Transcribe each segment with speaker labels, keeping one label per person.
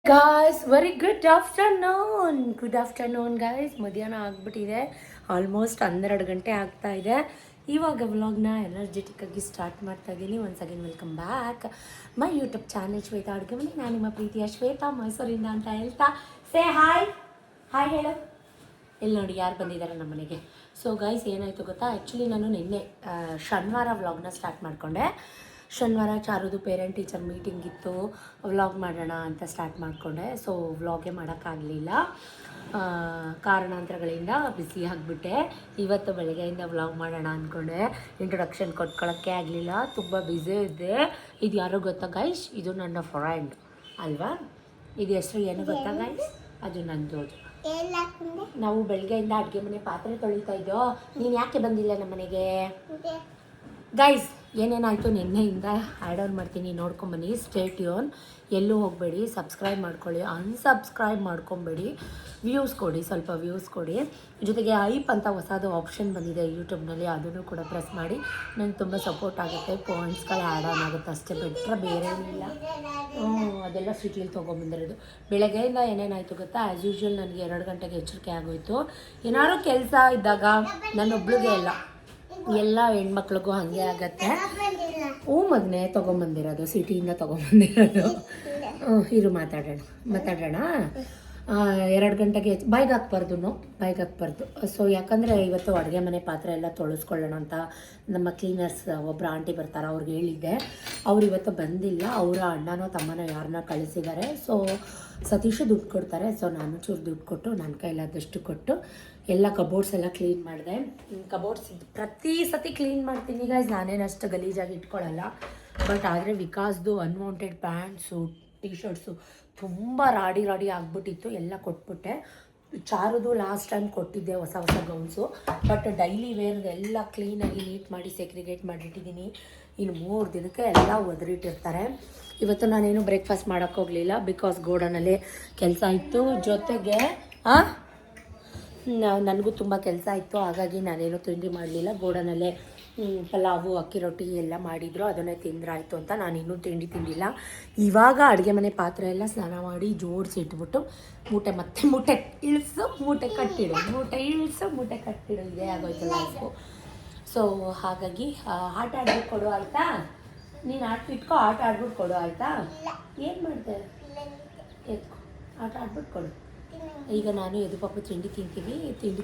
Speaker 1: Guys very good afternoon guys. ಮಧ್ಯಾಹ್ನ ಆಗ್ಬಿಟ್ಟಿದೆ, almost 12 ಗಂಟೆ ಆಗ್ತಾ ಇದೆ. ಇವಾಗ ವ್ಲಾಗ್ನ ಎನರ್ಜೆಟಿಕ್ ಆಗಿ ಸ್ಟಾರ್ಟ್ ಮಾಡ್ತಾ ಇದ್ದೀನಿ. Once again welcome back my YouTube channel Shweta ಅಡುಗೆ ಮನೆ. ನಾನು ನಿಮ್ಮ ಪ್ರೀತಿಯ ಶ್ವೇತಾ ಮೈಸೂರಿಂದ ಅಂತ ಹೇಳ್ತಾ ಸೇ ಹಾಯ್ ಹಾಯ್ ಹೇಳು. ಇಲ್ಲಿ ನೋಡಿ ಯಾರು ಬಂದಿದ್ದಾರೆ ನಮ್ಮ ಮನೆಗೆ. ಸೊ ಗೈಸ್ ಏನಾಯಿತು ಗೊತ್ತಾ, ಆ್ಯಕ್ಚುಲಿ ನಾನು ನಿನ್ನೆ ಶನಿವಾರ ವ್ಲಾಗ್ನ ಸ್ಟಾರ್ಟ್ ಮಾಡಿಕೊಂಡೆ. ಶನಿವಾರ ಚಾರುದು ಪೇರೆಂಟ್ ಟೀಚರ್ ಮೀಟಿಂಗ್ ಇತ್ತು, ವ್ಲಾಗ್ ಮಾಡೋಣ ಅಂತ ಸ್ಟಾರ್ಟ್ ಮಾಡಿಕೊಂಡೆ. ಸೊ ವ್ಲಾಗೇ ಮಾಡೋಕ್ಕಾಗಲಿಲ್ಲ, ಕಾರಣಾಂತರಗಳಿಂದ ಬಿಸಿ ಆಗಿಬಿಟ್ಟೆ. ಇವತ್ತು ಬೆಳಗ್ಗೆಯಿಂದ ವ್ಲಾಗ್ ಮಾಡೋಣ ಅಂದ್ಕೊಂಡೆ, ಇಂಟ್ರೊಡಕ್ಷನ್ ಕೊಟ್ಕೊಳ್ಳೋಕ್ಕೆ ಆಗಲಿಲ್ಲ, ತುಂಬ ಬ್ಯುಸಿ ಇದ್ದೆ. ಇದು ಯಾರೋ ಗೊತ್ತಾ ಗೈಸ್, ಇದು ನನ್ನ ಫ್ರೆಂಡ್ ಅಲ್ವಾ. ಇದು ಹೆಸರು ಏನು ಗೊತ್ತಾ ಗೈಸ್, ಅದು ನಂದು. ನಾವು ಬೆಳಗ್ಗೆಯಿಂದ ಅಡುಗೆ ಮನೆ ಪಾತ್ರೆ ತೊಳಿತಾ ಇದ್ದೋ. ನೀನು ಯಾಕೆ ಬಂದಿಲ್ಲ ನಮ್ಮ ಮನೆಗೆ ಗೈಸ್? ಏನೇನಾಯಿತು ನಿನ್ನೆಯಿಂದ ಆ್ಯಡ್ ಆನ್ ಮಾಡ್ತೀನಿ, ನೋಡ್ಕೊಂಬನ್ನಿ. ಸ್ಟೇ ಟ್ಯೂನ್, ಎಲ್ಲೂ ಹೋಗಬೇಡಿ, ಸಬ್ಸ್ಕ್ರೈಬ್ ಮಾಡ್ಕೊಳ್ಳಿ, ಅನ್ಸಬ್ಸ್ಕ್ರೈಬ್ ಮಾಡ್ಕೊಬೇಡಿ, ವ್ಯೂಸ್ ಕೊಡಿ, ಸ್ವಲ್ಪ ವ್ಯೂಸ್ ಕೊಡಿ. ಜೊತೆಗೆ ಐಪ್ ಅಂತ ಹೊಸದು ಆಪ್ಷನ್ ಬಂದಿದೆ ಯೂಟ್ಯೂಬ್ನಲ್ಲಿ, ಅದನ್ನು ಕೂಡ ಪ್ರೆಸ್ ಮಾಡಿ. ನಂಗೆ ತುಂಬ ಸಪೋರ್ಟ್ ಆಗುತ್ತೆ, ಪಾಯಿಂಟ್ಸ್ಗಳು ಆ್ಯಡ್ ಆನ್ ಆಗುತ್ತೆ ಅಷ್ಟೇ, ಬಿಟ್ಟರೆ ಬೇರೆ ಏನಿಲ್ಲ. ಅದೆಲ್ಲ ಸಿಟಿಲಿ ತೊಗೊಂಬಂದಿರೋದು. ಬೆಳಗ್ಗೆಯಿಂದ ಏನೇನಾಯಿತು ಗೊತ್ತಾ, ಆ್ಯಸ್ ಯೂಶ್ವಲ್ ನನಗೆ 2 ಗಂಟೆಗೆ ಎಚ್ಚರಿಕೆ ಆಗೋಯಿತು. ಏನಾದ್ರು ಕೆಲಸ ಇದ್ದಾಗ ನನ್ನೊಬ್ಳಿಗೆ ಎಲ್ಲ ಹೆಣ್ಮಕ್ಳಿಗೂ ಹಾಗೆ ಆಗತ್ತೆ. ಮಗನೇ ತೊಗೊಂಬಂದಿರೋದು, ಸಿಟಿಯಿಂದ ತೊಗೊಂಬಂದಿರೋದು. ಇರು ಮಾತಾಡೋಣ. 2 ಗಂಟೆಗೆ ಬಾಯ್ಗೆ ಹಾಕ್ಬಾರ್ದು. ಸೊ ಯಾಕಂದರೆ ಇವತ್ತು ಅಡುಗೆ ಮನೆ ಪಾತ್ರೆ ಎಲ್ಲ ತೊಳಸ್ಕೊಳ್ಳೋಣ ಅಂತ ನಮ್ಮ ಕ್ಲೀನರ್ಸ್ ಒಬ್ಬರು ಆಂಟಿ ಬರ್ತಾರೆ, ಅವ್ರಿಗೆ ಹೇಳಿದ್ದೆ. ಅವ್ರು ಇವತ್ತು ಬಂದಿಲ್ಲ, ಅವರ ಅಣ್ಣನೋ ತಮ್ಮನೋ ಯಾರನ್ನ ಕಳಿಸಿದ್ದಾರೆ. ಸೊ ಸತೀಶು ದುಡ್ಡು ಕೊಡ್ತಾರೆ. ಸೊ ನಾನು ಚೂರು ದುಡ್ಡು ಕೊಟ್ಟು ನನ್ನ ಕೈಲಾದಷ್ಟು ಕೊಟ್ಟು ಎಲ್ಲ ಕಬೋರ್ಡ್ಸ್ ಎಲ್ಲ ಕ್ಲೀನ್ ಮಾಡಿದೆ. ಕಬೋರ್ಡ್ಸ್ ಪ್ರತಿ ಸತಿ ಕ್ಲೀನ್ ಮಾಡ್ತೀನಿ ಗೈಸ್, ನಾನೇನಷ್ಟು ಗಲೀಜಾಗಿ ಇಟ್ಕೊಳ್ಳಲ್ಲ. ಬಟ್ ಆದರೆ ವಿಕಾಸ್ದು ಅನ್ವಾಂಟೆಡ್ ಪ್ಯಾಂಟ್ಸು ಟಿ ಶರ್ಟ್ಸು ತುಂಬ ರಾಡಿ ಆಗಿಬಿಟ್ಟಿತ್ತು, ಎಲ್ಲ ಕೊಟ್ಬಿಟ್ಟೆ. ಚಾರುದು ಲಾಸ್ಟ್ ಟೈಮ್ ಕೊಟ್ಟಿದ್ದೆ ಹೊಸ ಗೌನ್ಸು. ಬಟ್ ಡೈಲಿ ವೇರ್ಗೆ ಎಲ್ಲ ಕ್ಲೀನಾಗಿ ನೀಟ್ ಮಾಡಿ ಸೆಗ್ರಿಗೇಟ್ ಮಾಡಿಟ್ಟಿದ್ದೀನಿ. ಇನ್ನು 3 ದಿನಕ್ಕೆ ಎಲ್ಲ ಒದರಿಟ್ಟಿರ್ತಾರೆ. ಇವತ್ತು ನಾನೇನು ಬ್ರೇಕ್ಫಾಸ್ಟ್ ಮಾಡೋಕ್ಕೋಗಲಿಲ್ಲ, ಬಿಕಾಸ್ ಗೋಡನಲ್ಲಿ ಕೆಲಸ ಇತ್ತು. ಜೊತೆಗೆ ನನಗೂ ತುಂಬ ಕೆಲಸ ಇತ್ತು, ಹಾಗಾಗಿ ನಾನೇನು ತಿಂಡಿ ಮಾಡಲಿಲ್ಲ. ಗೋಡನಲ್ಲೇ ಪಲಾವು ಅಕ್ಕಿ ರೊಟ್ಟಿ ಎಲ್ಲ ಮಾಡಿದ್ರು, ಅದನ್ನೇ ತಿಂದ್ರಾಯ್ತು ಅಂತ ನಾನಿನ್ನೂ ತಿಂದಿಲ್ಲ. ಇವಾಗ ಅಡುಗೆ ಮನೆ ಪಾತ್ರೆ ಎಲ್ಲ ಸ್ನಾನ ಮಾಡಿ ಜೋಡಿಸಿ ಇಟ್ಬಿಟ್ಟು ಮೂಟೆ ಇಳಿಸು ಮೂಟೆ ಕಟ್ಟಿಡು ಇದೇ ಆಗೋಯ್ತು ಲೈಫು. ಸೊ ಹಾಗಾಗಿ ಆಟ ಆಡ್ಬಿಟ್ಟು ಕೊಡು ಆಯಿತಾ. ನೀನು ಆಟ ಆಡ್ಬಿಟ್ಟು ಕೊಡು ಆಯಿತಾ. ಏನು ಮಾಡಿದೆ, ಎತ್ಕೊ ಆಟ ಆಡ್ಬಿಟ್ಟು ಕೊಡು. ಈಗ ನಾನು ಪಾಪು ತಿಂಡಿ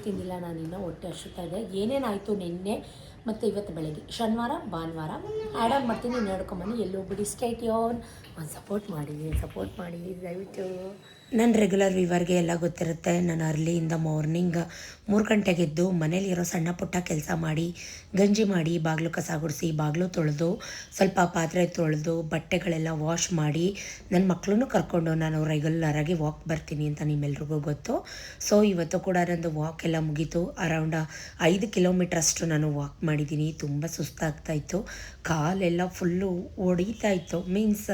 Speaker 1: ತಿಂದಿಲ್ಲ, ನಾನಿನ್ನೂ ಹೊಟ್ಟೆ ಹಸುತ್ತಾ ಇದೆ. ಏನೇನಾಯಿತು ನಿನ್ನೆ ಮತ್ತು ಇವತ್ತು ಬೆಳಗ್ಗೆ, ಶನಿವಾರ ಭಾನುವಾರ ಆ್ಯಡ್ ಆನ್ ಮಾಡ್ತೀನಿ, ನೋಡ್ಕೊಂಬನ್ನಿ. ಎಲ್ಲೋಗ್ಬಿಡಿ, ಸ್ಟೇ ಟ್ಯೂನ್. ಒಂದು ಸಪೋರ್ಟ್ ಮಾಡಿ ದಯವಿಟ್ಟು. ನನ್ನ ರೆಗ್ಯುಲರ್ ವಿವರ್ಗೆ ಎಲ್ಲ ಗೊತ್ತಿರುತ್ತೆ. ನಾನು ಅರ್ಲಿಯಿಂದ ಮಾರ್ನಿಂಗ್ 3 ಗಂಟೆಗೆ ಎದ್ದು ಮನೇಲಿರೋ ಸಣ್ಣ ಪುಟ್ಟ ಕೆಲಸ ಮಾಡಿ, ಗಂಜಿ ಮಾಡಿ, ಬಾಗಿಲು ಕಸ ಗುಡಿಸಿ, ಬಾಗಿಲು ತೊಳೆದು, ಸ್ವಲ್ಪ ಪಾತ್ರೆ ತೊಳೆದು, ಬಟ್ಟೆಗಳೆಲ್ಲ ವಾಶ್ ಮಾಡಿ, ನನ್ನ ಮಕ್ಕಳನ್ನು ಕರ್ಕೊಂಡು ನಾನು ರೆಗ್ಯುಲರಾಗಿ ವಾಕ್ ಬರ್ತೀನಿ ಅಂತ ನಿಮ್ಮೆಲ್ರಿಗೂ ಗೊತ್ತು. ಸೊ ಇವತ್ತು ಕೂಡ ನಂದು ವಾಕ್ ಎಲ್ಲ ಮುಗೀತು. ಅರೌಂಡ್ 5 ಕಿಲೋಮೀಟ್ರಷ್ಟು ನಾನು ವಾಕ್ ಮಾಡಿದ್ದೀನಿ. ತುಂಬ ಸುಸ್ತಾಗ್ತಾಯಿತ್ತು, ಕಾಲೆಲ್ಲ ಫುಲ್ಲು ಹೊಡಿತಾಯಿತ್ತು, ಮೀನ್ಸ್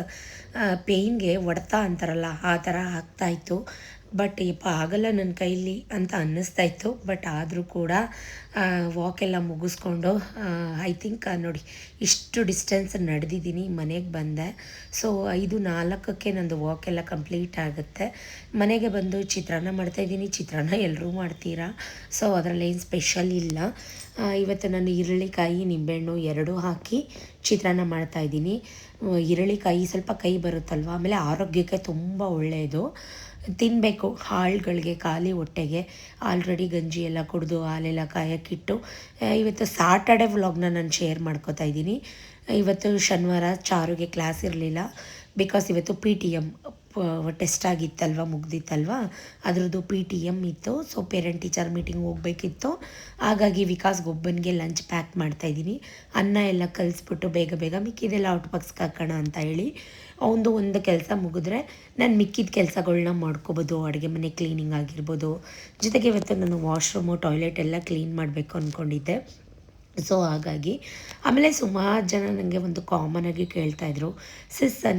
Speaker 1: ಪೇಯ್ನ್ಗೆ ಹೊಡ್ತಾ ಅಂತಾರಲ್ಲ ಆ ಥರ ಆಗ್ತಾಯಿತ್ತು. ಬಟ್ ಆಗಲ್ಲ ನನ್ನ ಕೈಲಿ ಅಂತ ಅನ್ನಿಸ್ತಾಯಿತ್ತು. ಬಟ್ ಆದರೂ ಕೂಡ ವಾಕೆಲ್ಲ ಮುಗಿಸ್ಕೊಂಡು ಐ ಥಿಂಕ್ ನೋಡಿ ಇಷ್ಟು ಡಿಸ್ಟೆನ್ಸ್ ನಡೆದಿದ್ದೀನಿ, ಮನೆಗೆ ಬಂದೆ. ಸೊ 5:04ಕ್ಕೆ ನಂದು ವಾಕೆಲ್ಲ ಕಂಪ್ಲೀಟ್ ಆಗುತ್ತೆ. ಮನೆಗೆ ಬಂದು ಚಿತ್ರಾನ್ನ ಮಾಡ್ತಾಯಿದ್ದೀನಿ. ಚಿತ್ರಾನ್ನ ಎಲ್ಲರೂ ಮಾಡ್ತೀರಾ, ಸೊ ಅದರಲ್ಲೇನು ಸ್ಪೆಷಲ್ ಇಲ್ಲ. ಇವತ್ತು ನಾನು ಈರುಳ್ಳಿಕಾಯಿ ನಿಂಬೆಹಣ್ಣು ಎರಡೂ ಹಾಕಿ ಚಿತ್ರಾನ್ನ ಮಾಡ್ತಾಯಿದ್ದೀನಿ. ಈರುಳ್ಳಿಕಾಯಿ ಸ್ವಲ್ಪ ಕೈ ಬರುತ್ತಲ್ವ, ಆಮೇಲೆ ಆರೋಗ್ಯಕ್ಕೆ ತುಂಬ ಒಳ್ಳೆಯದು, ತಿನ್ನಬೇಕು ಹಾಳುಗಳಿಗೆ, ಖಾಲಿ ಹೊಟ್ಟೆಗೆ. ಆಲ್ರೆಡಿ ಗಂಜಿ ಎಲ್ಲ ಕುಡಿದು ಹಾಲೆಲ್ಲ ಕಾಯಕ್ಕಿಟ್ಟು ಇವತ್ತು ಸಾಟರ್ಡೆ ವ್ಲಾಗ್ನ ನಾನು ಶೇರ್ ಮಾಡ್ಕೋತಾ ಇದ್ದೀನಿ. ಇವತ್ತು ಶನಿವಾರ ಚಾರುಗೆ ಕ್ಲಾಸ್ ಇರಲಿಲ್ಲ, ಬಿಕಾಸ್ ಇವತ್ತು PTM ಟೆಸ್ಟ್ ಆಗಿತ್ತಲ್ವ, ಮುಗ್ದಿತ್ತಲ್ವ, ಅದ್ರದ್ದು PTM ಇತ್ತು. ಸೊ ಪೇರೆಂಟ್ ಟೀಚರ್ ಮೀಟಿಂಗ್ ಹೋಗಬೇಕಿತ್ತು, ಹಾಗಾಗಿ ವಿಕಾಸ್ಗೊಬ್ಬನಿಗೆ ಲಂಚ್ ಪ್ಯಾಕ್ ಮಾಡ್ತಾಯಿದ್ದೀನಿ. ಅನ್ನ ಎಲ್ಲ ಕಲಿಸ್ಬಿಟ್ಟು ಬೇಗ ಮಿಕ್ಕಿದೆಲ್ಲ ಔಟ್ ಬಾಕ್ಸ್ಗೆ ಹಾಕೋಣ ಅಂತ ಹೇಳಿ ಅವನದು ಒಂದು ಕೆಲಸ ಮುಗಿದ್ರೆ ನಾನು ಮಿಕ್ಕಿದ ಕೆಲಸಗಳನ್ನ ಮಾಡ್ಕೋಬೋದು. ಅಡುಗೆ ಮನೆ ಕ್ಲೀನಿಂಗ್ ಆಗಿರ್ಬೋದು, ಜೊತೆಗೆ ಇವತ್ತು ನಾನು ವಾಶ್ರೂಮು ಟಾಯ್ಲೆಟ್ ಎಲ್ಲ ಕ್ಲೀನ್ ಮಾಡಬೇಕು ಅಂದ್ಕೊಂಡಿದ್ದೆ. ಸೊ ಹಾಗಾಗಿ ಆಮೇಲೆ ಸುಮಾರು ಜನ ನನಗೆ ಒಂದು ಕಾಮನಾಗಿ ಕೇಳ್ತಾಯಿದ್ರು,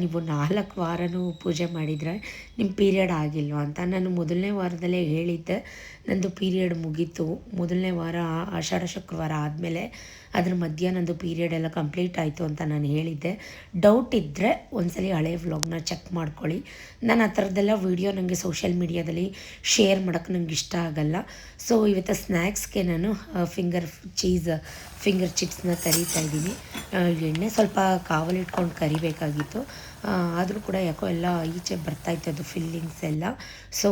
Speaker 1: ನೀವು 4 ವಾರನೂ ಪೂಜೆ ಮಾಡಿದರೆ ನಿಮ್ಮ ಪೀರಿಯಡ್ ಆಗಿಲ್ವ ಅಂತ. ನಾನು ಮೊದಲನೇ ವಾರದಲ್ಲೇ ಹೇಳಿದ್ದೆ, ನಂದು ಪೀರಿಯಡ್ ಮುಗೀತು. ಮೊದಲನೇ ವಾರ ಆಷಾಢ ಶುಕ್ರವಾರ ಆದಮೇಲೆ ಅದ್ರ ಮಧ್ಯ ನಂದು ಪೀರಿಯಡ್ ಎಲ್ಲ ಕಂಪ್ಲೀಟ್ ಆಯಿತು ಅಂತ ನಾನು ಹೇಳಿದ್ದೆ. ಡೌಟ್ ಇದ್ದರೆ ಒಂದ್ಸಲಿ ಹಳೆ ವ್ಲಾಗ್ನ ಚೆಕ್ ಮಾಡ್ಕೊಳ್ಳಿ. ನಾನು ಆ ಥರದ್ದೆಲ್ಲ ವೀಡಿಯೋ ನನಗೆ ಸೋಷಿಯಲ್ ಮೀಡಿಯಾದಲ್ಲಿ ಶೇರ್ ಮಾಡೋಕ್ಕೆ ನಂಗೆ ಇಷ್ಟ ಆಗಲ್ಲ. ಸೊ ಇವತ್ತು ಸ್ನ್ಯಾಕ್ಸ್ಗೆ ನಾನು ಫಿಂಗರ್ ಚಿಪ್ಸ್ನ ಕರಿತಾ ಇದ್ದೀನಿ. ಎಣ್ಣೆ ಸ್ವಲ್ಪ ಕಾವಲಿಟ್ಕೊಂಡು ಕರಿಬೇಕಾಗಿತ್ತು, ಆದರೂ ಕೂಡ ಯಾಕೋ ಎಲ್ಲ ಈಚೆ ಬರ್ತಾಯಿತ್ತು ಅದು ಫಿಲ್ಲಿಂಗ್ಸ್ ಎಲ್ಲ. ಸೊ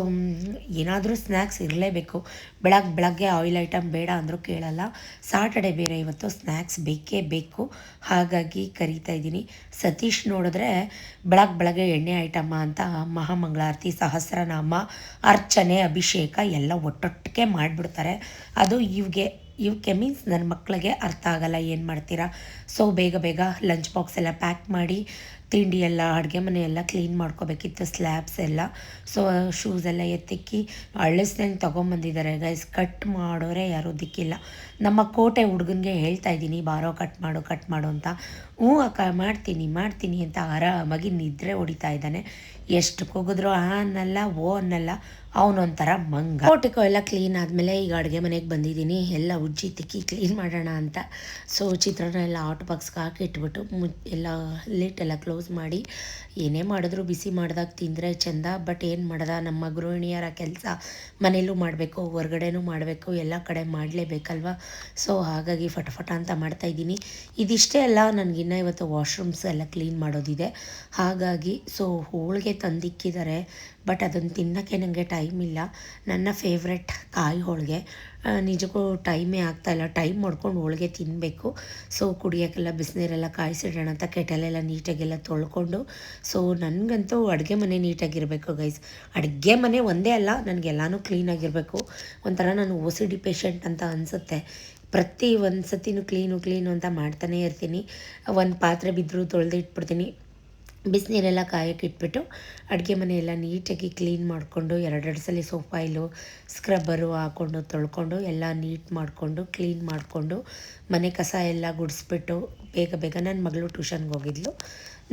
Speaker 1: ಏನಾದರೂ ಸ್ನ್ಯಾಕ್ಸ್ ಇರಲೇಬೇಕು. ಬೆಳಗ್ಗೆ ಆಯಿಲ್ ಐಟಮ್ ಬೇಡ ಅಂದರೂ ಕೇಳಲ್ಲ. ಸಾಟರ್ಡೆ ಬೇರೆ, ಇವತ್ತು ಸ್ನ್ಯಾಕ್ಸ್ ಬೇಕೇ ಬೇಕು, ಹಾಗಾಗಿ ಕರಿತಾ ಇದ್ದೀನಿ. ಸತೀಶ್ ನೋಡಿದ್ರೆ ಬೆಳಗ್ಗೆ ಎಣ್ಣೆ ಐಟಮ್ಮ ಅಂತ ಮಹಾಮಂಗಳಾರತಿ, ಸಹಸ್ರನಾಮ, ಅರ್ಚನೆ, ಅಭಿಷೇಕ ಎಲ್ಲ ಒಟ್ಟೊಟ್ಟಿಗೆ ಮಾಡಿಬಿಡ್ತಾರೆ. ಅದು ಇವಕ್ಕೆ ಮೀನ್ಸ್ ನನ್ನ ಮಕ್ಕಳಿಗೆ ಅರ್ಥ ಆಗಲ್ಲ, ಏನು ಮಾಡ್ತೀರಾ. ಸೊ ಬೇಗ ಲಂಚ್ ಬಾಕ್ಸ್ ಎಲ್ಲ ಪ್ಯಾಕ್ ಮಾಡಿ, ತಿಂಡಿ ಎಲ್ಲ, ಅಡುಗೆ ಮನೆ ಎಲ್ಲ ಕ್ಲೀನ್ ಮಾಡ್ಕೋಬೇಕಿತ್ತು, ಸ್ಲ್ಯಾಬ್ಸ್ ಎಲ್ಲ. ಸೊ ಶೂಸ್ ಎಲ್ಲ ಎತ್ತಿಕ್ಕಿ ಅಳಿಸ್ದಂಗೆ ತೊಗೊಂಬಂದಿದ್ದಾರೆ ಗೈಸ್. ಕಟ್ ಮಾಡೋರೆ ಯಾರೂ ದಿಕ್ಕಿಲ್ಲ. ನಮ್ಮ ಕೋಟೆ ಹುಡುಗನಿಗೆ ಹೇಳ್ತಾ ಇದ್ದೀನಿ, ಬಾರೋ ಕಟ್ ಮಾಡು ಅಂತ. ಹ್ಞೂ ಅಕ್ಕ ಮಾಡ್ತೀನಿ ಅಂತ ಆರಾಮಾಗಿ ನಿದ್ರೆ ಹೊಡಿತಾ ಇದ್ದಾನೆ. ಎಷ್ಟು ಕೂಗಿದ್ರು ಅನ್ನಲ್ಲ, ಅನ್ನಲ್ಲ, ಅವನೊಂಥರ ಮಂಗ. ಕೋಟಿಕೋ ಎಲ್ಲ ಕ್ಲೀನ್ ಆದಮೇಲೆ ಈಗ ಅಡುಗೆ ಮನೆಗೆ ಬಂದಿದ್ದೀನಿ. ಎಲ್ಲ ಉಜ್ಜಿ ತಿಕ್ಕಿ ಕ್ಲೀನ್ ಮಾಡೋಣ ಅಂತ. ಸೊ ಚಿತ್ರಾನ್ನ ಎಲ್ಲ ಹಾಟ್ ಬಾಕ್ಸ್ಗೆ ಹಾಕಿ ಇಟ್ಬಿಟ್ಟು ಎಲ್ಲ ಲಿಟ್ಟೆಲ್ಲ ಕ್ಲೋಸ್ ಮಾಡಿ, ಏನೇ ಮಾಡಿದ್ರು ಬಿಸಿ ಮಾಡಿದಾಗ ತಿಂದರೆ ಚೆಂದ. ಬಟ್ ಏನು ಮಾಡ್ದ, ನಮ್ಮ ಗೃಹಿಣಿಯರ ಕೆಲಸ ಮನೇಲೂ ಮಾಡಬೇಕು, ಹೊರ್ಗಡೆನೂ ಮಾಡಬೇಕು, ಎಲ್ಲ ಕಡೆ ಮಾಡಲೇಬೇಕಲ್ವ. ಸೊ ಹಾಗಾಗಿ ಫಟ ಅಂತ ಮಾಡ್ತಾಯಿದ್ದೀನಿ. ಇದಿಷ್ಟೇ ಅಲ್ಲ, ನನಗಿನ್ನ ಇವತ್ತು ವಾಶ್ರೂಮ್ಸ್ ಎಲ್ಲ ಕ್ಲೀನ್ ಮಾಡೋದಿದೆ. ಹಾಗಾಗಿ ಸೊ ಹೋಳಿಗೆ ತಂದಿಕ್ಕಿದ್ದಾರೆ, ಬಟ್ ಅದನ್ನು ತಿನ್ನೋಕ್ಕೆ ನನಗೆ ಟೈಮ್ ಇಲ್ಲ. ನನ್ನ ಫೇವ್ರೆಟ್ ಕಾಯಿ ಹೋಳಿಗೆ. ನಿಜಕ್ಕೂ ಟೈಮೇ ಆಗ್ತಾಯಿಲ್ಲ. ಟೈಮ್ ಮಾಡ್ಕೊಂಡು ಹೋಳಿಗೆ ತಿನ್ನಬೇಕು. ಸೊ ಕುಡಿಯೋಕ್ಕೆಲ್ಲ ಬಿಸಿನೀರೆಲ್ಲ ಕಾಯಿಸಿಡೋಣ ಅಂತ ಕೆಟಲೆಲ್ಲ ನೀಟಾಗೆಲ್ಲ ತೊಳ್ಕೊಂಡು. ಸೊ ನನಗಂತೂ ಅಡುಗೆ ಮನೆ ನೀಟಾಗಿರಬೇಕು ಗೈಸ್. ಅಡುಗೆ ಮನೆ ಒಂದೇ ಅಲ್ಲ, ನನಗೆಲ್ಲನೂ ಕ್ಲೀನಾಗಿರಬೇಕು. ಒಂಥರ ನಾನು OCD ಪೇಷಂಟ್ ಅಂತ ಅನಿಸುತ್ತೆ. ಪ್ರತಿ ಒಂದು ಸತಿನೂ ಕ್ಲೀನು ಅಂತ ಮಾಡ್ತಾನೇ ಇರ್ತೀನಿ. ಒಂದು ಪಾತ್ರೆ ಬಿದ್ದರೂ ತೊಳೆದು ಇಟ್ಬಿಡ್ತೀನಿ. ಬಿಸಿನೀರೆಲ್ಲ ಕಾಯಕ್ಕೆ ಇಟ್ಬಿಟ್ಟು ಅಡುಗೆ ಮನೆಯೆಲ್ಲ ನೀಟಾಗಿ ಕ್ಲೀನ್ ಮಾಡಿಕೊಂಡು, ಎರಡೆರಡು ಸಲ ಸೋಪ್ ಆಯಿಲು ಸ್ಕ್ರಬ್ಬರು ಹಾಕ್ಕೊಂಡು ತೊಳ್ಕೊಂಡು ಎಲ್ಲ ನೀಟ್ ಮಾಡಿಕೊಂಡು ಕ್ಲೀನ್ ಮಾಡಿಕೊಂಡು, ಮನೆ ಕಸ ಎಲ್ಲ ಗುಡಿಸ್ಬಿಟ್ಟು ಬೇಗ ನನ್ನ ಮಗಳು ಟ್ಯೂಷನ್ಗೆ ಹೋಗಿದ್ಲು.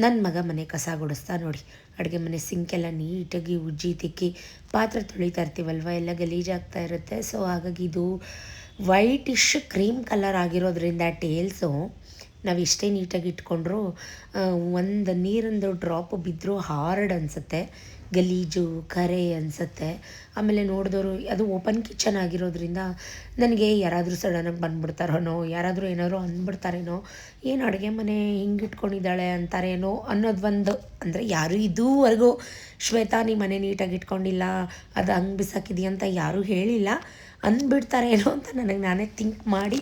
Speaker 1: ನನ್ನ ಮಗ ಮನೆ ಕಸ ಗುಡಿಸ್ತಾ ನೋಡಿ. ಅಡುಗೆ ಮನೆ ಸಿಂಕೆಲ್ಲ ನೀಟಾಗಿ ಉಜ್ಜಿ ತಿಕ್ಕಿ, ಪಾತ್ರೆ ತೊಳಿತಾ ಇರ್ತೀವಲ್ವ, ಎಲ್ಲ ಗಲೀಜಾಗ್ತಾ ಇರುತ್ತೆ. ಸೊ ಹಾಗಾಗಿ ಇದು ವೈಟಿಶ್ ಕ್ರೀಮ್ ಕಲರ್ ಆಗಿರೋದ್ರಿಂದ ಟೇಲ್ಸು ನಾವು ಎಷ್ಟೇ ನೀಟಾಗಿ ಇಟ್ಕೊಂಡ್ರೂ ಒಂದು ನೀರಿಂದು ಡ್ರಾಪ್ ಬಿದ್ದರೂ ಹಾರ್ಡ್ ಅನಿಸುತ್ತೆ, ಗಲೀಜು ಕರೆ ಅನಿಸುತ್ತೆ. ಆಮೇಲೆ ನೋಡಿದವರು ಅದು ಓಪನ್ ಕಿಚನ್ ಆಗಿರೋದ್ರಿಂದ ನನಗೆ ಯಾರಾದರೂ ಸಡನ್ನಾಗಿ ಬಂದುಬಿಡ್ತಾರೋನೋ, ಯಾರಾದರೂ ಏನಾದರೂ ಅಂದ್ಬಿಡ್ತಾರೇನೋ, ಏನು ಅಡುಗೆ ಮನೆ ಹಿಂಗೆ ಇಟ್ಕೊಂಡಿದ್ದಾಳೆ ಅಂತಾರೇನೋ ಅನ್ನೋದು ಒಂದು. ಅಂದರೆ ಯಾರೂ ಇದುವರೆಗೂ ಶ್ವೇತಾ ನೀ ಮನೆ ನೀಟಾಗಿ ಇಟ್ಕೊಂಡಿಲ್ಲ, ಅದು ಹಂಗೆ ಬಿಸಾಕಿದೀಯ ಅಂತ ಯಾರೂ ಹೇಳಿಲ್ಲ. ಅಂದ್ಬಿಡ್ತಾರೇನೋ ಅಂತ ನನಗೆ ನಾನೇ ಥಿಂಕ್ ಮಾಡಿ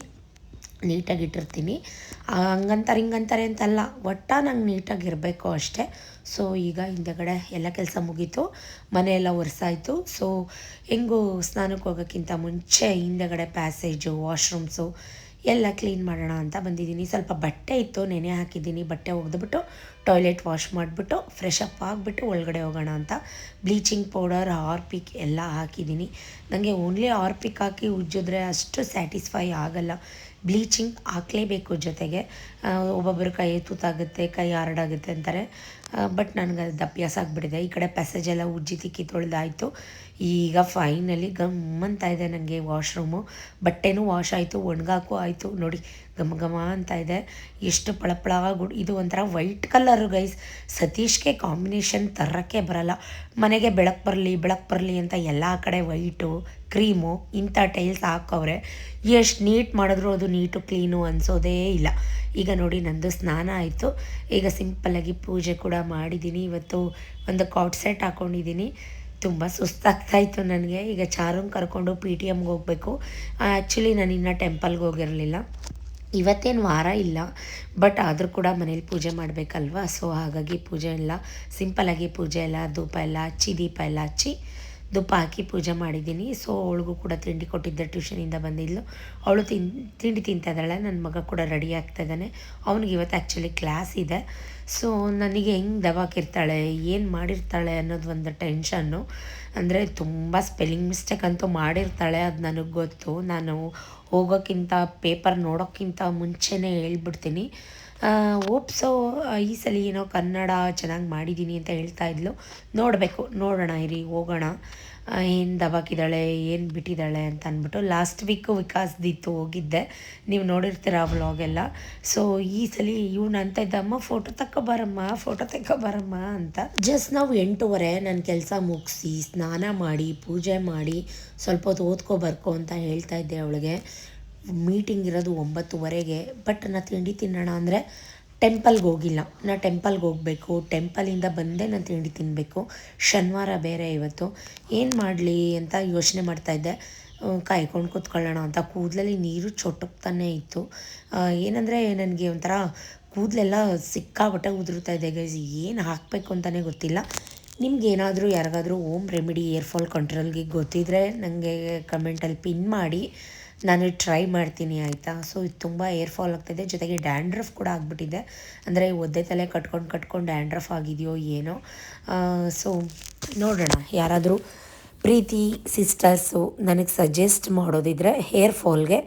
Speaker 1: ನೀಟಾಗಿಟ್ಟಿರ್ತೀನಿ. ಹಿಂಗಂತಾರೆ ಅಂತಲ್ಲ, ನಂಗೆ ನೀಟಾಗಿರಬೇಕು ಅಷ್ಟೇ. ಸೊ ಈಗ ಹಿಂದೆಗಡೆ ಎಲ್ಲ ಕೆಲಸ ಮುಗೀತು, ಮನೆಯೆಲ್ಲ ಒರೆಸಾಯಿತು. ಸೊ ಹೆಂಗೂ ಸ್ನಾನಕ್ಕೆ ಹೋಗೋಕ್ಕಿಂತ ಮುಂಚೆ ಹಿಂದೆಗಡೆ ಪ್ಯಾಸೇಜು, ವಾಶ್ರೂಮ್ಸು ಎಲ್ಲ ಕ್ಲೀನ್ ಮಾಡೋಣ ಅಂತ ಬಂದಿದ್ದೀನಿ. ಸ್ವಲ್ಪ ಬಟ್ಟೆ ಇತ್ತು, ನೆನೆ ಹಾಕಿದ್ದೀನಿ. ಬಟ್ಟೆ ಒಗೆದ್ಬಿಟ್ಟು ಟಾಯ್ಲೆಟ್ ವಾಶ್ ಮಾಡಿಬಿಟ್ಟು ಫ್ರೆಶ್ ಅಪ್ ಆಗಿಬಿಟ್ಟು ಒಳಗಡೆ ಹೋಗೋಣ ಅಂತ ಬ್ಲೀಚಿಂಗ್ ಪೌಡರ್, ಹಾರ್ಪಿಕ್ ಎಲ್ಲ ಹಾಕಿದ್ದೀನಿ. ನನಗೆ ಓನ್ಲಿ ಹಾರ್ಪಿಕ್ ಹಾಕಿ ಉಜ್ಜಿದ್ರೆ ಅಷ್ಟು ಸ್ಯಾಟಿಸ್ಫೈ ಆಗಲ್ಲ. ಬ್ಲೀಚಿಂಗ್ ಹಾಕಲೇಬೇಕು ಜೊತೆಗೆ. ಒಬ್ಬೊಬ್ಬರು ಕೈ ತೂತಾಗುತ್ತೆ, ಕೈ ಹಾರ್ಡಾಗುತ್ತೆ ಅಂತಾರೆ. ಬಟ್ ನನಗೆ ಅದು ಅಭ್ಯಾಸ ಆಗಿಬಿಟ್ಟಿದೆ. ಈ ಕಡೆ ಪ್ಯಾಸೇಜೆಲ್ಲ ಉಜ್ಜಿ ತಿಕ್ಕಿ ತೊಳೆದಾಯಿತು. ಈಗ ಫೈನಲಿ ಗಮ್ಮಂತ ಇದೆ ನನಗೆ ವಾಶ್ರೂಮು. ಬಟ್ಟೆನೂ ವಾಶ್ ಆಯಿತು, ಒಣಗಾಕು ಆಯಿತು. ನೋಡಿ ಘಮ ಅಂತ ಇದೆ, ಎಷ್ಟು ಪಳಪಳ ಇದು ಒಂಥರ ವೈಟ್ ಕಲರು ಗೈಸ್. ಸತೀಶ್ಗೆ ಕಾಂಬಿನೇಷನ್ ತರೋಕ್ಕೆ ಬರಲ್ಲ. ಮನೆಗೆ ಬೆಳಕು ಬರಲಿ ಅಂತ ಎಲ್ಲ ಕಡೆ ವೈಟು, ಕ್ರೀಮು ಇಂಥ ಟೈಲ್ಸ್ ಹಾಕವ್ರೆ. ಎಷ್ಟು ನೀಟ್ ಮಾಡಿದ್ರು ಅದು ನೀಟು ಕ್ಲೀನು ಅನಿಸೋದೇ ಇಲ್ಲ. ಈಗ ನೋಡಿ ನಂದು ಸ್ನಾನ ಆಯಿತು. ಈಗ ಸಿಂಪಲ್ಲಾಗಿ ಪೂಜೆ ಕೂಡ ಮಾಡಿದ್ದೀನಿ. ಇವತ್ತು ಒಂದು ಕಾಟ್ ಸೆಟ್ ಹಾಕ್ಕೊಂಡಿದ್ದೀನಿ. ತುಂಬ ಸುಸ್ತಾಗ್ತಾಯಿತ್ತು ನನಗೆ. ಈಗ ಚಾರುಂಗೆ ಕರ್ಕೊಂಡು PTMಗೆ ಹೋಗಬೇಕು. ಆ್ಯಕ್ಚುಲಿ ನಾನು ಇನ್ನೂ ಟೆಂಪಲ್ಗೆ ಹೋಗಿರಲಿಲ್ಲ. ಇವತ್ತೇನು ವಾರ ಇಲ್ಲ, ಬಟ್ ಆದರೂ ಕೂಡ ಮನೇಲಿ ಪೂಜೆ ಮಾಡಬೇಕಲ್ವ. ಸೊ ಹಾಗಾಗಿ ಪೂಜೆ ಎಲ್ಲ ಸಿಂಪಲ್ಲಾಗಿ ಪೂಜೆ ಎಲ್ಲ ದೀಪ ಎಲ್ಲ ಹಚ್ಚಿ ಧೂಪ ಹಾಕಿ ಪೂಜೆ ಮಾಡಿದ್ದೀನಿ. ಸೊ ಅವಳಿಗೂ ಕೂಡ ತಿಂಡಿ ಕೊಟ್ಟಿದ್ದೆ, ಟ್ಯೂಷನಿಂದ ಬಂದಿದ್ಲು. ಅವಳು ತಿಂಡಿ ತಿಂತಾಯಿದ್ದಾಳೆ. ನನ್ನ ಮಗ ಕೂಡ ರೆಡಿ ಆಗ್ತಾಯಿದ್ದಾನೆ. ಅವನಿಗೆ ಇವತ್ತು ಆ್ಯಕ್ಚುಲಿ ಕ್ಲಾಸ್ ಇದೆ. ಸೊ ನನಗೆ ಹೆಂಗೆ ದವಾಕಿರ್ತಾಳೆ, ಏನು ಮಾಡಿರ್ತಾಳೆ ಅನ್ನೋದು ಒಂದು ಟೆನ್ಷನ್ನು. ಅಂದರೆ ತುಂಬ ಸ್ಪೆಲ್ಲಿಂಗ್ ಮಿಸ್ಟೇಕ್ ಅಂತೂ ಮಾಡಿರ್ತಾಳೆ, ಅದು ನನಗೆ ಗೊತ್ತು. ನಾನು ಹೋಗೋಕ್ಕಿಂತ ಪೇಪರ್ ನೋಡೋಕ್ಕಿಂತ ಮುಂಚೆನೇ ಹೇಳ್ಬಿಡ್ತೀನಿ. ಓಪ್ಸೋ ಈ ಸಲ ಏನೋ ಕನ್ನಡ ಚೆನ್ನಾಗಿ ಮಾಡಿದ್ದೀನಿ ಅಂತ ಹೇಳ್ತಾಯಿದ್ಲು. ನೋಡೋಣ ಇರಿ, ಹೋಗೋಣ. ಏನು ದಬಾಕಿದ್ದಾಳೆ ಏನು ಬಿಟ್ಟಿದ್ದಾಳೆ ಅಂತ ಅಂದ್ಬಿಟ್ಟು ಲಾಸ್ಟ್ ವೀಕು ವಿಕಾಸ್ದಿತ್ತು ಹೋಗಿದ್ದೆ, ನೀವು ನೋಡಿರ್ತೀರ ಆ ವ್ಲಾಗೆಲ್ಲ. ಸೊ ಈ ಸಲ ಇವ್ನು ಅಂತ ಇದ್ದಮ್ಮ ಫೋಟೋ ತಗೊಬರಮ್ಮ ಅಂತ. ಜಸ್ಟ್ ನಾವು 8:30 ನನ್ನ ಕೆಲಸ ಮುಗಿಸಿ ಸ್ನಾನ ಮಾಡಿ ಪೂಜೆ ಮಾಡಿ ಸ್ವಲ್ಪ ಹೊತ್ತು ಓದ್ಕೊ ಅಂತ ಹೇಳ್ತಾ ಇದ್ದೆ ಅವಳಿಗೆ. ಮೀಟಿಂಗ್ ಇರೋದು 9:30ಗೆ. ಬಟ್ ನಾನು ತಿಂಡಿ ತಿನ್ನೋಣ ಅಂದರೆ ಟೆಂಪಲ್ಗೆ ಹೋಗಿಲ್ಲ. ನಾನು ಟೆಂಪಲ್ಗೆ ಹೋಗಬೇಕು, ಟೆಂಪಲಿಂದ ಬಂದೇ ನಾನು ತಿಂಡಿ ತಿನ್ನಬೇಕು. ಶನಿವಾರ ಬೇರೆ ಇವತ್ತು. ಏನು ಮಾಡಲಿ ಅಂತ ಯೋಚನೆ ಮಾಡ್ತಾಯಿದ್ದೆ. ಕಾಯ್ಕೊಂಡು ಕೂತ್ಕೊಳ್ಳೋಣ ಅಂತ. ಕೂದಲಲ್ಲಿ ನೀರು ಚೊಟಕ್ತಾನೆ ಇತ್ತು. ಏನಂದರೆ ನನಗೆ ಒಂಥರ ಕೂದಲೆಲ್ಲ ಸಿಕ್ಕಾಬಟ್ಟೆ ಉದುರುತ್ತಾ ಇದೆ ಗೈಸ್. ಏನು ಹಾಕಬೇಕು ಅಂತಲೇ ಗೊತ್ತಿಲ್ಲ. ನಿಮ್ಗೇನಾದರೂ ಯಾರಿಗಾದರೂ ಓಮ್ ರೆಮಿಡಿ ಏರ್ ಫಾಲ್ ಕಂಟ್ರೋಲ್ಗೆ ಗೊತ್ತಿದ್ದರೆ ನನಗೆ ಕಮೆಂಟಲ್ಲಿ ಪಿನ್ ಮಾಡಿ, ನಾನು ಟ್ರೈ ಮಾಡ್ತೀನಿ ಆಯಿತಾ. ಸೊ ಇದು ತುಂಬ ಏರ್ ಫಾಲ್ ಆಗ್ತಾಯಿದೆ, ಜೊತೆಗೆ ಡ್ಯಾಂಡ್ರಫ್ ಕೂಡ ಆಗಿಬಿಟ್ಟಿದೆ. ಅಂದರೆ ಒದ್ದೆ ತಲೆ ಕಟ್ಕೊಂಡು ಡ್ಯಾಂಡ್ರಫ್ ಆಗಿದೆಯೋ ಏನೋ. ಸೊ ನೋಡೋಣ, ಯಾರಾದರೂ ಪ್ರೀತಿ ಸಿಸ್ಟರ್ಸು ನನಗೆ ಸಜೆಸ್ಟ್ ಮಾಡೋದಿದ್ದರೆ ಹೇರ್ ಫಾಲ್ಗೆ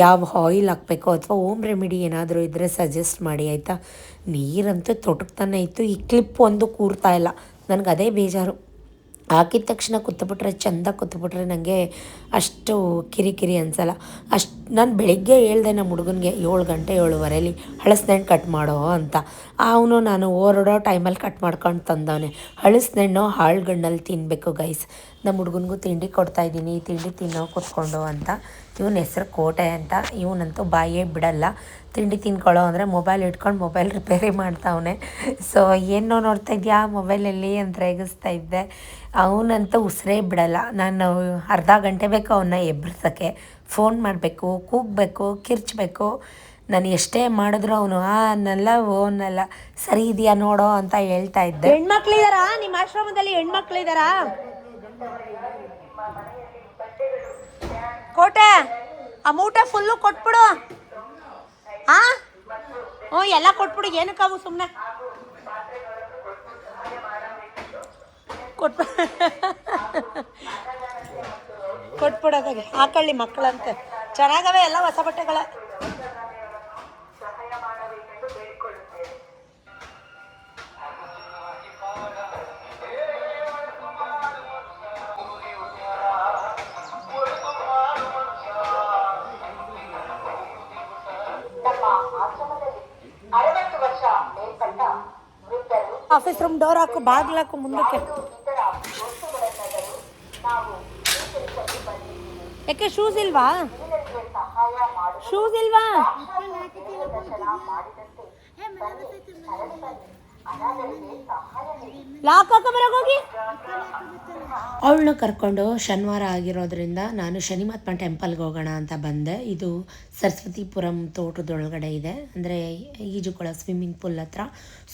Speaker 1: ಯಾವ ಆಯಿಲ್ ಹಾಕಬೇಕೋ ಅಥವಾ ಓಮ್ ರೆಮಿಡಿ ಏನಾದರೂ ಇದ್ದರೆ ಸಜೆಸ್ಟ್ ಮಾಡಿ ಆಯಿತಾ. ನೀರಂತೂ ತೊಟಕ್ತಾನೆ ಇತ್ತು. ಈ ಕ್ಲಿಪ್ ಒಂದು ಕೂರ್ತಾ ಇಲ್ಲ, ನನಗೆ ಅದೇ ಬೇಜಾರು. ಹಾಕಿದ ತಕ್ಷಣ ಚೆಂದ ಕೂತ್ಬಿಟ್ರೆ ನನಗೆ ಅಷ್ಟು ಕಿರಿಕಿರಿ ಅನಿಸಲ್ಲ. ನಾನು ಬೆಳಿಗ್ಗೆ ಹೇಳ್ದೆ ನಮ್ಮ ಹುಡುಗನಿಗೆ 7 ಗಂಟೆ 7:15 ಹಳಸೆಹಣ್ಣು ಕಟ್ ಮಾಡೋ ಅಂತ. ಅವನು ನಾನು ಹೊರಡೋ ಟೈಮಲ್ಲಿ ಕಟ್ ಮಾಡ್ಕೊಂಡು ತಂದವನೆ. ಹಳಸೆಹಣ್ಣು ಹಾಳುಗಣ್ಣಲ್ಲಿ ತಿನ್ನಬೇಕು ಗೈಸ್. ನಮ್ಮ ಹುಡುಗನಿಗೂ ತಿಂಡಿ ಕೊಡ್ತಾಯಿದ್ದೀನಿ, ತಿಂಡಿ ತಿನ್ನೋ ಕೂತ್ಕೊಂಡು ಅಂತ. ಇವನ ಹೆಸ್ರು ಕೋಟೆ ಅಂತ. ಇವನಂತೂ ಬಾಯೇ ಬಿಡಲ್ಲ. ತಿಂಡಿ ತಿನ್ಕೊಳ್ಳೋ ಅಂದರೆ ಮೊಬೈಲ್ ಇಟ್ಕೊಂಡು ಮೊಬೈಲ್ ರಿಪೇರಿ ಮಾಡ್ತಾವನೆ. ಸೊ ಏನೋ ನೋಡ್ತಾ ಇದೆಯಾ ಮೊಬೈಲಲ್ಲಿ ಅಂತ ರೇಗಿಸ್ತಾ ಇದ್ದೆ. ಅವನಂತೂ ಉಸಿರೇ ಬಿಡಲ್ಲ. ನಾನು ಅರ್ಧ ಗಂಟೆ ಬೇಕು ಅವನ್ನ ಎಬ್ಬರಿಸೋಕ್ಕೆ. ಫೋನ್ ಮಾಡಬೇಕು, ಕೂಗಬೇಕು, ಕಿರ್ಚಬೇಕು. ನಾನು ಎಷ್ಟೇ ಮಾಡಿದ್ರು ಅವನು ಅನ್ನಲ್ಲ ಅನ್ನಲ್ಲ. ಸರಿ ಇದೆಯಾ ನೋಡೋ ಅಂತ ಹೇಳ್ತಾ ಇದ್ದೆ.
Speaker 2: ಹೆಣ್ಮಕ್ಳಿದಾರಾ ನಿಮ್ಮ ಆಶ್ರಮದಲ್ಲಿ? ಹೆಣ್ಮಕ್ಳಿದಾರಾ? ಕೋಟೆ ಆ ಮೂಟ ಫುಲ್ಲು ಕೊಟ್ಬಿಡು. ಹ್ಞೂ ಎಲ್ಲ ಕೊಟ್ಬಿಡು. ಏನಕ್ಕಾವು ಸುಮ್ಮನೆ ಕೊಟ್ಬಿಡೋದಾಗೆ ಹಾಕೊಳ್ಳಿ ಮಕ್ಕಳಂತೆ. ಚೆನ್ನಾಗವೆ ಎಲ್ಲ ಹೊಸ ಬಟ್ಟೆಗಳೇ. ಆಫೀಸ್ ರೂಮ್ ಡೋರ್ ಹಾಕು, ಬಾಗ್ಲಾಕು ಮುಂದಕ್ಕೆ. ಯಾಕೆ ಶೂಸ್ ಇಲ್ವಾ? ಲಾಕ್ ಹಾಕ ಬರೋಗೋಗಿ.
Speaker 1: ಅವಳನ್ನ ಕರ್ಕೊಂಡು ಶನಿವಾರ ಆಗಿರೋದ್ರಿಂದ ನಾನು ಶನಿ ಮಹಾತ್ಮ ಟೆಂಪಲ್ಗೆ ಹೋಗೋಣ ಅಂತ ಬಂದೆ. ಇದು ಸರಸ್ವತಿಪುರಂ ತೋಟದೊಳಗಡೆ ಇದೆ. ಅಂದರೆ ಈಜುಕೊಳ ಸ್ವಿಮ್ಮಿಂಗ್ ಪೂಲ್ ಹತ್ರ.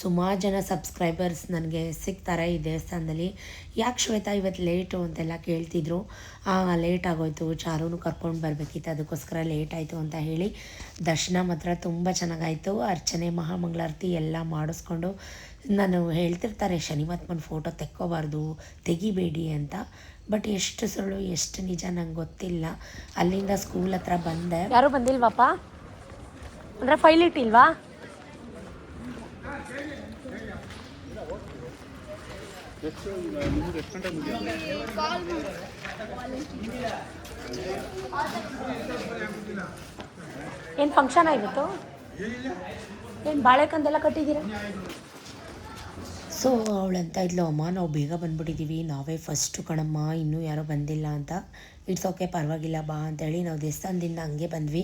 Speaker 1: ಸುಮಾರು ಜನ ಸಬ್ಸ್ಕ್ರೈಬರ್ಸ್ ನನಗೆ ಸಿಗ್ತಾರೆ ಈ ದೇವಸ್ಥಾನದಲ್ಲಿ. ಯಾಕೆ ಶ್ವೇತಾ ಇವತ್ತು ಲೇಟು ಅಂತೆಲ್ಲ ಕೇಳ್ತಿದ್ರು. ಲೇಟ್ ಆಗೋಯ್ತು, ಚಾರುನು ಕರ್ಕೊಂಡು ಬರಬೇಕಿತ್ತು, ಅದಕ್ಕೋಸ್ಕರ ಲೇಟ್ ಆಯಿತು ಅಂತ ಹೇಳಿ. ದರ್ಶನ ಮಾತ್ರ ತುಂಬ ಚೆನ್ನಾಗಾಯಿತು. ಅರ್ಚನೆ ಮಹಾಮಂಗಳಾರತಿ ಎಲ್ಲ ಮಾಡಿಸ್ಕೊಂಡು. ನಾನು ಹೇಳ್ತಿರ್ತಾರೆ ಶನಿ ಮಹಾತ್ಮನ ಫೋಟೋ ತೆಗಿಬೇಡಿ ಅಂತ. ಬಟ್ ಎಷ್ಟು ಸುಳ್ಳು ಎಷ್ಟು ನಿಜ ನಂಗೆ ಗೊತ್ತಿಲ್ಲ. ಅಲ್ಲಿಂದ ಸ್ಕೂಲ್ ಹತ್ರ ಬಂದೆ.
Speaker 2: ಯಾರು ಬಂದಿಲ್ವಾಪ್ಪ? ಅಂದರೆ ಫೈಲ್ ಇಟ್ಟಿಲ್ವಾ? ಏನು ಫಂಕ್ಷನ್ ಆಗಿತ್ತು? ಏನು ಬಾಳೆಕಂದೆಲ್ಲ ಕಟ್ಟಿದ್ದೀರಾ?
Speaker 1: ಸೊ ಅವಳಂತ ಇದ್ಲು, ಅಮ್ಮ ನಾವು ಬೇಗ ಬಂದುಬಿಟ್ಟಿದ್ದೀವಿ, ನಾವೇ ಫಸ್ಟು ಕಣಮ್ಮ, ಇನ್ನೂ ಯಾರೋ ಬಂದಿಲ್ಲ ಅಂತ. ಇಟ್ಸ್ ಓಕೆ ಪರವಾಗಿಲ್ಲ ಬಾ ಅಂತೇಳಿ ನಾವು ದೇವಸ್ಥಾನದಿಂದ ಹಂಗೆ ಬಂದ್ವಿ.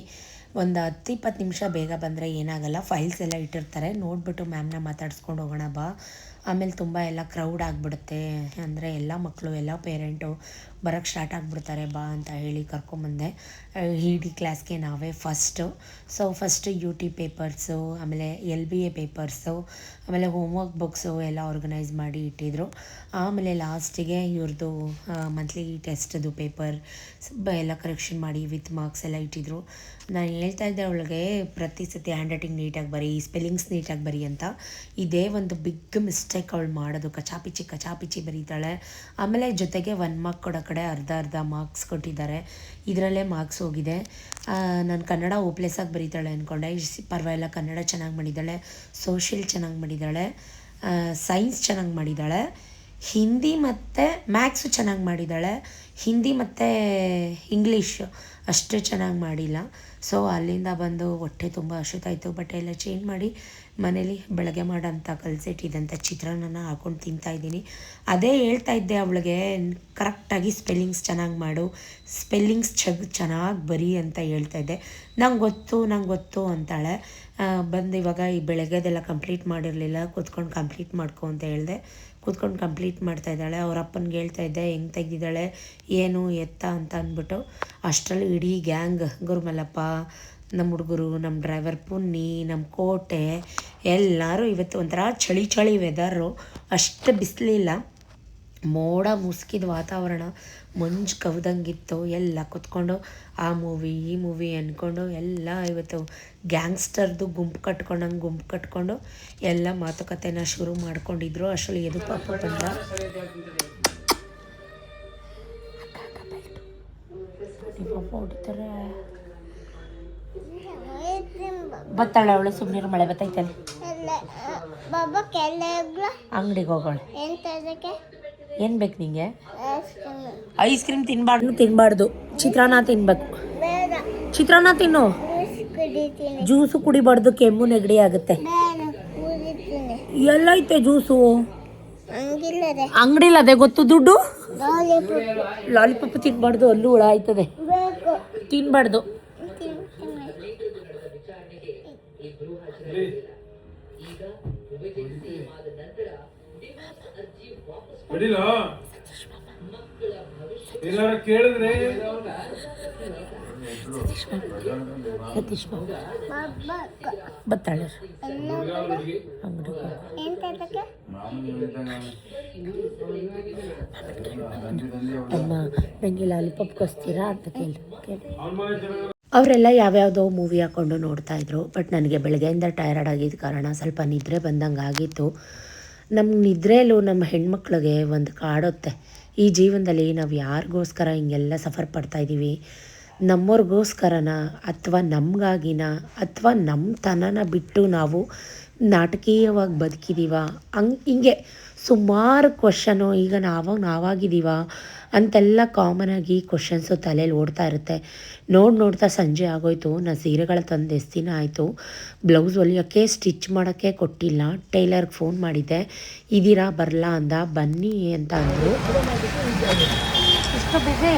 Speaker 1: ಒಂದು 10-20 ನಿಮಿಷ ಬೇಗ ಬಂದರೆ ಏನಾಗಲ್ಲ. ಫೈಲ್ಸ್ ಎಲ್ಲ ಇಟ್ಟಿರ್ತಾರೆ, ನೋಡಿಬಿಟ್ಟು ಮ್ಯಾಮ್ನ ಮಾತಾಡ್ಸ್ಕೊಂಡು ಹೋಗೋಣ ಬಾ. ಆಮೇಲೆ ತುಂಬ ಎಲ್ಲ ಕ್ರೌಡ್ ಆಗಿಬಿಡುತ್ತೆ. ಅಂದರೆ ಎಲ್ಲ ಮಕ್ಕಳು ಎಲ್ಲ ಪೇರೆಂಟು ಬರೋಕ್ಕೆ ಸ್ಟಾರ್ಟ್ ಆಗಿಬಿಡ್ತಾರೆ ಬಾ ಅಂತ ಹೇಳಿ ಕರ್ಕೊಂಬಂದೆ. ಇಡೀ ಕ್ಲಾಸ್ಗೆ ನಾವೇ first. So first UT papers, ಆಮೇಲೆ LBA ಪೇಪರ್ಸು, ಆಮೇಲೆ ಹೋಮ್ವರ್ಕ್ ಬುಕ್ಸು ಎಲ್ಲ ಆರ್ಗನೈಸ್ ಮಾಡಿ ಇಟ್ಟಿದ್ರು. ಆಮೇಲೆ ಲಾಸ್ಟಿಗೆ ಇವ್ರದ್ದು ಮಂತ್ಲಿ ಟೆಸ್ಟ್ದು ಪೇಪರ್ ಎಲ್ಲ ಕರೆಕ್ಷನ್ ಮಾಡಿ ವಿತ್ ಮಾರ್ಕ್ಸ್ ಎಲ್ಲ ಇಟ್ಟಿದ್ರು. ನಾನು ಹೇಳ್ತಾ ಇದ್ದೆ ಅವಳಿಗೆ ಪ್ರತಿ ಸತಿ ಹ್ಯಾಂಡ್ ರೈಟಿಂಗ್ ನೀಟಾಗಿ ಬರೀ, ಸ್ಪೆಲ್ಲಿಂಗ್ಸ್ ನೀಟಾಗಿ ಬರೀ ಅಂತ. ಇದೇ ಒಂದು ಬಿಗ್ ಮಿಸ್ಟೇಕ್ ಅವಳು ಮಾಡೋದು. ಕಚಾಪಿಚಿ ಬರೀತಾಳೆ. ಆಮೇಲೆ ಜೊತೆಗೆ 1 ಮಾರ್ಕ್ ಕೊಡೋ ಕಡೆ ಅರ್ಧ ಮಾರ್ಕ್ಸ್ ಕೊಟ್ಟಿದ್ದಾರೆ. ಇದರಲ್ಲೇ ಮಾರ್ಕ್ಸ್ ಹೋಗಿದೆ. ನಾನು ಕನ್ನಡ ಓಪ್ಲೆಸ್ಸಾಗಿ ಬರೀತಾಳೆ ಅಂದ್ಕೊಂಡೆ. ಪರವಾಗಿಲ್ಲ, ಕನ್ನಡ ಚೆನ್ನಾಗಿ ಮಾಡಿದ್ದಾಳೆ, ಸೋಷಿಯಲ್ ಚೆನ್ನಾಗಿ ಮಾಡಿದ್ದಾಳೆ, ಸೈನ್ಸ್ ಚೆನ್ನಾಗಿ ಮಾಡಿದ್ದಾಳೆ, ಹಿಂದಿ ಮತ್ತು ಮ್ಯಾಥ್ಸು ಚೆನ್ನಾಗಿ ಮಾಡಿದ್ದಾಳೆ, ಹಿಂದಿ ಮತ್ತು ಇಂಗ್ಲೀಷ್ ಅಷ್ಟು ಚೆನ್ನಾಗಿ ಮಾಡಿಲ್ಲ. ಸೊ ಅಲ್ಲಿಂದ ಬಂದು ಹೊಟ್ಟೆ ತುಂಬ ಹಸಿತಾಯಿತು. ಬಟ್ಟೆ ಎಲ್ಲ ಚೇಂಜ್ ಮಾಡಿ ಮನೇಲಿ ಬೆಳಗ್ಗೆ ಮಾಡೋಂಥ ಕಲಸಿಟ್ಟಿದ್ದಂಥ ಚಿತ್ರಾನ್ನ ಹಾಕ್ಕೊಂಡು ತಿಂತಾಯಿದ್ದೀನಿ. ಅದೇ ಹೇಳ್ತಾ ಇದ್ದೆ ಅವಳಿಗೆ, ಕರೆಕ್ಟಾಗಿ ಸ್ಪೆಲ್ಲಿಂಗ್ಸ್ ಚೆನ್ನಾಗಿ ಮಾಡು, ಸ್ಪೆಲ್ಲಿಂಗ್ಸ್ ಚೆನ್ನಾಗಿ ಬರಿ ಅಂತ ಹೇಳ್ತಾಯಿದ್ದೆ. ನಂಗೆ ಗೊತ್ತು ಅಂತಾಳೆ. ಬಂದು ಇವಾಗ ಈ ಬೆಳಗ್ಗೆದೆಲ್ಲ ಕಂಪ್ಲೀಟ್ ಮಾಡಿರಲಿಲ್ಲ, ಕೂತ್ಕೊಂಡು ಕಂಪ್ಲೀಟ್ ಮಾಡ್ಕೊ ಅಂತ ಹೇಳಿದೆ. ಕೂತ್ಕೊಂಡು ಕಂಪ್ಲೀಟ್ ಮಾಡ್ತಾಯಿದ್ದಾಳೆ. ಅವ್ರ ಅಪ್ಪನಿಗೆ ಹೇಳ್ತಾಯಿದ್ದೆ ಹೆಂಗೆ ತೆಗ್ದಿದ್ದಾಳೆ ಏನು ಎತ್ತ ಅಂತ ಅಂದ್ಬಿಟ್ಟು. ಅಷ್ಟರಲ್ಲಿ ಇಡೀ ಗ್ಯಾಂಗ್, ಗುರುಮಲ್ಲಪ್ಪ, ನಮ್ಮ ಹುಡುಗರು, ನಮ್ಮ ಡ್ರೈವರ್ ಪುನ್ನಿ, ನಮ್ಮ ಕೋಟೆ ಎಲ್ಲರೂ ಇವತ್ತು ಒಂಥರ ಚಳಿ ವೆದರು. ಅಷ್ಟು ಬಿಸಿಲಿಲ್ಲ, ಮೋಡ ಮುಸ್ಕಿದ ವಾತಾವರಣ, ಮಂಜು ಕವ್ದಂಗಿತ್ತು. ಎಲ್ಲ ಕೂತ್ಕೊಂಡು ಆ ಮೂವಿ ಈ ಮೂವಿ ಅಂದ್ಕೊಂಡು ಎಲ್ಲ ಇವತ್ತು ಗ್ಯಾಂಗ್ಸ್ಟರ್ದು ಗುಂಪು ಕಟ್ಕೊಂಡು ಎಲ್ಲ ಮಾತುಕತೆನ ಶುರು ಮಾಡ್ಕೊಂಡಿದ್ರು. ಅಷ್ಟರಲ್ಲಿ ಎದು ಪಾಪ ಬಂದ. ಹೊಡಿತಾರೆ ಬತ್ತಾಳೆ ಅವಳು. ಸುಮ್ಮನೆ ಮಳೆ ಬತ್ತೈತಲ್ಲ, ಅಂಗಡಿಗೆ ಹೋಗೋಳೆ. ಏನು ಬೇಕು ನಿಂಗೆ? ಐಸ್ ಕ್ರೀಮ್ ತಿನ್ನಬಾರ್ದು, ಚಿತ್ರಾನ್ನ ತಿನ್ಬೇಕು. ಚಿತ್ರಾನ್ನ ತಿನ್ನು, ಜ್ಯೂಸು ಕುಡಿಬಾರ್ದು, ಕೆಮ್ಮು ನೆಗಡಿ ಆಗುತ್ತೆ. ಎಲ್ಲೈತೆ ಜ್ಯೂಸು? ಅಂಗಡಿಲ್ಲ, ಅದೇ ಗೊತ್ತು. ದುಡ್ಡು? ಲಾಲಿಪಾಪ್ ತಿನ್ಬಾರ್ದು, ಅಲ್ಲೂ ಹುಳ ಆಯ್ತದೆ, ತಿನ್ಬಾರ್ದು.
Speaker 3: ಕೇಳಿದ್ರೆ
Speaker 1: ಸತೀಶ್ ಬತ್ತಾಳೆ ಅಂಗಡಿ. ಅಮ್ಮ ನನಗೆ ಲಾಲಿಪಾಪ್ ಕಸ್ತೀರಾ ಅಂತ ಕೇಳಿ. ಅವರೆಲ್ಲ ಯಾವ್ಯಾವುದೋ ಮೂವಿ ಹಾಕ್ಕೊಂಡು ನೋಡ್ತಾಯಿದ್ರು. ಬಟ್ ನನಗೆ ಬೆಳಗ್ಗೆಯಿಂದ ಟಯರ್ಡ್ ಆಗಿದ್ದ ಕಾರಣ ಸ್ವಲ್ಪ ನಿದ್ರೆ ಬಂದಂಗೆ ಆಗಿತ್ತು. ನಮ್ಮ ನಿದ್ರೆಯಲ್ಲೂ ನಮ್ಮ ಹೆಣ್ಮಕ್ಳಿಗೆ ಒಂದು ಕಾಡುತ್ತೆ, ಈ ಜೀವನದಲ್ಲಿ ನಾವು ಯಾರಿಗೋಸ್ಕರ ಹಿಂಗೆಲ್ಲ ಸಫರ್ ಪಡ್ತಾಯಿದ್ದೀವಿ, ನಮ್ಮವ್ರಿಗೋಸ್ಕರನ ಅಥವಾ ನಮಗಾಗಿನ ಅಥವಾ ನಮ್ಮ ತನನ ಬಿಟ್ಟು ನಾವು ನಾಟಕೀಯವಾಗಿ ಬದುಕಿದ್ದೀವ, ಹಿಂಗೆ ಸುಮಾರು ಕ್ವಶನು. ಈಗ ನಾವಾಗಿದ್ದೀವ ಅಂತೆಲ್ಲ ಕಾಮನಾಗಿ ಕ್ವಶನ್ಸು ತಲೆಯಲ್ಲಿ ಓಡ್ತಾ ಇರುತ್ತೆ. ನೋಡ್ತಾ ಸಂಜೆ ಆಗೋಯ್ತು. ನಾನು ಸೀರೆಗಳ ತಂದು ಎಷ್ಟು ದಿನ ಆಯಿತು, ಬ್ಲೌಸ್ ಹೊಲಿಯೋಕ್ಕೆ ಸ್ಟಿಚ್ ಮಾಡೋಕ್ಕೆ ಕೊಟ್ಟಿಲ್ಲ. ಟೈಲರ್ಗೆ ಫೋನ್ ಮಾಡಿದ್ದೆ, ಇದೀರಾ ಬರಲಾ ಅಂದ. ಬನ್ನಿ ಅಂತ ಅಂದರು.
Speaker 2: ಇಷ್ಟು ಬಿಸಿ.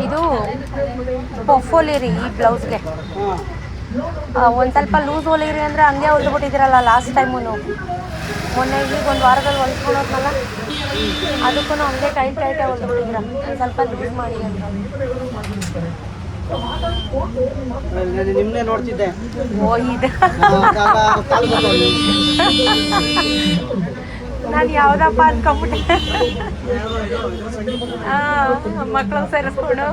Speaker 2: ಇದು ಪಫ್ ಹೊಲಿರಿ ಈ ಬ್ಲೌಸ್ಗೆ. ಒಂದು ಸ್ವಲ್ಪ ಲೂಸ್ ಹೊಲಿರಿ ಅಂದರೆ ಹಂಗೆ ಹೊಲ್ದ್ಬಿಟ್ಟಿದ್ದೀರಲ್ಲ ಲಾಸ್ಟ್ ಟೈಮು. ಮೊನ್ನೆ ಈಗ ಒಂದು ವಾರದಲ್ಲಿ ಹೊಲ್ಸ್ಕೊಳೋದ್ನಲ್ಲ, ಅದಕ್ಕೂ ಹಂಗೆ ಟೈಟಾಗಿ ಹೊಲ್ದ್ಬಿಟ್ಟಿದ್ದೀರ. ಒಂದು ಸ್ವಲ್ಪ ಲೂಸ್ ಮಾಡಿ ಅಂತ.
Speaker 4: ನಿಮ್ಮನ್ನೇ ನೋಡ್ತಿದ್ದೆ.
Speaker 2: ಓ ಇದು ನಾನು ಯಾವುದಪ್ಪ ಅಂದ್ಕೊಂಬಿಟ್ಟೆ. ಮಕ್ಕಳು ಸೇರಿಸ್ಕೊಂಡು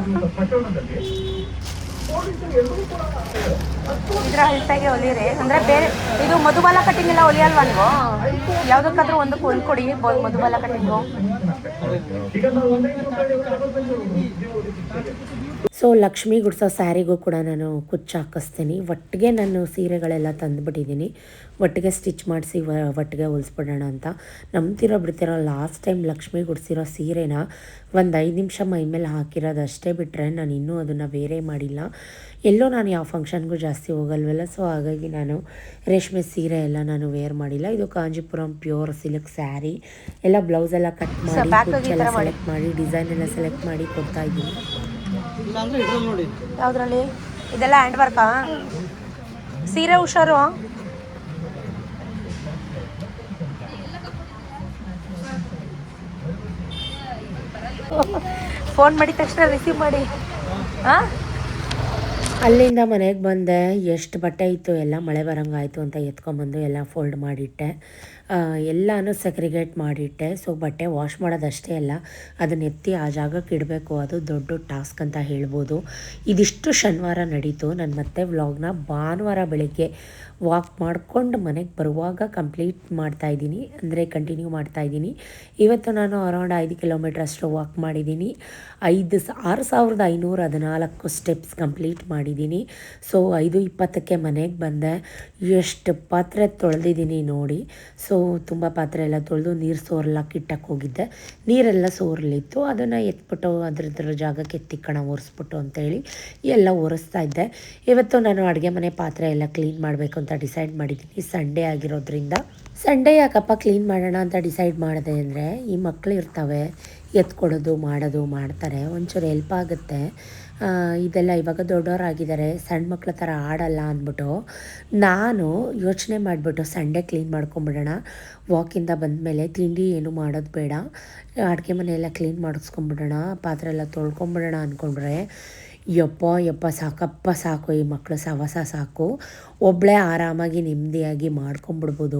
Speaker 2: ಇದ್ರ ಅಳ್ತಾಗೆ ಹೊಲಿರಿ. ಅಂದರೆ ಬೇರೆ ಇದು ಮಧುಬಾಲ ಕಟ್ಟಿಂಗ್ ಎಲ್ಲ ಹೊಲಿಯಲ್ವಾ ನೀವು? ಯಾವುದಕ್ಕಾದ್ರೂ ಒಂದಕ್ಕೆ ಹೊಲ್ಕೊಡಿ ಮಧುಬಾಲ ಕಟ್ಟಿಂಗು.
Speaker 1: ಸೊ ಲಕ್ಷ್ಮಿ ಗುಡ್ಸೋ ಸ್ಯಾರಿಗೂ ಕೂಡ ನಾನು ಕುಚ್ಚು ಹಾಕಿಸ್ತೀನಿ. ಒಟ್ಟಿಗೆ ನಾನು ಸೀರೆಗಳೆಲ್ಲ ತಂದುಬಿಟ್ಟಿದ್ದೀನಿ, ಒಟ್ಟಿಗೆ ಸ್ಟಿಚ್ ಮಾಡಿಸಿ ಒಟ್ಟಿಗೆ ಹೊಲಿಸ್ಬಿಡೋಣ ಅಂತ. ನಂಬ್ತಿರೋ ಬಿಡ್ತಿರೋ, ಲಾಸ್ಟ್ ಟೈಮ್ ಲಕ್ಷ್ಮಿ ಗುಡ್ಸಿರೋ ಸೀರೆನ ಒಂದು 5 ನಿಮಿಷ ಮೈ ಮೇಲೆ ಹಾಕಿರೋದು ಅಷ್ಟೇ, ಬಿಟ್ಟರೆ ನಾನು ಇನ್ನೂ ಅದನ್ನು ಬೇರೆ ಮಾಡಿಲ್ಲ. ಎಲ್ಲೋ ನಾನು ಯಾವ ಫಂಕ್ಷನ್ಗೂ ಜಾಸ್ತಿ ಹೋಗಲ್ವಲ್ಲ, ಸೊ ಹಾಗಾಗಿ ನಾನು ರೇಷ್ಮೆ ಸೀರೆ ಎಲ್ಲ ನಾನು ವೇರ್ ಮಾಡಿಲ್ಲ. ಇದು ಕಾಂಜಿಪುರಂ ಪ್ಯೂರ್ ಸಿಲ್ಕ್ ಸ್ಯಾರಿ. ಎಲ್ಲ ಬ್ಲೌಸ್ ಎಲ್ಲ ಕಟ್ ಮಾಡಿ, ಕುಚ್ಚೆಲ್ಲ ಸೆಲೆಕ್ಟ್ ಮಾಡಿ, ಡಿಸೈನ್ ಎಲ್ಲ ಸೆಲೆಕ್ಟ್ ಮಾಡಿ ಕೊಡ್ತಾ ಇದ್ದೀನಿ.
Speaker 2: ಯಾವುದ್ರಲ್ಲಿ? ಇದೆಲ್ಲ ಹ್ಯಾಂಡ್ ವರ್ಕಾ? ಸೀರೆ ಹುಷಾರು. ಫೋನ್ ಮಾಡಿದ ತಕ್ಷಣ ರಿಸೀವ್ ಮಾಡಿ. ಹಾಂ,
Speaker 1: ಅಲ್ಲಿಂದ ಮನೆಗೆ ಬಂದೆ. ಎಷ್ಟು ಬಟ್ಟೆ ಇತ್ತು ಎಲ್ಲ ಮಳೆ ಬರೋಂಗಾಯಿತು ಅಂತ ಎತ್ಕೊಂಬಂದು ಎಲ್ಲ ಫೋಲ್ಡ್ ಮಾಡಿಟ್ಟೆ. ಎಲ್ಲನೂ ಸೆಗ್ರಿಗೇಟ್ ಮಾಡಿಟ್ಟೆ. ಸೊ ಬಟ್ಟೆ ವಾಶ್ ಮಾಡೋದಷ್ಟೇ ಅಲ್ಲ, ಅದನ್ನ ಎತ್ತಿ ಆ ಜಾಗಕ್ಕೆ ಇಡಬೇಕು, ಅದು ದೊಡ್ಡ ಟಾಸ್ಕ್ ಅಂತ ಹೇಳ್ಬೋದು. ಇದಿಷ್ಟು ಶನಿವಾರ ನಡೀತು. ನಾನು ಮತ್ತೆ ವ್ಲಾಗ್ನ ಭಾನುವಾರ ಬೆಳಗ್ಗೆ ವಾಕ್ ಮಾಡಿಕೊಂಡು ಮನೆಗೆ ಬರುವಾಗ ಕಂಪ್ಲೀಟ್ ಮಾಡ್ತಾಯಿದ್ದೀನಿ, ಅಂದರೆ ಕಂಟಿನ್ಯೂ ಮಾಡ್ತಾಯಿದ್ದೀನಿ. ಇವತ್ತು ನಾನು ಅರೌಂಡ್ 5 ಕಿಲೋಮೀಟ್ರ್ ಅಷ್ಟು ವಾಕ್ ಮಾಡಿದ್ದೀನಿ. 6,514 ಸ್ಟೆಪ್ಸ್ ಕಂಪ್ಲೀಟ್ ಮಾಡಿದ್ದೀನಿ. ಸೊ 5:20ಕ್ಕೆ ಮನೆಗೆ ಬಂದೆ. ಎಷ್ಟು ಪಾತ್ರೆ ತೊಳೆದಿದ್ದೀನಿ ನೋಡಿ. ಸೊ ತುಂಬ ಪಾತ್ರೆ ಎಲ್ಲ ತೊಳೆದು ನೀರು ಸೋರೆಲ್ಲ ಕಿಟ್ಟಕ್ಕೆ ಹೋಗಿದ್ದೆ. ನೀರೆಲ್ಲ ಸೋರಲಿತ್ತು, ಅದನ್ನು ಎತ್ಬಿಟ್ಟು ಅದ್ರ ಜಾಗಕ್ಕೆ ಎತ್ತಿಕ್ಕಣ ಒರೆಸ್ಬಿಟ್ಟು ಅಂತೇಳಿ ಎಲ್ಲ ಒರೆಸ್ತಾ ಇದ್ದೆ. ಇವತ್ತು ನಾನು ಅಡುಗೆ ಮನೆ ಪಾತ್ರೆ ಎಲ್ಲ ಕ್ಲೀನ್ ಮಾಡಬೇಕು ಅಂತ ಡಿಸೈಡ್ ಮಾಡಿದ್ದೀನಿ. ಸಂಡೇ ಆಗಿರೋದ್ರಿಂದ ಸಂಡೇ ಯಾಕಪ್ಪ ಕ್ಲೀನ್ ಮಾಡೋಣ ಅಂತ ಡಿಸೈಡ್ ಮಾಡಿದೆ ಅಂದರೆ, ಈ ಮಕ್ಕಳು ಇರ್ತವೆ, ಎತ್ಕೊಡೋದು ಮಾಡೋದು ಮಾಡ್ತಾರೆ, ಒಂಚೂರು ಹೆಲ್ಪ್ ಆಗುತ್ತೆ. ಇದೆಲ್ಲ ಇವಾಗ ದೊಡ್ಡವರಾಗಿದ್ದಾರೆ, ಸಣ್ಣ ಮಕ್ಳ ಥರ ಆಡಲ್ಲ ಅಂದ್ಬಿಟ್ಟು ನಾನು ಯೋಚನೆ ಮಾಡಿಬಿಟ್ಟು ಸಂಡೇ ಕ್ಲೀನ್ ಮಾಡ್ಕೊಂಬಿಡೋಣ. ವಾಕಿಂದ ಬಂದಮೇಲೆ ತಿಂಡಿ ಏನು ಮಾಡೋದು ಬೇಡ, ಅಡುಗೆ ಮನೆಯೆಲ್ಲ ಕ್ಲೀನ್ ಮಾಡಿಸ್ಕೊಂಬಿಡೋಣ, ಪಾತ್ರೆ ಎಲ್ಲ ತೊಳ್ಕೊಂಬಿಡೋಣ ಅಂದ್ಕೊಂಡ್ರೆ ಯಪ್ಪ ಸಾಕು, ಈ ಮಕ್ಕಳು ಸಹವಾಸ ಸಾಕು. ಒಬ್ಬಳೇ ಆರಾಮಾಗಿ ನೆಮ್ಮದಿಯಾಗಿ ಮಾಡ್ಕೊಂಬಿಡ್ಬೋದು.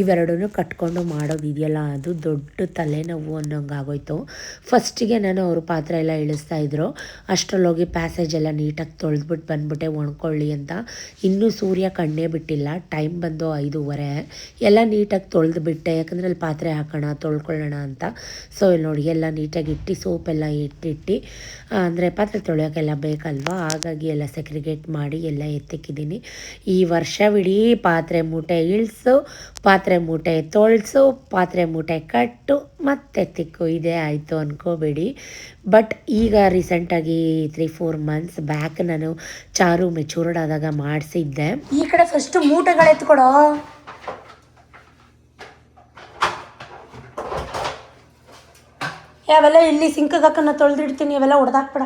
Speaker 1: ಇವೆರಡೂ ಕಟ್ಕೊಂಡು ಮಾಡೋದಿದೆಯಲ್ಲ, ಅದು ದೊಡ್ಡ ತಲೆನೋವು ಅನ್ನೋಂಗೆ ಆಗೋಯ್ತು. ಫಸ್ಟಿಗೆ ನಾನು ಅವರು ಪಾತ್ರೆ ಎಲ್ಲ ಇಳಿಸ್ತಾಯಿದ್ರು, ಅಷ್ಟರಲ್ಲೋಗಿ ಪ್ಯಾಸೇಜ್ ಎಲ್ಲ ನೀಟಾಗಿ ತೊಳೆದ್ಬಿಟ್ಟು ಬಂದ್ಬಿಟ್ಟೆ ಒಣ್ಕೊಳ್ಳಿ ಅಂತ. ಇನ್ನೂ ಸೂರ್ಯ ಕಣ್ಣೇ ಬಿಟ್ಟಿಲ್ಲ, ಟೈಮ್ ಬಂದು 5:15. ಎಲ್ಲ ನೀಟಾಗಿ ತೊಳೆದ್ಬಿಟ್ಟೆ, ಯಾಕಂದರೆ ಅಲ್ಲಿ ಪಾತ್ರೆ ಹಾಕೋಣ ತೊಳ್ಕೊಳ್ಳೋಣ ಅಂತ. ಸೊ ಇಲ್ಲಿ ನೋಡಿ ಎಲ್ಲ ನೀಟಾಗಿ ಇಟ್ಟು ಸೋಪೆಲ್ಲ ಇಟ್ಟು ಅಂದರೆ ಪಾತ್ರೆ ತೊಳೆಯೋಕ್ಕೆಲ್ಲ ಬೇಕಲ್ವಾ, ಹಾಗಾಗಿ ಎಲ್ಲ ಸೆಗ್ರಿಗೇಟ್ ಮಾಡಿ ಎಲ್ಲ ಎತ್ತಿಕ್ಕಿದ್ದೀನಿ. ಈ ವರ್ಷವಿಡೀ ಪಾತ್ರೆ ಮೂಟೆ ಇಳಿಸು, ಪಾತ್ರೆ ಮೂಟೆ ತೊಳ್ಸು, ಪಾತ್ರೆ ಮೂಟೆ ಕಟ್ಟು ಮತ್ತೆ ತಿಕ್ಕು, ಇದೇ ಆಯಿತು ಅಂದ್ಕೋಬೇಡಿ. ಬಟ್ ಈಗ ರೀಸೆಂಟಾಗಿ 3-4 ಮಂತ್ಸ್ ಬ್ಯಾಕ್ ನಾನು ಚಾರು ಮೆಚೂರ್ಡ್ ಆದಾಗ ಮಾಡಿಸಿದ್ದೆ.
Speaker 2: ಈ ಕಡೆ ಫಸ್ಟ್ ಮೂಟೆಗಳು ಎತ್ಕೊಡೋ. ಅವೆಲ್ಲ ಇಲ್ಲಿ ಸಿಂಕಿಗೆ ಹಾಕನ್ನ ತೊಳೆದಿಡ್ತೀನಿ, ಅವೆಲ್ಲ ಹೊಡೆದಾಕ್ಬೇಡ.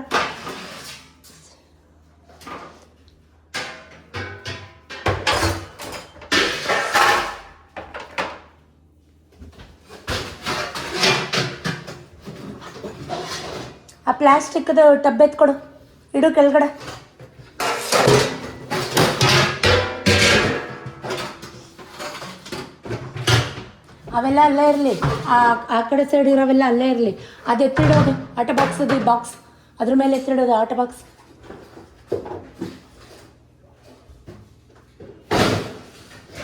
Speaker 2: ಆ ಪ್ಲಾಸ್ಟಿಕ್ದು ಟಬ್ ಎತ್ಕೊಡು, ಇಡು ಕೆಳಗಡೆ. ಅವೆಲ್ಲ ಅಲ್ಲೇ ಇರಲಿ, ಆ ಕಡೆ ಸೈಡ್ ಇರೋವೆಲ್ಲ ಅಲ್ಲೇ ಇರಲಿ. ಅದು ಎತ್ತಿಡೋದು ಆಟ ಬಾಕ್ಸ್, ಅದು ಬಾಕ್ಸ್ ಅದ್ರ ಮೇಲೆ ಎತ್ತಿಡೋದು ಆಟ ಬಾಕ್ಸ್.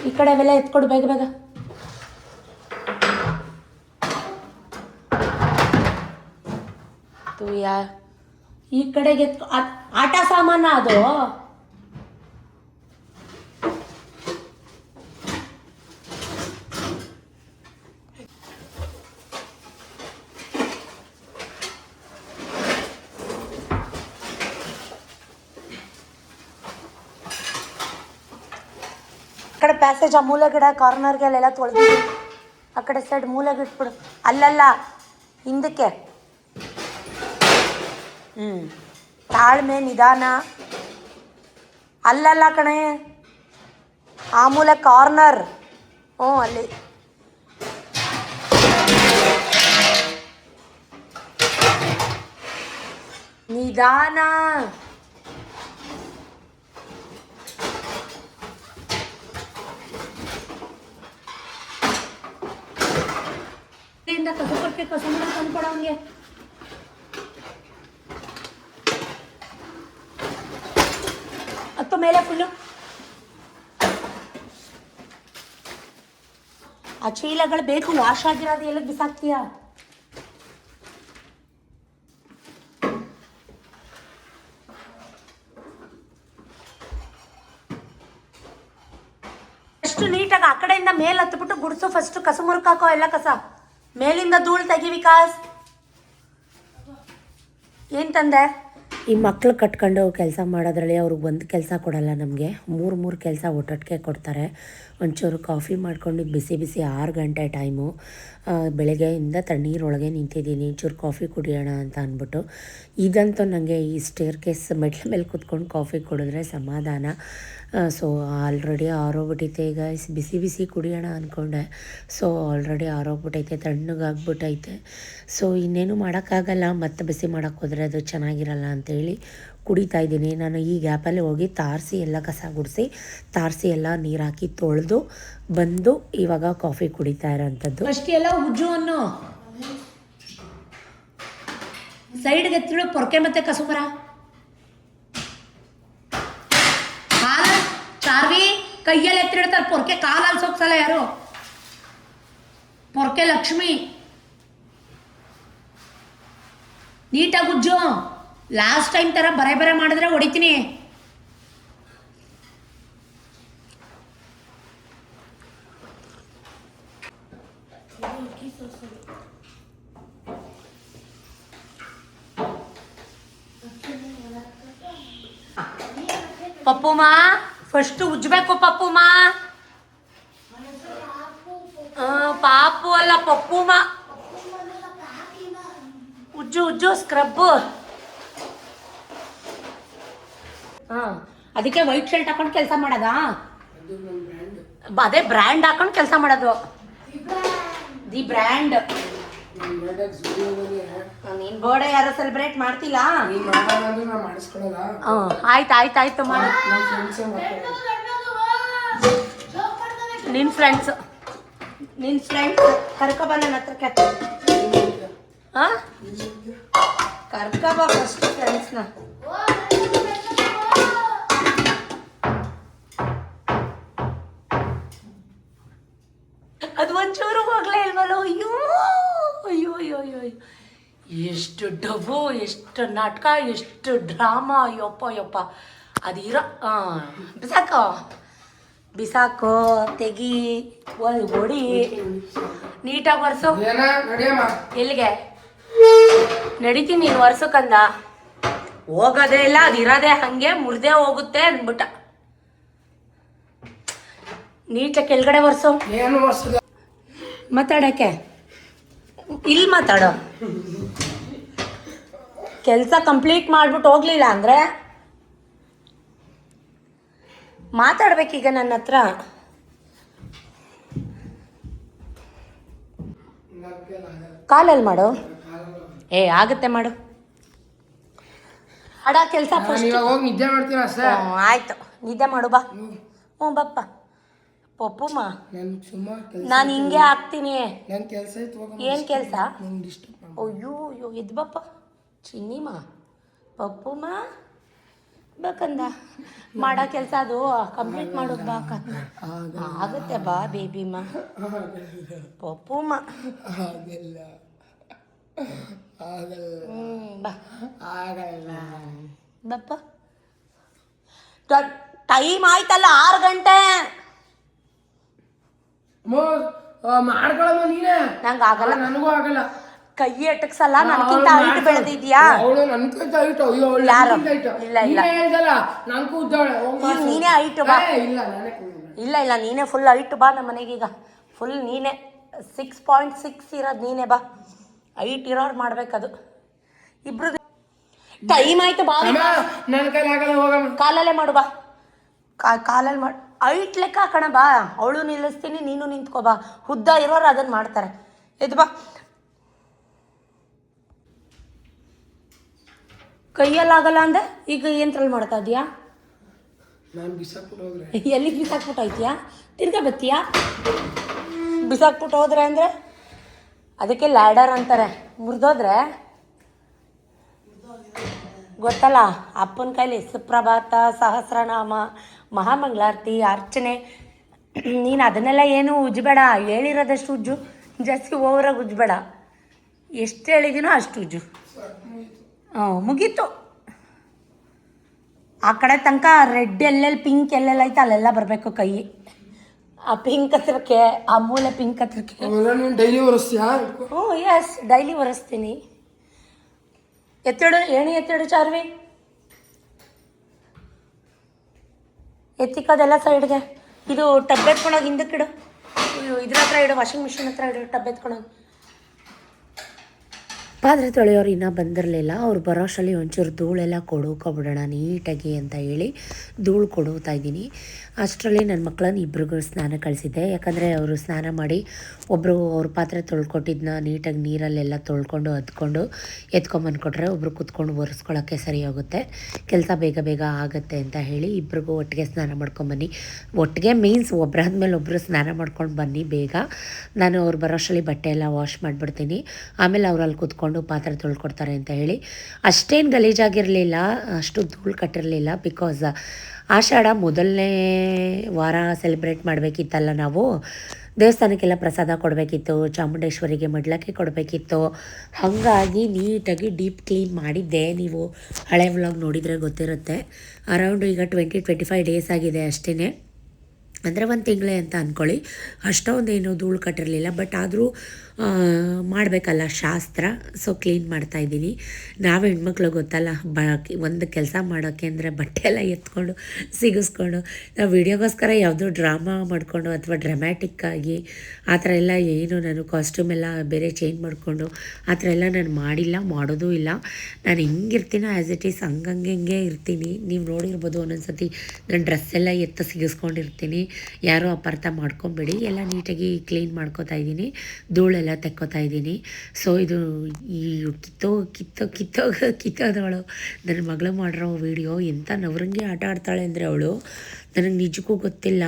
Speaker 2: ಈ ಕಡೆ ಅವೆಲ್ಲ ಎತ್ಕೊಡು ಬೇಗ ಬೇಗ. ಈ ಕಡೆಗೆ ಆಟ ಸಾಮಾನ ಅದು. ಆ ಕಡೆ ಪ್ಯಾಸೇಜ್ ಆ ಮೂಲೆ ಗಿಡ ಕಾರ್ನರ್ಗೆ ಅಲ್ಲೆಲ್ಲ ತೊಳೆದಿದ್ದೀನಿ. ಆ ಕಡೆ ಸೈಡ್ ಮೂಲೆಗೆ ಇಟ್ಬಿಡು. ಅಲ್ಲಲ್ಲ, ಹಿಂದಕ್ಕೆ. ತಾಳ್ಮೆ, ನಿಧಾನ. ಅಲ್ಲಲ್ಲ ಕಣೆ, ಆ ಮೂಲೆ ಕಾರ್ನರ್. ಅಲ್ಲಿ ನಿಧಾನ. ಕಸಪಕ್ಕೆ ಕಸ ತಂದ್ಕೊಡ ಅವನಿಗೆ. ಹತ್ತು ಮೇಲೆ ಫುಲ್ಲು. ಆ ಚೀಲಗಳು ಬೇಕು, ವಾಶ್ ಆಗಿರೋದು ಎಲ್ಲ ಬಿಸಾಕ್ತೀಯ. ಎಷ್ಟು ನೀಟಾಗಿ ಆ ಕಡೆಯಿಂದ ಮೇಲೆ ಹತ್ಬಿಟ್ಟು ಗುಡ್ಸು. ಫಸ್ಟ್ ಕಸ ಮುರುಕಾಕೋ, ಎಲ್ಲ ಕಸ ಮೇಲಿಂದ ಧೂಳು ತೆಗಿ. ವಿಕಾಸ್ ಏನು ತಂದೆ?
Speaker 1: ಈ ಮಕ್ಕಳು ಕಟ್ಕೊಂಡು ಕೆಲಸ ಮಾಡೋದ್ರಲ್ಲಿ ಅವ್ರಿಗೆ ಒಂದು ಕೆಲಸ ಕೊಡಲ್ಲ, ನಮಗೆ 3 ಕೆಲಸ ಒಟ್ಟೊಟ್ಟಿಗೆ ಕೊಡ್ತಾರೆ. ಒಂಚೂರು ಕಾಫಿ ಮಾಡ್ಕೊಂಡು ಬಿಸಿ 6 ಗಂಟೆ ಟೈಮು, ಬೆಳಗ್ಗೆಯಿಂದ ತಣ್ಣೀರೊಳಗೆ ನಿಂತಿದ್ದೀನಿ, ಚೂರು ಕಾಫಿ ಕುಡಿಯೋಣ ಅಂತ ಅಂದ್ಬಿಟ್ಟು. ಇದಂತೂ ನನಗೆ ಈ ಸ್ಟೇರ್ ಕೇಸ್ ಮೆಟ್ಲ ಮೇಲೆ ಕೂತ್ಕೊಂಡು ಕಾಫಿ ಕುಡಿದ್ರೆ ಸಮಾಧಾನ. ಸೊ ಆಲ್ರೆಡಿ ಆರೋಗ್ಬಿಟ್ಟೈತೆ. ಈಗ ಬಿಸಿ ಕುಡಿಯೋಣ ಅಂದ್ಕೊಂಡೆ. ಸೊ ಆಲ್ರೆಡಿ ಆರೋಗ್ಬಿಟ್ಟೈತೆ, ತಣ್ಣಗಾಗ್ಬಿಟ್ಟೈತೆ. ಸೊ ಇನ್ನೇನು ಮಾಡೋಕ್ಕಾಗಲ್ಲ, ಮತ್ತೆ ಬಿಸಿ ಮಾಡೋಕ್ಕೆ ಹೋದರೆ ಅದು ಚೆನ್ನಾಗಿರಲ್ಲ ಅಂತೇಳಿ ಕುಡಿತಾಯಿದ್ದೀನಿ. ನಾನು ಈ ಗ್ಯಾಪಲ್ಲಿ ಹೋಗಿ ತಾರಿಸಿ ಎಲ್ಲ ಕಸ ಗುಡಿಸಿ ತಾರಿಸಿ ಎಲ್ಲ ನೀರು ಹಾಕಿ ತೊಳೆದು ಬಂದು ಇವಾಗ ಕಾಫಿ ಕುಡಿತಾ ಇರೋಂಥದ್ದು.
Speaker 2: ಅಷ್ಟೇ ಎಲ್ಲ ಉಜ್ಜು ಅನ್ನು ಸೈಡ್ಗೆ ಎತ್ತಿಳು, ಪೊರ್ಕೆ ಮತ್ತೆ ಕಸುಮರ. ಚಾರ್ವಿ
Speaker 1: ಕೈಯಲ್ಲಿ ಎತ್ತಿಡ್ತಾರೆ ಪೊರ್ಕೆ ಕಾಲಲ್ಲಿ ಸೋಕ್ಸಲ್ಲ ಯಾರು. ಪೊರ್ಕೆ ಲಕ್ಷ್ಮಿ ನೀಟಾಗಿ ಉಜ್ಜು. ಲಾಸ್ಟ್ ಟೈಮ್ ಥರ ಬರೆ ಮಾಡಿದ್ರೆ ಹೊಡಿತೀನಿ. ಪಪ್ಪುಮ್ಮ ಫಸ್ಟ್ ಉಜ್ಬೇಕು ಪಪ್ಪುಮ್ಮ. ಪಾಪು ಅಲ್ಲ ಪಪ್ಪುಮ್ಮ. ಉಜ್ಜು ಉಜ್ಜು ಸ್ಕ್ರಬ್. ಅದಕ್ಕೆ ವೈಟ್ ಶರ್ಟ್ ಹಾಕೊಂಡು ಕೆಲಸ ಮಾಡೋದಾ? ಅದೇ ಬ್ರ್ಯಾಂಡ್ ಹಾಕೊಂಡು ಕೆಲಸ ಮಾಡೋದು. The brand. ನೀನ್ ಬರ್ಡೇ ಯಾರು ಸೆಲೆಬ್ರೇಟ್ ಮಾಡ್ತಿಲ್ಲ? ಆಯ್ತು ಮಾಡಿ. ನಿನ್ ಫ್ರೆಂಡ್ಸ್ ಕರ್ಕೊಬ ನನ್ನ ಹತ್ರಕ್ಕೆ. ಕರ್ಕೊಬ ಫಸ್ಟ್ ಫ್ರೆಂಡ್ಸ್ನ. ಅದು ಒಂಚೂರು ಹೋಗ್ಲೇ ಇಲ್ವಲ್ಲ. ಅಯ್ಯೋ ಅಯ್ಯೋ ಅಯ್ಯೋ ಅಯ್ಯೋ ಎಷ್ಟು ಡಬು, ಎಷ್ಟು ನಾಟಕ, ಎಷ್ಟು ಡ್ರಾಮಾ. ಯಪ್ಪ ಅದಿರೋ ಬಿಸಾಕೋ ತೆಗಿ ಹೊಡಿ ನೀಟಾಗಿ ಒರೆಸು. ಎಲ್ಲಿಗೆ ನಡಿತೀನಿ ನೀನು ಒರ್ಸಕ್ಕಂದ? ಹೋಗೋದೇ ಇಲ್ಲ, ಅದಿರೋದೇ ಹಂಗೆ ಮುರಿದೇ ಹೋಗುತ್ತೆ ಅಂದ್ಬಿಟ್ಟ. ನೀಟಾಗಿ ಕೆಳಗಡೆ ಒರೆಸು. ಮಾತಾಡಕ್ಕೆ ಇಲ್ಲಿ ಮಾತಾಡೋ. ಕೆಲಸ ಕಂಪ್ಲೀಟ್ ಮಾಡ್ಬಿಟ್ಟು ಹೋಗ್ಲಿಲ್ಲ ಅಂದರೆ ಮಾತಾಡ್ಬೇಕೀಗ ನನ್ನ ಹತ್ರ. ಕಾಲಲ್ಲಿ ಮಾಡು. ಆಗುತ್ತೆ ಮಾಡು. ಅಡ ಕೆಲಸ
Speaker 4: ನಿದ್ದೆ ಮಾಡ್ತೀನಿ.
Speaker 1: ಆಯ್ತು ನಿದ್ದೆ ಮಾಡು ಬಾ. ಬಪ್ಪ ಪಪ್ಪುಮ್ಮ ನಾನು ಹಿಂಗೆ ಹಾಕ್ತೀನಿ. ಏನು ಕೆಲಸ? ಅಯ್ಯೋ ಇದು ಬಪ್ಪ ಚಿನ್ನಿಮ್ಮ ಪಪ್ಪುಮ್ಮ ಬೇಕಂದ ಮಾಡೋ ಕೆಲಸ ಅದು ಕಂಪ್ಲೀಟ್ ಮಾಡೋದು ಬಾಕಂದ. ಆಗುತ್ತೆ ಬಾ ಬೇಬಿಮ್ಮ. ಪಪ್ಪುಮ್ಮ ಬಾ ಬಪ್ಪ. ಟೈಮ್ ಆಯ್ತಲ್ಲ 6 ಗಂಟೆ.
Speaker 4: ಮಾಡ್ಕೊಳಮ್ಮ ನೀನೇ.
Speaker 1: ನಂಗೆ ಆಗಲ್ಲ.
Speaker 4: ನನಗೂ ಆಗಲ್ಲ.
Speaker 1: ಕೈ ಎಟಕ್ಸಲ್ಲ. ನನಗಿಂತ ಹೈಟ್ ಬೆಳೆದಿದ್ಯಾ?
Speaker 4: ಅವಳು ನನ್ಕಿಂತ ಹೈಟ್.
Speaker 1: ಯಾರು? ಇಲ್ಲ ನೀನೇ ಹೈಟ್ ಬಾ. ಇಲ್ಲ ನೀನೇ ಫುಲ್ ಹೈಟ್ ಬಾ ನಮ್ಮ ಮನೆಗೀಗ. ಫುಲ್ ನೀನೇ 6.6 ಇರೋದು ನೀನೇ ಬಾ. ಹೈಟ್ ಇರೋರು ಮಾಡ್ಬೇಕದು. ಇಬ್ರು ಟೈಮ್ ಆಯ್ತು ಬಾ.
Speaker 4: ನನ್ನ ಕೈಲಿ ಆಗಲ್ಲ, ಹೋಗಮ್ಮ.
Speaker 1: ಕಾಲಲ್ಲೇ ಮಾಡು ಬಾ. ಕಾಲಲ್ಲಿ ಮಾಡು. ಹೈಟ್ ಲೆಕ್ಕ ಹಾಕೋಣ ಬಾ. ಅವಳು ನಿಲ್ಲಿಸ್ತೀನಿ, ನೀನು ನಿಂತ್ಕೋ ಬಾ. ಉದ್ದ ಇರೋರು ಅದನ್ನು ಮಾಡ್ತಾರೆ. ಎದ್ದು ಬಾ. ಕೈಯಲ್ಲಾಗಲ್ಲ ಅಂದೆ ಈಗ ಯಂತ್ರಲ್ಲಿ ಮಾಡ್ತಾ ಇದೀಯಾ? ಎಲ್ಲಿಗೆ ಬಿಸಾಕ್ಬಿಟ್ಟು ಹೋಯ್ತೀಯಾ? ತಿರ್ಗಾ ಬತ್ತೀಯಾ? ಬಿಸಾಕ್ಬಿಟ್ಟು ಹೋದ್ರೆ ಅಂದರೆ ಅದಕ್ಕೆ ಲ್ಯಾಡರ್ ಅಂತಾರೆ. ಮುರಿದೋದ್ರೆ ಗೊತ್ತಲ್ಲ, ಅಪ್ಪನ ಕೈಲಿ ಸುಪ್ರಭಾತ, ಸಹಸ್ರನಾಮ, ಮಹಾಮಂಗಳಾರತಿ, ಅರ್ಚನೆ. ನೀನು ಅದನ್ನೆಲ್ಲ ಏನು ಉಜ್ಬೇಡ. ಹೇಳಿರೋದಷ್ಟು ಉಜ್ಜು, ಜಾಸ್ತಿ ಓವರಾಗಿ ಉಜ್ಬೇಡ. ಎಷ್ಟು ಹೇಳಿದ್ದೀನೋ ಅಷ್ಟು ಉಜ್ಜು. ಮುಗೀತು. ಆ ಕಡೆ ತನಕ ರೆಡ್ ಎಲ್ಲೆಲ್ಲಿ ಪಿಂಕ್ ಎಲ್ಲೆಲ್ಲ ಐತೆ ಅಲ್ಲೆಲ್ಲ ಬರಬೇಕು ಕೈ. ಆ ಪಿಂಕ್ ಹತ್ರಕ್ಕೆ, ಆ ಮೂಲೆ ಪಿಂಕ್ ಹತ್ರಕ್ಕೆ.
Speaker 4: ಡೈಲಿ ಒರೆಸ್ತೀಯಾ?
Speaker 1: ಎಸ್ ಡೈಲಿ ಒರೆಸ್ತೀನಿ. ಎತ್ತಿಡು ಏಣಿ ಎತ್ತಿಡು ಚಾರ್ವಿ. ಎತ್ತಿಕ್ಕೋದೆಲ್ಲ ಸೈಡ್ಗೆ. ಇದು ಟಬ್ ಎತ್ಕೊಂಡೋಗಿ ಹಿಂದಕ್ಕಿಡು. ಇದ್ರ ಹತ್ರ ಇಡು, ವಾಷಿಂಗ್ ಮಿಷಿನ್ ಹತ್ರ ಇಡು ಟಬ್ ಎತ್ಕೊಂಡೋಗಿ. ಪಾತ್ರೆ ತೊಳೆಯೋರು ಇನ್ನೂ ಬಂದಿರಲಿಲ್ಲ. ಅವ್ರು ಬರೋ ಅಷ್ಟರಲ್ಲಿ ಒಂಚೂರು ಧೂಳೆಲ್ಲ ಕೊಡೋಕೊಬಿಡೋಣ ನೀಟಾಗಿ ಅಂತ ಹೇಳಿ ಧೂಳು ಕೊಡೋತಾ ಇದ್ದೀನಿ. ಅಷ್ಟರಲ್ಲಿ ನನ್ನ ಮಕ್ಕಳನ್ನ ಇಬ್ರಿಗೂ ಸ್ನಾನ ಕಳಿಸಿದ್ದೆ. ಯಾಕಂದರೆ ಅವರು ಸ್ನಾನ ಮಾಡಿ ಒಬ್ಬರು ಅವ್ರ ಪಾತ್ರೆ ತೊಳ್ಕೊಟ್ಟಿದ್ದನ್ನ ನೀಟಾಗಿ ನೀರಲ್ಲೆಲ್ಲ ತೊಳ್ಕೊಂಡು ಅದ್ಕೊಂಡು ಎತ್ಕೊಂಬಂದ್ಕೊಟ್ರೆ ಒಬ್ಬರು ಕೂತ್ಕೊಂಡು ಒರೆಸ್ಕೊಳ್ಳೋಕ್ಕೆ ಸರಿ ಹೋಗುತ್ತೆ, ಕೆಲಸ ಬೇಗ ಬೇಗ ಆಗುತ್ತೆ ಅಂತ ಹೇಳಿ ಇಬ್ರಿಗೂ ಒಟ್ಟಿಗೆ ಸ್ನಾನ ಮಾಡ್ಕೊಂಬನ್ನಿ. ಒಟ್ಟಿಗೆ ಮೀನ್ಸ್ ಒಬ್ಬರಾದ್ಮೇಲೆ ಒಬ್ಬರು ಸ್ನಾನ ಮಾಡ್ಕೊಂಡು ಬನ್ನಿ ಬೇಗ. ನಾನು ಅವ್ರು ಬರೋ ಅಷ್ಟರಲ್ಲಿ ಬಟ್ಟೆ ಎಲ್ಲ ವಾಶ್ ಮಾಡಿಬಿಡ್ತೀನಿ. ಆಮೇಲೆ ಅವ್ರು ಅಲ್ಲಿ ಕೂತ್ಕೊಂಡು ಮಾಡಿಕೊಂಡು ಪಾತ್ರೆ ತೊಳ್ಕೊಡ್ತಾರೆ ಅಂತ ಹೇಳಿ. ಅಷ್ಟೇನು ಗಲೀಜಾಗಿರಲಿಲ್ಲ, ಅಷ್ಟು ಧೂಳು ಕಟ್ಟಿರಲಿಲ್ಲ. ಬಿಕಾಸ್ ಆಷಾಢ ಮೊದಲನೇ ವಾರ ಸೆಲೆಬ್ರೇಟ್ ಮಾಡಬೇಕಿತ್ತಲ್ಲ ನಾವು. ದೇವಸ್ಥಾನಕ್ಕೆಲ್ಲ ಪ್ರಸಾದ ಕೊಡಬೇಕಿತ್ತು, ಚಾಮುಂಡೇಶ್ವರಿಗೆ ಮಡ್ಲಕ್ಕೆ ಕೊಡಬೇಕಿತ್ತು. ಹಾಗಾಗಿ ನೀಟಾಗಿ ಡೀಪ್ ಕ್ಲೀನ್ ಮಾಡಿದ್ದೆ. ನೀವು ಹಳೆ ವ್ಲಾಗ್ ನೋಡಿದರೆ ಗೊತ್ತಿರುತ್ತೆ. ಅರೌಂಡ್ ಈಗ 20-25 ಡೇಸ್ ಆಗಿದೆ ಅಷ್ಟೇ, ಅಂದರೆ 1 ತಿಂಗಳೇ ಅಂತ ಅಂದ್ಕೊಳ್ಳಿ. ಅಷ್ಟೊಂದೇನು ಧೂಳು ಕಟ್ಟಿರಲಿಲ್ಲ, ಬಟ್ ಆದರೂ ಮಾಡಬೇಕಲ್ಲ ಶಾಸ್ತ್ರ. ಸೊ ಕ್ಲೀನ್ ಮಾಡ್ತಾಯಿದ್ದೀನಿ. ನಾವು ಹೆಣ್ಮಕ್ಳು ಗೊತ್ತಲ್ಲ, ಒಂದು ಕೆಲಸ ಮಾಡೋಕ್ಕೆ ಅಂದರೆ ಬಟ್ಟೆ ಎಲ್ಲ ಎತ್ಕೊಂಡು ಸಿಗಿಸ್ಕೊಂಡು ನಾವು ವಿಡಿಯೋಗೋಸ್ಕರ ಯಾವುದೋ ಡ್ರಾಮಾ ಮಾಡಿಕೊಂಡು ಅಥವಾ ಡ್ರಾಮ್ಯಾಟಿಕ್ಕಾಗಿ ಆ ಥರ ಎಲ್ಲ ಏನು ನಾನು ಕಾಸ್ಟ್ಯೂಮ್ ಎಲ್ಲ ಬೇರೆ ಚೇಂಜ್ ಮಾಡಿಕೊಂಡು ಆ ಥರ ಎಲ್ಲ ನಾನು ಮಾಡಿಲ್ಲ, ಮಾಡೋದೂ ಇಲ್ಲ. ನಾನು ಹೆಂಗಿರ್ತೀನೋ ಆ್ಯಸ್ ಇಟ್ ಈಸ್ ಹಂಗೆ ಇರ್ತೀನಿ. ನೀವು ನೋಡಿರ್ಬೋದು ಒಂದೊಂದು ಸತಿ ನಾನು ಡ್ರೆಸ್ ಎಲ್ಲ ಸಿಗಿಸ್ಕೊಂಡಿರ್ತೀನಿ. ಯಾರೂ ಅಪಾರ್ಥ ಮಾಡ್ಕೊಬೇಡಿ. ಎಲ್ಲ ನೀಟಾಗಿ ಕ್ಲೀನ್ ಮಾಡ್ಕೋತಾ ಇದ್ದೀನಿ, ಧೂಳೆಲ್ಲ ತೆಕ್ಕೋತಾ ಇದ್ದೀನಿ. ಸೊ ಇದು ಈ ಕಿತ್ತೋದವಳು ನನ್ನ ಮಗಳು ಮಾಡಿರೋ ವಿಡಿಯೋ. ಎಂಥ ನವರಂಗಿ ಆಟ ಆಡ್ತಾಳೆ ಅಂದರೆ ಅವಳು, ನನಗೆ ನಿಜಕ್ಕೂ ಗೊತ್ತಿಲ್ಲ.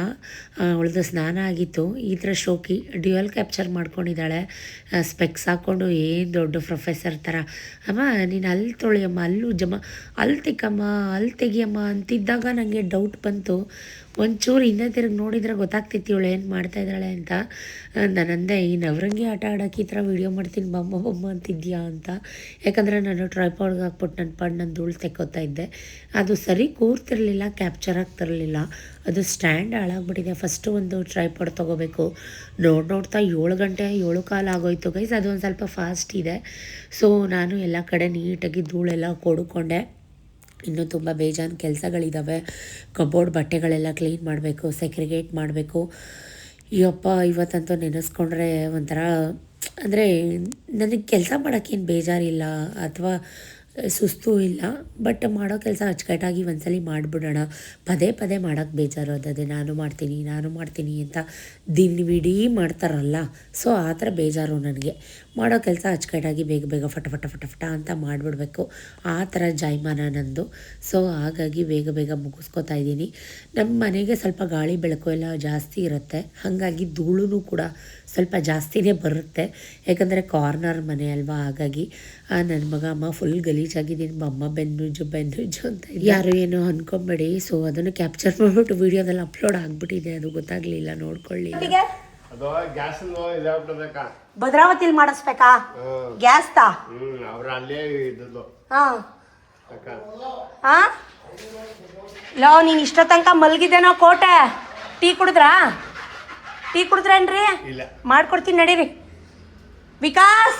Speaker 1: ಅವಳದು ಸ್ನಾನ ಆಗಿತ್ತು. ಈ ಥರ ಶೋಕಿ ಡ್ಯುಯಲ್ ಕ್ಯಾಪ್ಚರ್ ಮಾಡ್ಕೊಂಡಿದ್ದಾಳೆ, ಸ್ಪೆಕ್ಸ್ ಹಾಕ್ಕೊಂಡು ಏನು ದೊಡ್ಡ ಪ್ರೊಫೆಸರ್ ಥರ. ಅಮ್ಮ ನೀನು ಅಲ್ಲಿ ತೊಳೆಯಮ್ಮ, ಅಲ್ಲಿ ತಿಕ್ಕಮ್ಮ, ಅಲ್ಲಿ ತೆಗಿಯಮ್ಮ ಅಂತಿದ್ದಾಗ ನನಗೆ ಡೌಟ್ ಬಂತು. ಒಂಚೂರು ಹಿಂದೆ ತಿರುಗಿ ನೋಡಿದರೆ ಗೊತ್ತಾಗ್ತಿತ್ತು ಇವಳು ಏನು ಮಾಡ್ತಾಯಿದ್ದಾಳೆ ಅಂತ. ನಾನಂದೆ, ಈ ನವರಂಗಿ ಆಟ ಆಡೋಕ್ಕೆ ಈ ಥರ ವೀಡಿಯೋ ಮಾಡ್ತೀನಿ ಬಮ್ಮ ಅಂತಿದ್ಯಾ ಅಂತ. ಯಾಕಂದರೆ ನಾನು ಟ್ರೈಪಾಡ್ಗೆ ಹಾಕ್ಬಿಟ್ಟು ನನ್ನ ಧೂಳು ತೆಕ್ಕೋತಾ ಇದ್ದೆ. ಅದು ಸರಿ ಕೂರ್ತಿರಲಿಲ್ಲ, ಕ್ಯಾಪ್ಚರ್ ಆಗ್ತಿರಲಿಲ್ಲ. ಅದು ಸ್ಟ್ಯಾಂಡ್ ಹಾಳಾಗ್ಬಿಟ್ಟಿದೆ. ಫಸ್ಟು ಒಂದು ಟ್ರೈಪಾಡ್ ತೊಗೋಬೇಕು. ನೋಡ್ತಾ 7 ಗಂಟೆ 7 ಕಾಲ ಆಗೋಯ್ತು ಗೈಸ್. ಅದು ಒಂದು ಸ್ವಲ್ಪ ಫಾಸ್ಟ್ ಇದೆ. ಸೊ ನಾನು ಎಲ್ಲ ಕಡೆ ನೀಟಾಗಿ ಧೂಳೆಲ್ಲ ಕೊಡ್ಕೊಂಡೆ. ಇನ್ನೂ ತುಂಬ ಬೇಜಾನು ಕೆಲಸಗಳಿದ್ದಾವೆ. ಕಬೋರ್ಡ್ ಬಟ್ಟೆಗಳೆಲ್ಲ ಕ್ಲೀನ್ ಮಾಡಬೇಕು, ಸೆಗ್ರಿಗೇಟ್ ಮಾಡಬೇಕು. ಇವತ್ತಂತೂ ನೆನೆಸ್ಕೊಂಡ್ರೆ ಒಂಥರ, ಅಂದರೆ ನನಗೆ ಕೆಲಸ ಮಾಡೋಕ್ಕೇನು ಬೇಜಾರಿಲ್ಲ ಅಥವಾ ಸುಸ್ತು ಇಲ್ಲ, ಬಟ್ ಮಾಡೋ ಕೆಲಸ ಅಚ್ಚುಕಟ್ಟಾಗಿ ಒಂದ್ಸಲಿ ಮಾಡಿಬಿಡೋಣ. ಪದೇ ಮಾಡೋಕ್ಕೆ ಬೇಜಾರು. ಅದೇ ನಾನು ಮಾಡ್ತೀನಿ ಅಂತ ದಿನವಿಡೀ ಮಾಡ್ತಾರಲ್ಲ, ಸೊ ಆ ಥರ ಬೇಜಾರು ನನಗೆ. ಮಾಡೋ ಕೆಲಸ ಅಚ್ಚುಕಟ್ಟಾಗಿ ಬೇಗ ಫಟ ಅಂತ ಮಾಡಿಬಿಡ್ಬೇಕು, ಆ ಥರ ಜಾಯಮಾನ ನಂದು. ಸೊ ಹಾಗಾಗಿ ಬೇಗ ಮುಗಿಸ್ಕೊತಾ ಇದ್ದೀನಿ. ನಮ್ಮ ಮನೆಗೆ ಸ್ವಲ್ಪ ಗಾಳಿ ಬೆಳಕು ಎಲ್ಲ ಜಾಸ್ತಿ ಇರುತ್ತೆ, ಹಾಗಾಗಿ ಧೂಳು ಕೂಡ ಸ್ವಲ್ಪ ಜಾಸ್ತಿನೇ ಬರುತ್ತೆ. ಯಾಕಂದರೆ ಕಾರ್ನರ್ ಮನೆ ಅಲ್ವಾ, ಹಾಗಾಗಿ ನನ್ನ ಮಗ ಅಮ್ಮ ಫುಲ್ ಗಲೀಜಾಗಿದ್ದೀನಿ, ಅಮ್ಮ ಬೆನ್ನುಜ್ಜು ಅಂತ ಯಾರು ಏನೋ ಅಂದ್ಕೊಂಬೇಡಿ. ಸೊ ಅದನ್ನು ಕ್ಯಾಪ್ಚರ್ ಮಾಡಿಬಿಟ್ಟು ವೀಡಿಯೋದಲ್ಲಿ ಅಪ್ಲೋಡ್ ಆಗಿಬಿಟ್ಟಿದೆ, ಅದು ಗೊತ್ತಾಗಲಿಲ್ಲ, ನೋಡ್ಕೊಳ್ಳಿ.
Speaker 2: ಭದ್ರಾವತಿಲಿ ಮಾಡಿಸ್ಬೇಕಾ ಗ್ಯಾಸ್ ತಾ? ಲೋ, ನೀನು ಇಷ್ಟ ತನಕ ಮಲಗಿದ್ದೇನೋ ಕೋಟೆ. ಟೀ ಕುಡಿದ್ರೇನ್ರಿ? ಮಾಡ್ಕೊಡ್ತೀನಿ ನಡೀರಿ. ವಿಕಾಸ್,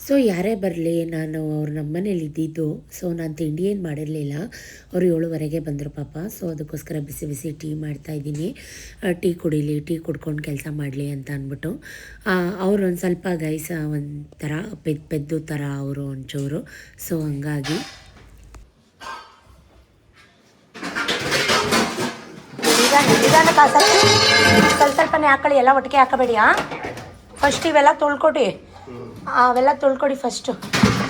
Speaker 1: ಸೊ ಯಾರೇ ಬರಲಿ, ನಾನು ಅವ್ರು ನಮ್ಮ ಮನೇಲಿ ಇದ್ದಿದ್ದು. ಸೊ ನಾನು ತಿಂಡಿ ಏನು ಮಾಡಿರಲಿಲ್ಲ. ಅವರು 7:15 ಬಂದರು ಪಾಪ. ಸೊ ಅದಕ್ಕೋಸ್ಕರ ಬಿಸಿ ಟೀ ಮಾಡ್ತಾಯಿದ್ದೀನಿ. ಟೀ ಕುಡ್ಕೊಂಡು ಕೆಲಸ ಮಾಡಲಿ ಅಂತ ಅಂದ್ಬಿಟ್ಟು. ಅವರು ಒಂದು ಸ್ವಲ್ಪ ಗೈಸ ಒಂಥರ ಪೆದ್ದು ಥರ ಅವರು ಒಂಚೂರು. ಸೊ ಹಂಗಾಗಿ
Speaker 2: ನಿಧಾನಕ್ಕೆ ಸ್ವಲ್ಪನೇ ಹಾಕೊಳ್ಳಿ, ಎಲ್ಲ ಒಟ್ಟಿಗೆ ಹಾಕಬೇಡಿ. ಫಸ್ಟ್ ಇವೆಲ್ಲ ತೊಳ್ಕೊಡಿ, ಅವೆಲ್ಲ ತೊಳ್ಕೊಡಿ ಫಸ್ಟು.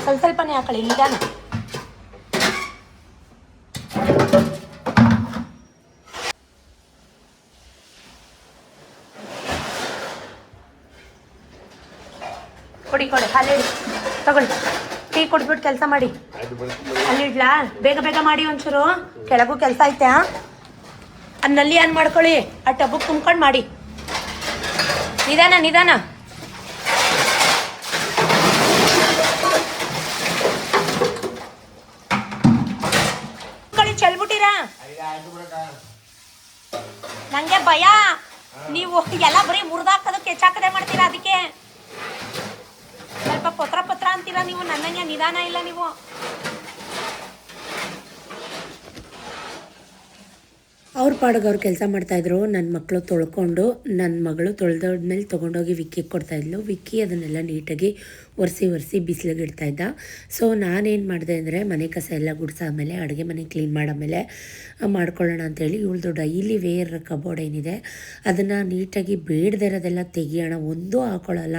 Speaker 2: ಸ್ವಲ್ಪನೇ ಹಾಕೊಳ್ಳಿ, ನಿಧಾನ. ಕೊಡಿ ಹಾಲಿಡಿ, ತಗೊಳ್ಳಿ. ಟೀ ಕುಡಿದ್ಬಿಟ್ಟು ಕೆಲಸ ಮಾಡಿ. ಅಲ್ಲಿಡ್ಲಾ? ಬೇಗ ಮಾಡಿ ಒಂಚೂರು, ಕೆಳಗೂ ಕೆಲಸ ಐತೆ. ನಲ್ಲಿ ಆನ್ ಮಾಡ್ಕೊಳ್ಳಿ, ಆ ಟಬ್ಬಕ್ಕೆ ತುಂಬ್ಕೊಂಡು ಮಾಡಿ. ನಿಧಾನ. ಚೆಲ್ಬಿಟ್ಟಿರಾ? ನಂಗೆ ಭಯ. ನೀವು ಎಲ್ಲ ಬರೀ ಮುರಿದಾಕೋದಕ್ಕೆ ಹೆಚ್ಚಾಕದೆ ಮಾಡ್ತೀರಾ, ಅದಕ್ಕೆ ಸ್ವಲ್ಪ ಪತ್ರ ಅಂತೀರಾ ನೀವು. ನನ್ನಂಗೆ ನಿಧಾನ ಇಲ್ಲ ನೀವು.
Speaker 1: ಅವ್ರ ಪಾಡಿಗೆ ಅವ್ರು ಕೆಲಸ ಮಾಡ್ತಾಯಿದ್ರು. ನನ್ನ ಮಕ್ಕಳು ತೊಳ್ಕೊಂಡು, ನನ್ನ ಮಗಳು ತೊಳೆದೋದ್ಮೇಲೆ ತೊಗೊಂಡೋಗಿ ವಿಕ್ಕಿಗೆ ಕೊಡ್ತಾಯಿದ್ಲು. ವಿಕ್ಕಿ ಅದನ್ನೆಲ್ಲ ನೀಟಾಗಿ ಒರೆಸಿ ಬಿಸಿಲಿಗೆ ಇಡ್ತಾಯಿದ್ದ. ಸೊ ನಾನೇನು ಮಾಡಿದೆ ಅಂದರೆ, ಮನೆ ಕಸ ಎಲ್ಲ ಗುಡಿಸಾದ್ಮೇಲೆ, ಅಡುಗೆ ಮನೆ ಕ್ಲೀನ್ ಮಾಡಾಮೇಲೆ ಮಾಡ್ಕೊಳ್ಳೋಣ ಅಂಥೇಳಿ ಇವಳ್ದು ಡೈಲಿ ವೇರ್ ಕಬೋರ್ಡ್ ಏನಿದೆ ಅದನ್ನು ನೀಟಾಗಿ ಬೇಡದೇ ಇರೋದೆಲ್ಲ ತೆಗಿಯೋಣ. ಒಂದೂ ಹಾಕೊಳ್ಳಲ್ಲ.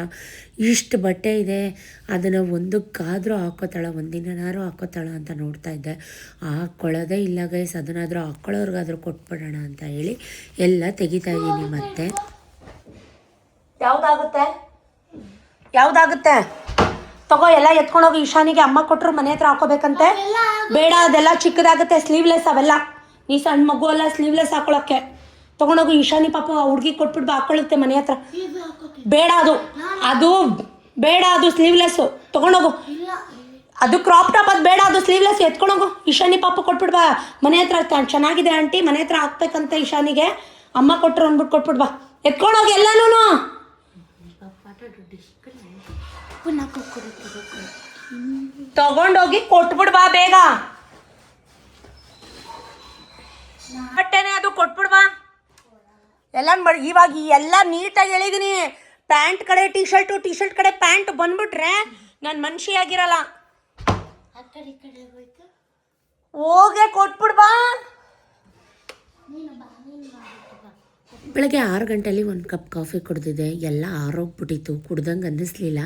Speaker 1: ಇಷ್ಟು ಬಟ್ಟೆ ಇದೆ, ಅದನ್ನು ಒಂದಕ್ಕಾದರೂ ಹಾಕೋತಾಳ, ಒಂದಿನಾರು ಹಾಕೋತಾಳ ಅಂತ ನೋಡ್ತಾ ಇದ್ದೆ. ಹಾಕ್ಕೊಳ್ಳೋದೇ ಇಲ್ಲ ಗೈಸ್. ಅದನ್ನಾದರೂ ಹಾಕ್ಕೊಳ್ಳೋರ್ಗಾದ್ರೂ ಕೊಟ್ಬಿಡೋಣ ಅಂತ ಹೇಳಿ ಎಲ್ಲ ತೆಗಿತಾ ಇದ್ದೀನಿ. ಮತ್ತೆ
Speaker 2: ಯಾವುದಾಗುತ್ತೆ
Speaker 1: ತಗೋ ಎಲ್ಲ ಎತ್ಕೊಂಡೋಗಿ ಈಶಾನಿಗೆ ಅಮ್ಮ ಕೊಟ್ಟರು ಮನೆ ಹತ್ರ ಹಾಕೋಬೇಕಂತೆ. ಬೇಡ ಅದೆಲ್ಲ ಚಿಕ್ಕದಾಗುತ್ತೆ, ಸ್ಲೀವ್ಲೆಸ್ ಅವೆಲ್ಲ. ನೀ ಸಣ್ಣ ಮಗು ಅಲ್ಲ ಸ್ಲೀವ್ಲೆಸ್ ಹಾಕೊಳಕ್ಕೆ. ತೊಗೊಂಡೋಗು ಈಶಾನಿ ಪಾಪ ಹುಡುಗಿ ಕೊಟ್ಬಿಟ್ಟು ಹಾಕೊಳ್ಳುತ್ತೆ ಮನೆ ಹತ್ರ. ಬೇಡ ಅದು ಬೇಡ, ಅದು ಸ್ಲೀವ್ಲೆಸ್ಸು ತೊಗೊಂಡೋಗು. ಅದು ಕ್ರಾಪ್ ಟಾಪ್, ಅದು ಬೇಡ, ಅದು ಸ್ಲೀವ್ಲೆಸ್ ಎತ್ಕೊಂಡೋಗು. ಈಶಾನಿ ಪಾಪ ಕೊಟ್ಬಿಡ್ಬಾ ಮನೆ ಹತ್ರ. ಚೆನ್ನಾಗಿದೆ ಆಂಟಿ, ಮನೆ ಹತ್ರ ಹಾಕ್ಬೇಕಂತ ಈಶಾನಿಗೆ ಅಮ್ಮ ಕೊಟ್ಟರು ಅಂದ್ಬಿಟ್ಟು ಕೊಟ್ಬಿಡ್ಬಾ. ಎತ್ಕೊಂಡೋಗಿ ಎಲ್ಲನೂ. ತಗೊಂಡೋಗಿ ಕೊಟ್ಬಿಡ್ಬಾ ಬೇಗ. ಬಟ್ಟೆನೆ ಅದು ಕೊಟ್ಬಿಡ್ಬಾ ಎಲ್ಲ ಮಾಡಿ. ಇವಾಗ ಎಲ್ಲ ನೀಟಾಗಿ ಹೇಳಿದೀನಿ. ಪ್ಯಾಂಟ್ ಕಡೆ ಟಿ ಶರ್ಟ್ ಕಡೆ ಪ್ಯಾಂಟ್ ಬಂದ್ಬಿಟ್ರೆ ನಾನು ಮನುಷ್ಯಾಗಿರಲ್ಲ. ಹೋಗೆ ಕೊಟ್ಬಿಡ್ಬಾ. ಬೆಳಗ್ಗೆ 6 ಗಂಟೆಯಲ್ಲಿ ಒಂದು ಕಪ್ ಕಾಫಿ ಕುಡ್ದಿದ್ದೆ. ಎಲ್ಲ ಆರೋಗ್ಬಿಟ್ಟಿತ್ತು, ಕುಡ್ದಂಗೆ ಅನ್ನಿಸ್ಲಿಲ್ಲ.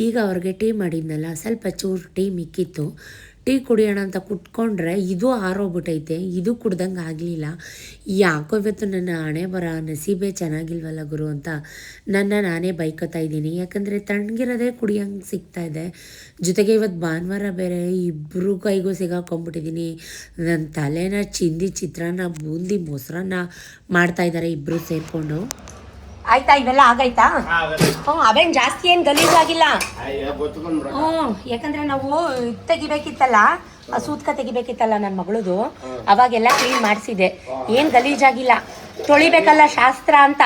Speaker 1: ಈಗ ಅವ್ರಿಗೆ ಟೀ ಮಾಡಿದ್ನಲ್ಲ, ಸ್ವಲ್ಪ ಚೂರು ಟೀ ಮಿಕ್ಕಿತ್ತು. ಟೀ ಕುಡಿಯೋಣ ಅಂತ ಕುಟ್ಕೊಂಡ್ರೆ ಇದು ಆರೋಗ್ಬಿಟ್ಟೈತೆ. ಇದು ಕುಡ್ದಂಗೆ ಆಗಲಿಲ್ಲ. ಯಾಕೋ ಇವತ್ತು ನನ್ನ ಹಣೆ ಬರ ನಸೀಬೆ ಚೆನ್ನಾಗಿಲ್ವಲ್ಲ ಗುರು ಅಂತ ನಾನೇ ಬೈಕೋತಾ ಇದ್ದೀನಿ. ಯಾಕಂದರೆ ತಣ್ಣಗಿರೋದೇ ಕುಡಿಯೋಂಗೆ ಸಿಗ್ತಾಯಿದೆ. ಜೊತೆಗೆ ಇವತ್ತು ಭಾನುವಾರ ಬೇರೆ, ಇಬ್ಬರು ಕೈಗೂ ಸಿಗಾಕೊಂಡ್ಬಿಟ್ಟಿದ್ದೀನಿ. ನನ್ನ ತಲೆನ ಚಿಂದಿ ಚಿತ್ರಾನ್ನ ಬೂಂದಿ ಮೊಸರನ್ನ ಮಾಡ್ತಾಯಿದ್ದಾರೆ ಇಬ್ಬರು ಸೇರಿಕೊಂಡು. ಆಯ್ತಾ, ಇವೆಲ್ಲ ಆಗೈತಾ? ಅವೇನು ಜಾಸ್ತಿ ಏನು ಗಲೀಜಾಗಿಲ್ಲ. ಯಾಕಂದ್ರೆ ನಾವು ತೆಗಿಬೇಕಿತ್ತಲ್ಲ, ಸೂತ್ಕ ತೆಗಿಬೇಕಿತ್ತಲ್ಲ ನನ್ನ ಮಗಳದು, ಅವಾಗೆಲ್ಲ ಕ್ಲೀನ್ ಮಾಡಿಸಿದೆ. ಏನು ಗಲೀಜಾಗಿಲ್ಲ. ತೊಳಿಬೇಕಲ್ಲ ಶಾಸ್ತ್ರ ಅಂತ.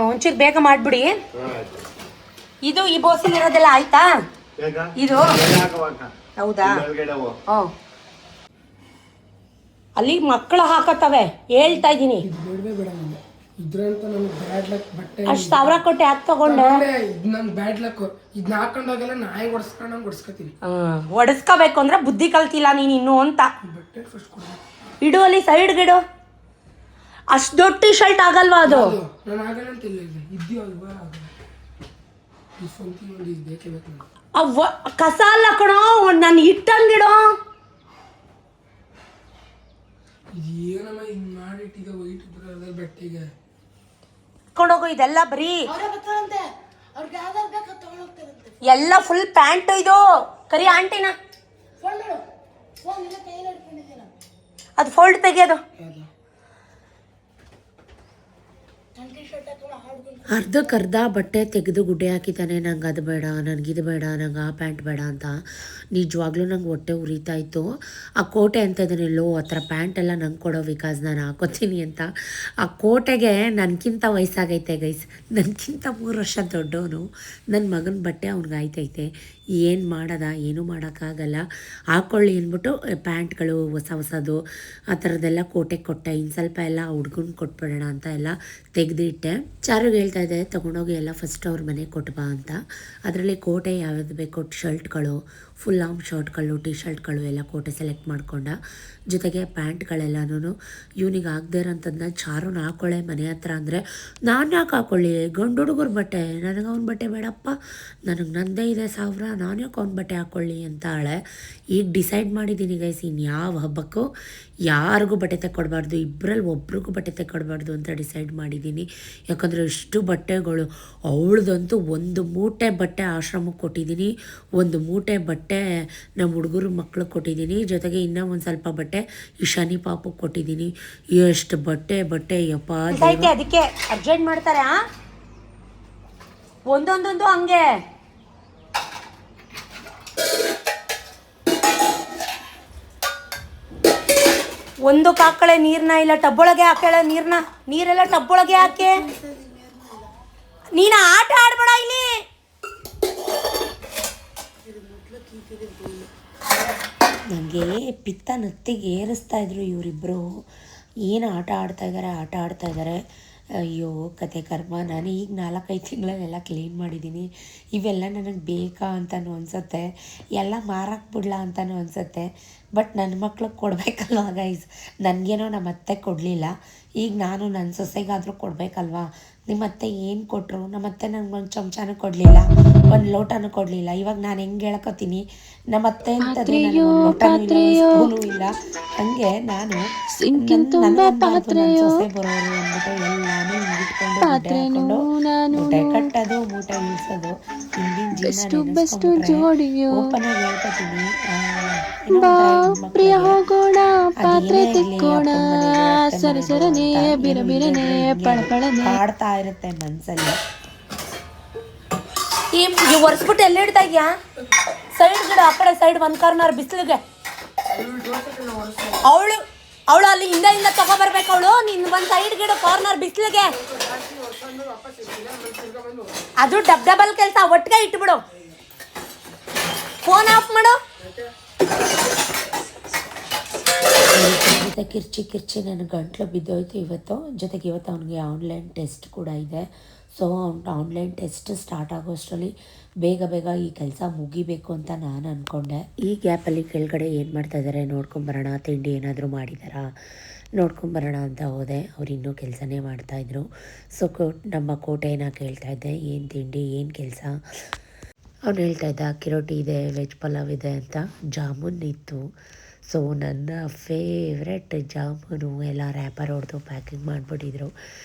Speaker 1: ಒಂಚೂರು ಬೇಗ ಮಾಡ್ಬಿಡಿ. ಇದು ಈ ಬೋಸಲ್ಲಿರೋದೆಲ್ಲ ಆಯ್ತಾ? ಇದು ಹೌದಾ? ಅಲ್ಲಿ ಮಕ್ಕಳು ಹಾಕತ್ತವೆ, ಹೇಳ್ತಾ ಇದ್ದೀನಿ.
Speaker 4: ಇದ್ರಂತ ನನಗೆ ಬ್ಯಾಡ್ ಲಕ್. ಬಟ್ಟೆ
Speaker 1: ಅಷ್ಟು 1000 ಕೊಟ್ಟು ಯಾಕೆ ತಗೊಂಡೆ?
Speaker 4: ಇದು ನನ್ನ ಬ್ಯಾಡ್ ಲಕ್. ಇದನ್ನ ಹಾಕೊಂಡೋಗೆಲ್ಲ ನಾಯಿ ಹೊಡ್ಸ್ಕೊಂಡಂಗೆ ಹೊಡ್ಸ್ಕೊತೀನಿ.
Speaker 1: ಹೊಡೆಸ್ಕೋಬೇಕು ಅಂದ್ರೆ ಬುದ್ಧಿ ಕಲ್ತಿಲ್ಲ ನೀನು ಇನ್ನೂ ಅಂತ.
Speaker 4: ಬಟ್ಟೆ ಫಸ್ಟ್ ಕೊಡ.
Speaker 1: ಇಡು ಅಲ್ಲಿ ಸೈಡ್ಗಿಡು. ಅಷ್ಟು ದೊಡ್ಡ ಟಿ ಶರ್ಟ್ ಆಗಲ್ವಾ ಅದು?
Speaker 4: ನಾನು ಆಗಲ್ಲ ಅಂತ ಇಲ್ಲ, ಇದ್ದೀವಿ ಅಲ್ವಾ. ಈ ಸ್ವಂತ ಒಂದು ಇದು ಬೇಕೇ ಬೇಕು ನನಗೆ.
Speaker 1: ಅವ್ವ ಕಸ ಅಲ್ಲ ಕಣೋ, ನಾನು ಇಟ್ಟಂಗಿಡೋ.
Speaker 4: ಇದು ಏನಮ್ಮ ಹಿಂಗೆ ಮಾಡಿಟ್ಟಿಗೆ ವೈಟ್ ಬರೋದ ಬಟ್ಟೆಗೆ
Speaker 1: ಕೊಂಡೋಗು. ಇದೆಲ್ಲ ಬರೀ ಎಲ್ಲ ಫುಲ್ ಪ್ಯಾಂಟ್. ಇದು ಕರಿ ಆಂಟಿನ ಅದು ಫೋಲ್ಡ್ ತೆಗಿಯೋದು. ಅರ್ಧಕ್ಕರ್ಧ ಬಟ್ಟೆ ತೆಗೆದು ಗುಡ್ಡೆ ಹಾಕಿದ್ದಾನೆ. ನಂಗೆ ಅದು ಬೇಡ, ನನಗಿದು ಬೇಡ, ನಂಗೆ ಆ ಪ್ಯಾಂಟ್ ಬೇಡ ಅಂತ. ನಿಜವಾಗ್ಲೂ ನಂಗೆ ಹೊಟ್ಟೆ ಉರಿತಾ ಇತ್ತು. ಆ ಕೋಟೆ ಅಂತ ಇದನ್ನೆಲ್ಲೋ ಆ ಥರ ಪ್ಯಾಂಟೆಲ್ಲ ನಂಗೆ ಕೊಡೋ ವಿಕಾಸ್ ನಾನು ಹಾಕೋತೀನಿ ಅಂತ. ಆ ಕೋಟೆಗೆ ನನಗಿಂತ ವಯಸ್ಸಾಗೈತೆ ಗೈಸ್. ನನಗಿಂತ 3 ವರ್ಷ ದೊಡ್ಡವನು. ನನ್ನ ಮಗನ ಬಟ್ಟೆ ಅವ್ನಿಗೆ ಆಯ್ತೈತೆ. ಏನು ಮಾಡೋದ, ಏನೂ ಮಾಡೋಕ್ಕಾಗಲ್ಲ. ಹಾಕ್ಕೊಳ್ಳಿ ಅಂದ್ಬಿಟ್ಟು ಪ್ಯಾಂಟ್ಗಳು ಹೊಸದು ಆ ಥರದ್ದೆಲ್ಲ ಕೋಟೆಗೆ ಕೊಟ್ಟೆ. ಇನ್ನು ಸ್ವಲ್ಪ ಎಲ್ಲ ಹುಡ್ಗನ ಕೊಟ್ಬಿಡೋಣ ಅಂತ ಎಲ್ಲ ತೆಗೆದಿಟ್ಟೆ. ಚಾರುಗೆ ಹೇಳ್ತಾ ಇದ್ದೆ ತೊಗೊಂಡೋಗಿ ಎಲ್ಲ ಫಸ್ಟ್ ಅವ್ರ ಮನೆಗೆ ಕೊಟ್ಟು ಬಾ ಅಂತ. ಅದರಲ್ಲಿ ಕೋಟೆ ಯಾವ್ದು ಬೇಕೋ ಶರ್ಟ್ಗಳು, ಫುಲ್ ಆರ್ಮ್ ಶರ್ಟ್ಗಳು, ಟಿ ಶರ್ಟ್ಗಳು ಎಲ್ಲ ಕೋಟೆ ಸೆಲೆಕ್ಟ್ ಮಾಡ್ಕೊಂಡ. ಜೊತೆಗೆ ಪ್ಯಾಂಟ್ಗಳೆಲ್ಲನೂ ಇವನಿಗೆ ಆಗದೇ ಇರೋಂಥದ್ದನ್ನ ಚಾರುನ ಹಾಕ್ಕೊಳ್ಳೆ ಮನೆ ಹತ್ರ ಅಂದರೆ, ನಾನು ಯಾಕೆ ಹಾಕ್ಕೊಳ್ಳಿ, ಗಂಡು ಹುಡುಗರ ಬಟ್ಟೆ, ನನಗೆ ಅವ್ನ ಬಟ್ಟೆ ಬೇಡಪ್ಪ, ನನಗೆ ನಂದೇ ಇದೆ 1000, ನಾನು ಯಾಕೆ ಅವ್ನ ಬಟ್ಟೆ ಹಾಕ್ಕೊಳ್ಳಿ ಅಂತ ಆಳೆ. ಈಗ ಡಿಸೈಡ್ ಮಾಡಿದ್ದೀನಿ ಗೈಸ್, ಇನ್ನು ಯಾವ ಹಬ್ಬಕ್ಕೂ ಯಾರಿಗೂ ಬಟ್ಟೆ ತೆಕ್ಕೊಡ್ಬಾರ್ದು, ಇಬ್ಬರಲ್ಲಿ ಒಬ್ರಿಗೂ ಬಟ್ಟೆ ತೆಕ್ಕೊಡ್ಬಾರ್ದು ಅಂತ ಡಿಸೈಡ್ ಮಾಡಿದ್ದೀನಿ. ಯಾಕಂದರೆ ಇಷ್ಟು ಬಟ್ಟೆಗಳು. ಅವಳದಂತೂ 1 ಮೂಟೆ ಬಟ್ಟೆ ಆಶ್ರಮಕ್ಕೆ ಕೊಟ್ಟಿದ್ದೀನಿ, 1 ಮೂಟೆ ಬಟ್ಟೆ ನಮ್ಮ ಹುಡುಗರು ಮಕ್ಳಿಗೆ ಕೊಟ್ಟಿದ್ದೀನಿ. ಜೊತೆಗೆ ಇನ್ನೂ ಒಂದು ಸ್ವಲ್ಪ ಬಟ್ಟೆ ಈಶಾನಿ ಪಾಪಕ್ಕೆ ಕೊಟ್ಟಿದ್ದೀನಿ. ಎಷ್ಟು ಬಟ್ಟೆ ಯಪ್ಪ. ಅದಕ್ಕೆ ಅರ್ಜೆಂಟ್ ಮಾಡ್ತಾರೆ ಒಂದೊಂದೊಂದು ಹಂಗೆ. ಒಂದು ಕಾಕಳೆ ನೀರನ್ನ ಇಲ್ಲ ಟಬ್ಬೊಳಗೆ ಹಾಕಳೆ ನೀರೆಲ್ಲ ಟಬ್ಬೊಳಗೆ ಹಾಕೆ. ನೀನು ಆಟ ಆಡ್ಬೇಡ ಇಲ್ಲಿ. ನನಗೆ ಪಿತ್ತ ನತ್ತಿಗೆ ಏರಿಸ್ತಾ ಇದ್ರು ಇವರಿಬ್ಬರು. ಏನು ಆಟ ಆಡ್ತಾಯಿದ್ದಾರೆ. ಅಯ್ಯೋ ಕತೆ ಕರ್ಮ. ನಾನು ಈಗ 4-5 ತಿಂಗಳಲ್ಲೆಲ್ಲ ಕ್ಲೀನ್ ಮಾಡಿದ್ದೀನಿ. ಇವೆಲ್ಲ ನನಗೆ ಬೇಕಾ ಅಂತಲೂ ಅನಿಸುತ್ತೆ, ಎಲ್ಲ ಮಾರಕ್ಕೆ ಬಿಡ್ಲಾ ಅಂತಲೂ ಅನಿಸುತ್ತೆ. ಬಟ್ ನನ್ನ ಮಕ್ಳಿಗೆ ಕೊಡಬೇಕಲ್ವ ಗೈಸ್. ನನಗೇನೋ ನಮ್ಮ ಅತ್ತೆ ಕೊಡಲಿಲ್ಲ, ಈಗ ನಾನು ನನ್ನ ಸೊಸೆಗಾದರೂ ಕೊಡಬೇಕಲ್ವಾ. ನಿಮ್ಮ ಅತ್ತೆ ಏನು ಕೊಟ್ಟರು? ನಮ್ಮ ಅತ್ತೆ ನನಗೆ ಒಂದು ಚಮಚನೂ ಕೊಡಲಿಲ್ಲ, ಒಂದು ಲೋಟನೂ ಕೊಡಲಿಲ್ಲ. ಇವಾಗ ನಾನು ಹೆಂಗೆ ಹೇಳ್ಕೊತೀನಿ, ನಮ್ಮ ಅತ್ತೆ ಅಂತಂದರೆ ನನಗೆ ಒಂದು ಲೋಟನೂ ಇಲ್ಲ, ಸ್ಪೂನೂ ಇಲ್ಲ. ಹಾಗೆ ನಾನು ಸೊಸೆ ಬರೋರು ಅಂದ್ಬಿಟ್ಟು ಎಲ್ಲಾನು ಹಿಂಗಿಟ್ಕೊಂಡು ಮೂಟೆ ಕಟ್ಟೋದು, ಮೂಟೆ ಇಳಿಸೋದು, ಹಿಂದಿನ
Speaker 2: ಬೆಸ್ಟ್ ಜೋಡಿಯೋ
Speaker 1: ಓಪನ್ ಆಗಿ ಹೇಳ್ಕೊತೀನಿ
Speaker 2: ಬಾ ಪ್ರಿಯ ಹೋಗೋಣ ಪಾತ್ರೆ ತಿಕ್ಕೋಣ ಸರಸರನೆ ಬಿರಬಿರನೆ ಪಳಪಳನೆ
Speaker 1: ಆಡ್ತಾ ಇರುತ್ತೆ ಮನ್ಸಲ್ಲಿ. ಈ ಒರೆಸ್ಬಿಟ್ಟು ಎಲ್ಲಿ ಇಡ್ತಾ ಇದೆಯಾ? ಸೈಡ್ ಗಿಡ ಆ ಕಡೆ ಸೈಡ್ ಒಂದು ಕಾರ್ನರ್ ಬಿಸಿಲಿಗೆ. ಅವಳು ಅಲ್ಲಿ ಹಿಂದೆ ತಗೊಬರ್ಬೇಕು. ಅವಳು ನಿನ್ನ ಒಂದು ಸೈಡ್ ಗಿಡ ಕಾರ್ನರ್ ಬಿಸಿಲಿಗೆ. ಅದು ಡಬಲ್ ಕೆಲಸ, ಒಟ್ಟಿಗೆ ಇಟ್ಬಿಡು. ಫೋನ್ ಆಫ್ ಮಾಡು. ಜೊತೆ ಕಿರ್ಚಿ ನನ್ನ ಗಂಟ್ಲು ಬಿದ್ದೋಯ್ತು ಇವತ್ತು. ಜೊತೆಗೆ ಇವತ್ತು ಅವನಿಗೆ ಆನ್ಲೈನ್ ಟೆಸ್ಟ್ ಕೂಡ ಇದೆ. ಸೊ ಅವ್ನು ಆನ್ಲೈನ್ ಟೆಸ್ಟ್ ಸ್ಟಾರ್ಟ್ ಆಗೋಷ್ಟರಲ್ಲಿ ಬೇಗ ಈ ಕೆಲಸ ಮುಗಿಬೇಕು ಅಂತ ನಾನು ಅಂದ್ಕೊಂಡೆ. ಈ ಗ್ಯಾಪಲ್ಲಿ ಕೆಳಗಡೆ ಏನು ಮಾಡ್ತಾಯಿದ್ದಾರೆ ನೋಡ್ಕೊಂಬರೋಣ, ತಿಂಡಿ ಏನಾದರೂ ಮಾಡಿದಾರಾ ನೋಡ್ಕೊಂಬರೋಣ ಅಂತ ಹೋದೆ. ಅವ್ರು ಇನ್ನೂ ಕೆಲಸನೇ ಮಾಡ್ತಾಯಿದ್ರು. ಸೊ ನಮ್ಮ ಕೋಟೆನ ಕೇಳ್ತಾಯಿದ್ದೆ, ಏನು ತಿಂಡಿ ಏನು ಕೆಲಸ. ಅವ್ನು ಹೇಳ್ತಾಯಿದ್ದ ಅಕ್ಕಿ ರೊಟ್ಟಿ ಇದೆ, ವೆಜ್ ಪಲಾವ್ ಇದೆ ಅಂತ. ಜಾಮೂನ್ ಇತ್ತು. ಸೊ ನನ್ನ ಫೇವ್ರೆಟ್ ಜಾಮೂನು ಎಲ್ಲ ರ್ಯಾಪರ್ ಹೊಡೆದು ಪ್ಯಾಕಿಂಗ್ ಮಾಡಿಬಿಟ್ಟಿದ್ರು.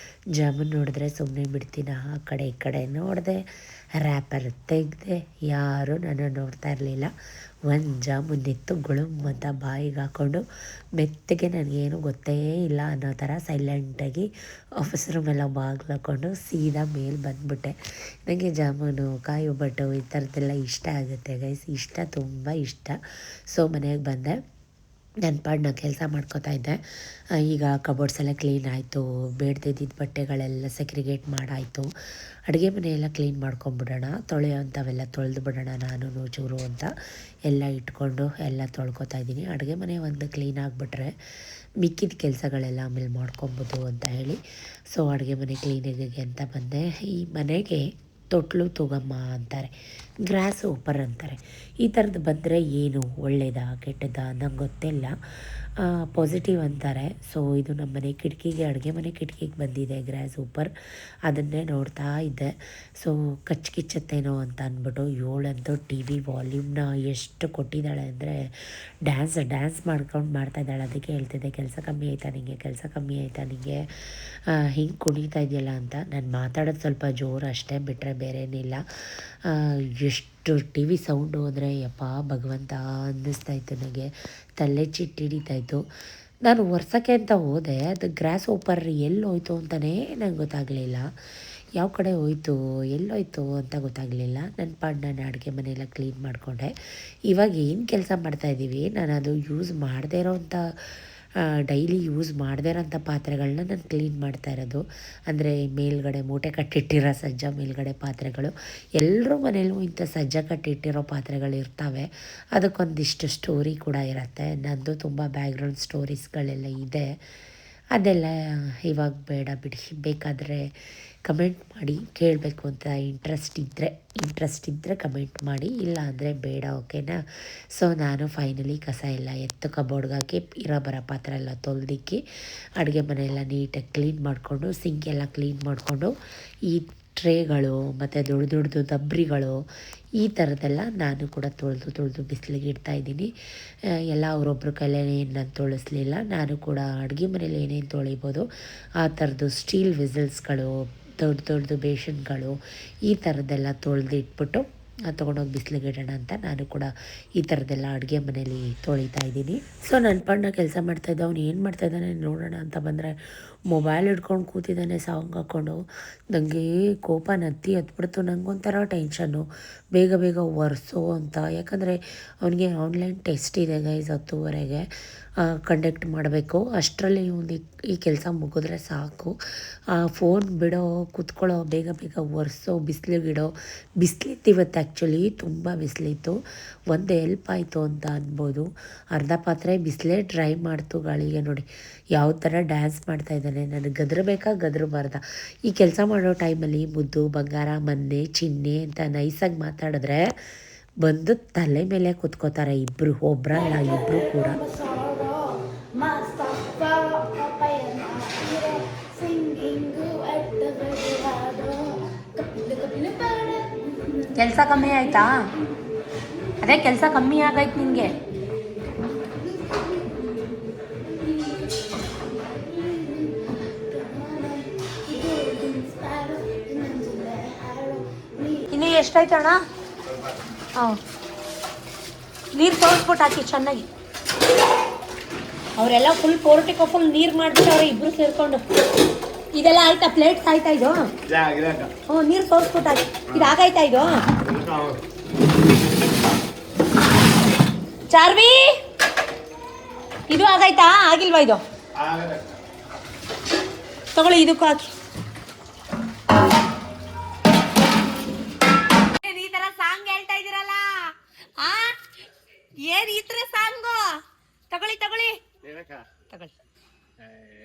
Speaker 1: ಜಾಮೂನ್ ನೋಡಿದ್ರೆ ಸುಮ್ಮನೆ ಬಿಡ್ತೀನ, ಆ ಕಡೆ ಈ ಕಡೆ ನೋಡಿದೆ, ರ್ಯಾಪರ್ ತೆಗೆದೆ. ಯಾರೂ ನನ್ನ ನೋಡ್ತಾ ಇರಲಿಲ್ಲ. ಒಂದು ಜಾಮೂನ್ ಇತ್ತು, ಗುಳುಮ್ ಅಂತ ಬಾಯಿಗೆ ಹಾಕ್ಕೊಂಡು ಮೆತ್ತಗೆ ನನಗೇನು ಗೊತ್ತೇ ಇಲ್ಲ ಅನ್ನೋ ಥರ ಸೈಲೆಂಟಾಗಿ ಆಫೀಸ್ ರೂಮೆಲ್ಲ ಬಾಗಿಲು ಹಾಕ್ಕೊಂಡು ಸೀದಾ ಮೇಲೆ ಬಂದುಬಿಟ್ಟೆ. ನನಗೆ ಜಾಮೂನು, ಕಾಯಿ ಒಬ್ಬಟ್ಟು ಈ ಥರದ್ದೆಲ್ಲ ಇಷ್ಟ ಆಗುತ್ತೆ ಗೈಸ್, ಇಷ್ಟ, ತುಂಬ ಇಷ್ಟ. ಸೊ ಮನೆಗೆ ಬಂದೆ, ನನ್ನ ಪಾಡಿನ ಕೆಲಸ ಮಾಡ್ಕೋತಾ ಇದ್ದೆ. ಈಗ ಕಬೋರ್ಡ್ಸ್ ಎಲ್ಲ ಕ್ಲೀನ್ ಆಯಿತು, ಬೇಡದಿದ್ದ ಬಟ್ಟೆಗಳೆಲ್ಲ ಸೆಗ್ರಿಗೇಟ್ ಮಾಡಾಯಿತು. ಅಡುಗೆ ಮನೆಯೆಲ್ಲ ಕ್ಲೀನ್ ಮಾಡ್ಕೊಂಬಿಡೋಣ, ತೊಳೆಯೋ ಅಂಥವೆಲ್ಲ ತೊಳೆದು ಬಿಡೋಣ ನಾನು ಚೂರು ಅಂತ ಎಲ್ಲ ಇಟ್ಕೊಂಡು ಎಲ್ಲ ತೊಳ್ಕೊತಾ ಇದ್ದೀನಿ. ಅಡುಗೆ ಮನೆ ಒಂದು ಕ್ಲೀನ್ ಆಗಿಬಿಟ್ರೆ ಮಿಕ್ಕಿದ ಕೆಲಸಗಳೆಲ್ಲ ಆಮೇಲೆ ಮಾಡ್ಕೊಬೋದು ಅಂತ ಹೇಳಿ ಸೊ ಅಡುಗೆ ಮನೆ ಕ್ಲೀನಿಗೆ ಅಂತ ಬಂದೆ. ಈ ಮನೆಗೆ ತೊಟ್ಲು ತಗೊಮ್ಮ ಅಂತಾರೆ, ಗ್ರಾಸ್ ಓಪರ್ ಅಂತಾರೆ. ಈ ಥರದ್ದು ಬಂದರೆ ಏನು ಒಳ್ಳೆಯದಾ ಕೆಟ್ಟದ್ದಾ ನಂಗೆ ಗೊತ್ತಿಲ್ಲ. ಪಾಸಿಟಿವ್ ಅಂತಾರೆ. ಸೊ ಇದು ನಮ್ಮ ಮನೆ ಕಿಟಕಿಗೆ, ಅಡುಗೆ ಮನೆ ಕಿಟಕಿಗೆ ಬಂದಿದೆ ಗ್ರಾಸ್ ಓಪರ್. ಅದನ್ನೇ ನೋಡ್ತಾ ಇದ್ದೆ. ಸೊ ಕಚ್ಕಿಚ್ಚತ್ತೇನೋ ಅಂತ ಅಂದ್ಬಿಟ್ಟು ಇವಳಂತೂ ಟಿ ವಿ ವಾಲ್ಯೂಮ್ನ ಎಷ್ಟು ಕೊಟ್ಟಿದ್ದಾಳೆ ಅಂದರೆ ಡ್ಯಾನ್ಸ್ ಮಾಡ್ಕೊಂಡು ಮಾಡ್ತಾಯಿದ್ದಾಳೆ. ಅದಕ್ಕೆ ಹೇಳ್ತಿದ್ದೆ, ಕೆಲಸ ಕಮ್ಮಿ ಆಯಿತಾ ನಿಮಗೆ ಹಿಂಗೆ ಕುಣಿತಾ ಇದೆಯಲ್ಲ ಅಂತ. ನಾನು ಮಾತಾಡೋದು ಸ್ವಲ್ಪ ಜೋರು ಅಷ್ಟೇ, ಬಿಟ್ಟರೆ ಬೇರೇನಿಲ್ಲ. ಎಷ್ಟು ಟಿ ವಿ ಸೌಂಡು ಅಂದರೆ ಯಪ್ಪ ಭಗವಂತ ಅನ್ನಿಸ್ತಾಯಿತ್ತು ನನಗೆ, ತಲೆ ಚಿಟ್ಟಿಡಿತಾಯಿತ್ತು. ನಾನು ಒರ್ಸೋಕ್ಕೆ ಅಂತ ಹೋದೆ, ಅದು ಗ್ರಾಸ್ ಓಪರ್ ಎಲ್ಲಿ ಹೋಯ್ತು ಅಂತಲೇ ನಂಗೆ ಗೊತ್ತಾಗಲಿಲ್ಲ. ಯಾವ ಕಡೆ ಹೋಯ್ತು ಎಲ್ಲೋಯ್ತು ಅಂತ ಗೊತ್ತಾಗಲಿಲ್ಲ. ನನ್ನ ಪಾಡು ನಾನು ಅಡುಗೆ ಮನೆಯೆಲ್ಲ ಕ್ಲೀನ್ ಮಾಡಿಕೊಂಡೆ. ಇವಾಗ ಏನು ಕೆಲಸ ಮಾಡ್ತಾಯಿದ್ದೀವಿ, ನಾನು ಅದು ಯೂಸ್ ಮಾಡದೇ ಇರೋವಂಥ ಡೈಲಿ ಯೂಸ್ ಮಾಡದೇ ಇರೋಂಥ ಪಾತ್ರೆಗಳನ್ನ ನಾನು ಕ್ಲೀನ್ ಮಾಡ್ತಾ ಇರೋದು. ಅಂದರೆ ಮೇಲ್ಗಡೆ ಮೂಟೆ ಕಟ್ಟಿಟ್ಟಿರೋ ಸಜ್ಜ ಮೇಲ್ಗಡೆ ಪಾತ್ರೆಗಳು, ಎಲ್ಲರೂ ಮನೇಲೂ ಇಂಥ ಸಜ್ಜ ಕಟ್ಟಿಟ್ಟಿರೋ ಪಾತ್ರೆಗಳು ಇರ್ತವೆ. ಅದಕ್ಕೊಂದಿಷ್ಟು ಸ್ಟೋರಿ ಕೂಡ ಇರುತ್ತೆ. ನಂದು ತುಂಬ ಬ್ಯಾಕ್ಗ್ರೌಂಡ್ ಸ್ಟೋರೀಸ್ಗಳೆಲ್ಲ ಇದೆ. ಅದೆಲ್ಲ ಇವಾಗ ಬೇಡ ಬಿಡಿ, ಬೇಕಾದರೆ ಕಮೆಂಟ್ ಮಾಡಿ, ಕೇಳಬೇಕು ಅಂತ ಇಂಟ್ರೆಸ್ಟ್ ಇದ್ದರೆ ಕಮೆಂಟ್ ಮಾಡಿ, ಇಲ್ಲ ಅಂದರೆ ಬೇಡ, ಓಕೆನಾ. ಸೊ ನಾನು ಫೈನಲಿ ಕಸ ಎಲ್ಲ ಎತ್ತು ಕಬೋರ್ಡ್ಗೆ ಹಾಕಿ ಇರೋ ಬರೋ ಪಾತ್ರೆ ಎಲ್ಲ ತೊಳೆದಿಕ್ಕಿ ಅಡುಗೆ ಮನೆಯೆಲ್ಲ ನೀಟಾಗಿ ಕ್ಲೀನ್ ಮಾಡಿಕೊಂಡು, ಸಿಂಕ್ ಎಲ್ಲ ಕ್ಲೀನ್ ಮಾಡಿಕೊಂಡು, ಈ ಟ್ರೇಗಳು ಮತ್ತು ದೊಡ್ಡ ದಬ್ರಿಗಳು ಈ ಥರದ್ದೆಲ್ಲ ನಾನು ಕೂಡ ತೊಳೆದು ಬಿಸಿಲಿಗೆ ಇಡ್ತಾಯಿದ್ದೀನಿ. ಎಲ್ಲ ಅವರೊಬ್ಬರ ಕೈಲೇ ನಾನು ತೊಳೆಸಲಿಲ್ಲ. ನಾನು ಕೂಡ ಅಡುಗೆ ಮನೇಲಿ ಏನೇನು ತೊಳಿಬೋದು ಆ ಥರದ್ದು ಸ್ಟೀಲ್ ವಿಸಲ್ಸ್ಗಳು, ದೊಡ್ಡ ಬೇಷನ್ಗಳು ಈ ಥರದ್ದೆಲ್ಲ ತೊಳೆದು ಇಟ್ಬಿಟ್ಟು ತೊಗೊಂಡೋಗಿ ಬಿಸಿಲಿಗೆ ಇಡೋಣ ಅಂತ ನಾನು ಕೂಡ ಈ ಥರದ್ದೆಲ್ಲ ಅಡುಗೆ ಮನೇಲಿ ತೊಳಿತಾ ಇದ್ದೀನಿ. ಸೊ ನನ್ನ ಪಾಡಿನ ಕೆಲಸ ಮಾಡ್ತಾಯಿದ್ದ. ಅವ್ನು ಏನು ಮಾಡ್ತಾಯಿದ್ದಾನೆ ನೋಡೋಣ ಅಂತ ಬಂದರೆ ಮೊಬೈಲ್ ಹಿಡ್ಕೊಂಡು ಕೂತಿದ್ದಾನೆ ಸಾಂಗ್ ಹಾಕ್ಕೊಂಡು. ನನಗೆ ಕೋಪ ಹತ್ಬಿಡ್ತು. ನನಗೊಂಥರ ಟೆನ್ಷನ್ನು, ಬೇಗ ಒರೆಸೋ ಅಂತ. ಯಾಕಂದರೆ ಅವನಿಗೆ ಆನ್ಲೈನ್ ಟೆಸ್ಟ್ ಇದೆ ಗೈಸ್, 10:30ಗೆ ಕಂಡಕ್ಟ್ ಮಾಡಬೇಕು. ಅಷ್ಟರಲ್ಲಿ ಈ ಕೆಲಸ ಮುಗಿದ್ರೆ ಸಾಕು. ಫೋನ್ ಬಿಡೋ, ಕೂತ್ಕೊಳ್ಳೋ, ಬೇಗ ಒರೆಸೋ, ಬಿಸಿಲಿಗಿಡೋ. ಬಿಸಿಲಿತ್ತು ಇವತ್ತು, ಆ್ಯಕ್ಚುಲಿ ತುಂಬ ಬಿಸಿಲಿತ್ತು. ಒಂದು ಹೆಲ್ಪ್ ಆಯಿತು ಅಂತ ಅನ್ಬೋದು. ಅರ್ಧ ಪಾತ್ರೆ ಬಿಸಿಲೇ ಡ್ರೈ ಮಾಡ್ತು ಗಾಳಿಗೆ. ನೋಡಿ ಯಾವ ಥರ ಡ್ಯಾನ್ಸ್ ಮಾಡ್ತಾಯಿದ್ದಾನೆ. ನನಗೆ ಗದರಬಾರ್ದ. ಈ ಕೆಲಸ ಮಾಡೋ ಟೈಮಲ್ಲಿ ಮುದ್ದು, ಬಂಗಾರ, ಮೊನ್ನೆ, ಚಿನ್ನೆ ಅಂತ ನೈಸಾಗಿ ಮಾತಾಡಿದ್ರೆ ಬಂದು ತಲೆ ಮೇಲೆ ಕುತ್ಕೋತಾರೆ ಇಬ್ಬರು, ಒಬ್ಬರಲ್ಲ ಇಬ್ಬರು ಕೂಡ.
Speaker 2: ಕೆಲಸ ಕಮ್ಮಿ ಆಯಿತಾ? ಅದೇ ಕೆಲಸ ಕಮ್ಮಿ ಆಗೈತೆ ನಿನಗೆ. ಇನ್ನು ಎಷ್ಟಾಯ್ತು ಅಣ್ಣ?
Speaker 1: ಹಾಂ, ನೀರು ಸೋಸ್ಬಿಟ್ಟು ಹಾಕಿ ಚೆನ್ನಾಗಿ. ಅವರೆಲ್ಲ ಫುಲ್ ಪೋರ್ಟಿಕೋ ಫುಲ್ ನೀರು ಮಾಡಿಬಿಟ್ಟು ಅವ್ರೆ ಇಬ್ಬರು ಸೇರಿಕೊಂಡು. ಇದೆಲ್ಲ ಆಯ್ತಾ? ಪ್ಲೇಟ್ಸ್ ಆಯ್ತಾ ಇದು? ಹ್ಞೂ, ನೀರು ಸೋಸ್ಬಿಟ್ಟು ಹಾಕಿ. ಇದು ಆಗಾಯ್ತಾ ಇದು? ಚಾರ್ವಿ, ಇದು ಆಗಾಯ್ತಾ? ಆಗಿಲ್ವಾ ಇದು? ತಗೊಳ್ಳಿ, ಇದಕ್ಕೂ ಹಾಕಿ. ಈ ತರ ಸಾಂಗ್ ಹೇಳ್ತಾ ಇದೀರಲ್ಲ, ಏನ್ ಈ ತರ ಸಾಂಗು? ತಗೊಳ್ಳಿ ತಗೊಳ್ಳಿ ತಗೊಳ್ಳಿ,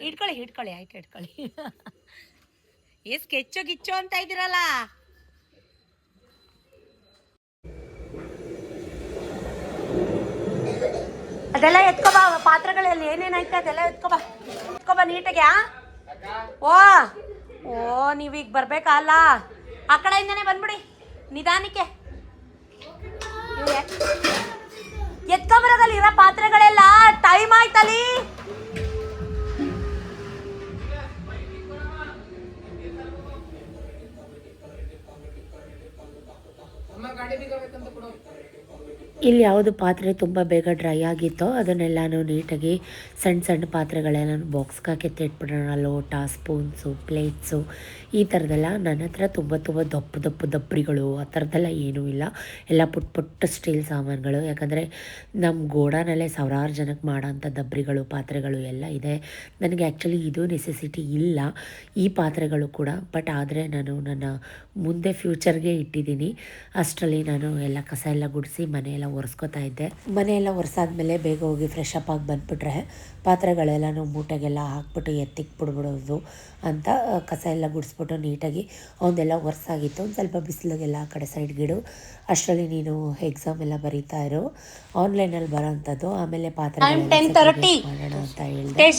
Speaker 1: ಇಟ್ಕೊಳ್ಳಿ ಆಯ್ತು ಇಟ್ಕೊಳ್ಳಿ. ಸ್ಕೆಚ್ಚು ಗಿಚ್ಚು ಅಂತ ಇದೀರಲ್ಲ. ಅದೆಲ್ಲ ಎತ್ಕೊಬಾ, ಪಾತ್ರೆಗಳಲ್ಲಿ ಏನೇನೈತೆ ಅದೆಲ್ಲ ಎತ್ಕೊಬಾ ನೀಟಾಗಿ. ಓ ನೀವೀಗ ಬರ್ಬೇಕಲ್ಲ, ಆ ಕಡೆಯಿಂದನೇ ಬಂದ್ಬಿಡಿ ನಿಧಾನಕ್ಕೆ. ಎತ್ಕೊಬರೋದಲ್ಲಿ ಇರೋ ಪಾತ್ರೆಗಳೆಲ್ಲ ಟೈಮ್ ಆಯ್ತಲ್ಲಿ. ಇಲ್ಲಿ ಯಾವುದು ಪಾತ್ರೆ ತುಂಬ ಬೇಗ ಡ್ರೈ ಆಗಿತ್ತೋ ಅದನ್ನೆಲ್ಲನೂ ನೀಟಾಗಿ ಸಣ್ಣ ಸಣ್ಣ ಪಾತ್ರೆಗಳೆಲ್ಲನೂ ಬಾಕ್ಸ್ಗೆ ಹಾಕಿ ಎತ್ತಿಟ್ಬಿಡೋಣ. ಲೋಟ, ಸ್ಪೂನ್ಸು, ಪ್ಲೇಟ್ಸು, ಈ ಥರದ್ದೆಲ್ಲ ನನ್ನ ಹತ್ರ ತುಂಬ ದಪ್ಪರಿಗಳು ಆ ಥರದ್ದೆಲ್ಲ ಏನೂ ಇಲ್ಲ. ಎಲ್ಲ ಪುಟ್ಟ ಸ್ಟೀಲ್ ಸಾಮಾನುಗಳು. ಯಾಕಂದರೆ ನಮ್ಮ ಗೋಡಾನಲ್ಲೇ ಸಾವಿರಾರು ಜನಕ್ಕೆ ಮಾಡೋಂಥ ದಬ್ಬರಿಗಳು, ಪಾತ್ರೆಗಳು ಎಲ್ಲ ಇದೆ. ನನಗೆ ಆ್ಯಕ್ಚುಲಿ ಇದು ನೆಸೆಸಿಟಿ ಇಲ್ಲ ಈ ಪಾತ್ರೆಗಳು ಕೂಡ. ಬಟ್ ಆದರೆ ನಾನು ನನ್ನ ಮುಂದೆ ಫ್ಯೂಚರ್ಗೆ ಇಟ್ಟಿದ್ದೀನಿ. ಅಷ್ಟರಲ್ಲಿ ನಾನು ಎಲ್ಲ ಕಸ ಎಲ್ಲ ಗುಡಿಸಿ ಮನೆಯೆಲ್ಲ ಒರೆಸ್ಕೊತಾ ಇದ್ದೆ. ಮನೆಯೆಲ್ಲ ಒರೆಸಾದ್ಮೇಲೆ ಬೇಗ ಹೋಗಿ ಫ್ರೆಶ್ ಅಪ್ ಆಗಿ ಬಂದುಬಿಟ್ರೆ ಪಾತ್ರೆಗಳೆಲ್ಲನೂ ಮೂಟೆಗೆಲ್ಲ ಹಾಕ್ಬಿಟ್ಟು ಎತ್ತಿಗೆ ಬಿಡ್ಬಿಡೋದು ಅಂತ ಕಸ ಎಲ್ಲ ಗುಡಿಸ್ಬಿಟ್ಟು ನೀಟಾಗಿ ಅವನ್ನೆಲ್ಲ ಒರೆಸಾಗಿತ್ತು. ಒಂದು ಸ್ವಲ್ಪ ಬಿಸಿಲಿಗೆಲ್ಲ ಆ ಕಡೆ ಸೈಡ್ಗಿಡು. ಅಷ್ಟರಲ್ಲಿ ನೀನು ಎಕ್ಸಾಮ್ ಎಲ್ಲ ಬರೀತಾ ಇರು, ಆನ್ಲೈನಲ್ಲಿ ಬರೋಂಥದ್ದು. ಆಮೇಲೆ ಪಾತ್ರೆ ಮಾಡೋಣ ಅಂತ ಹೇಳಿದೆ.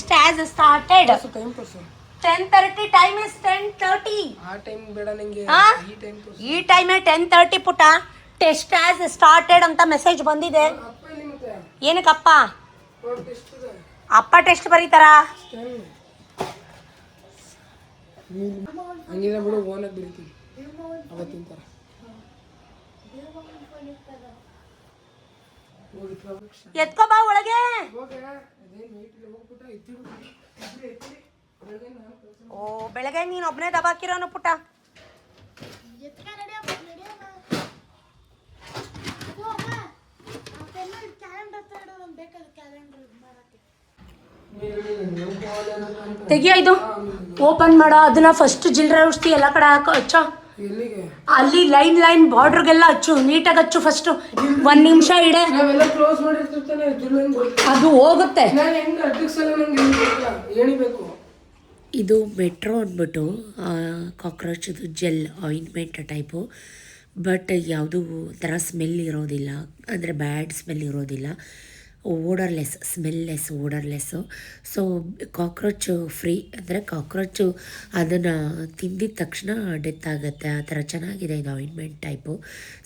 Speaker 1: 10:30 ಟೈಮ್ ಇಸ್ 10:30.
Speaker 4: ಆ ಟೈಮ್ ಬೇಡ ನಂಗೆ,
Speaker 1: ಈ ಟೈಮೇ 10:30 ಪುಟ. ಟೆಸ್ಟ್ ಹ್ಯಾಸ್ ಸ್ಟಾರ್ಟೆಡ್ ಅಂತ ಮೆಸೇಜ್ ಬಂದಿದೆ. ಏನಕ್ಕಪ್ಪ? ಅಪ್ಪ ಟೆಸ್ಟ್ ಬರೀತಾರ?
Speaker 4: ಹಂಗಿದ್ರೆ ಬಿಡು, ಓನಾಗಿ ಬರೀತೀವಿ ಅವತ್ತಿನ ಥರ.
Speaker 1: ಎತ್ಕೋ ಬಾ ಒಳಗೆ. ಓ ಬೆಳಗ್ಗೆ ನೀನು ಒಬ್ಬನೇ ದಬಾಕಿರೋನು ಪುಟ್ಟ. ತೆಗಿಯೋ, ಇದು ಓಪನ್ ಮಾಡೋ. ಅದನ್ನ ಫಸ್ಟ್ ಜಿಲ್ರೆ ಔಷಧಿ ಎಲ್ಲ ಕಡೆ ಹಾಕೋ, ಹಚ್ಚೋ. ಅಲ್ಲಿ ಲೈನ್ ಬಾರ್ಡರ್ಗೆಲ್ಲ ಹಚ್ಚು, ನೀಟಾಗಿ ಹಚ್ಚು. ಫಸ್ಟ್ 1 ನಿಮಿಷ ಇಡೆ, ಅದು ಹೋಗುತ್ತೆ. ಇದು ಮೆಟ್ರೋ ಅಂದ್ಬಿಟ್ಟು ಕಾಕ್ರೋಚದು ಜೆಲ್ ಆಯಿಂಟ್ಮೆಂಟ್ ಟೈಪು. ಬಟ್ ಯಾವುದು ಥರ ಸ್ಮೆಲ್ ಇರೋದಿಲ್ಲ, ಅಂದರೆ ಬ್ಯಾಡ್ ಸ್ಮೆಲ್ ಇರೋದಿಲ್ಲ. ಓಡರ್ಲೆಸ್, ಸ್ಮೆಲ್ಲೆಸ್, ಓಡರ್ಲೆಸ್ಸು. ಸೊ ಕಾಕ್ರೋಚು ಫ್ರೀ, ಅಂದರೆ ಕಾಕ್ರೋಚು ಅದನ್ನು ತಿಂದಿದ ತಕ್ಷಣ ಡೆತ್ ಆಗುತ್ತೆ. ಆ ಥರ ಚೆನ್ನಾಗಿದೆ ಇದು ointment type.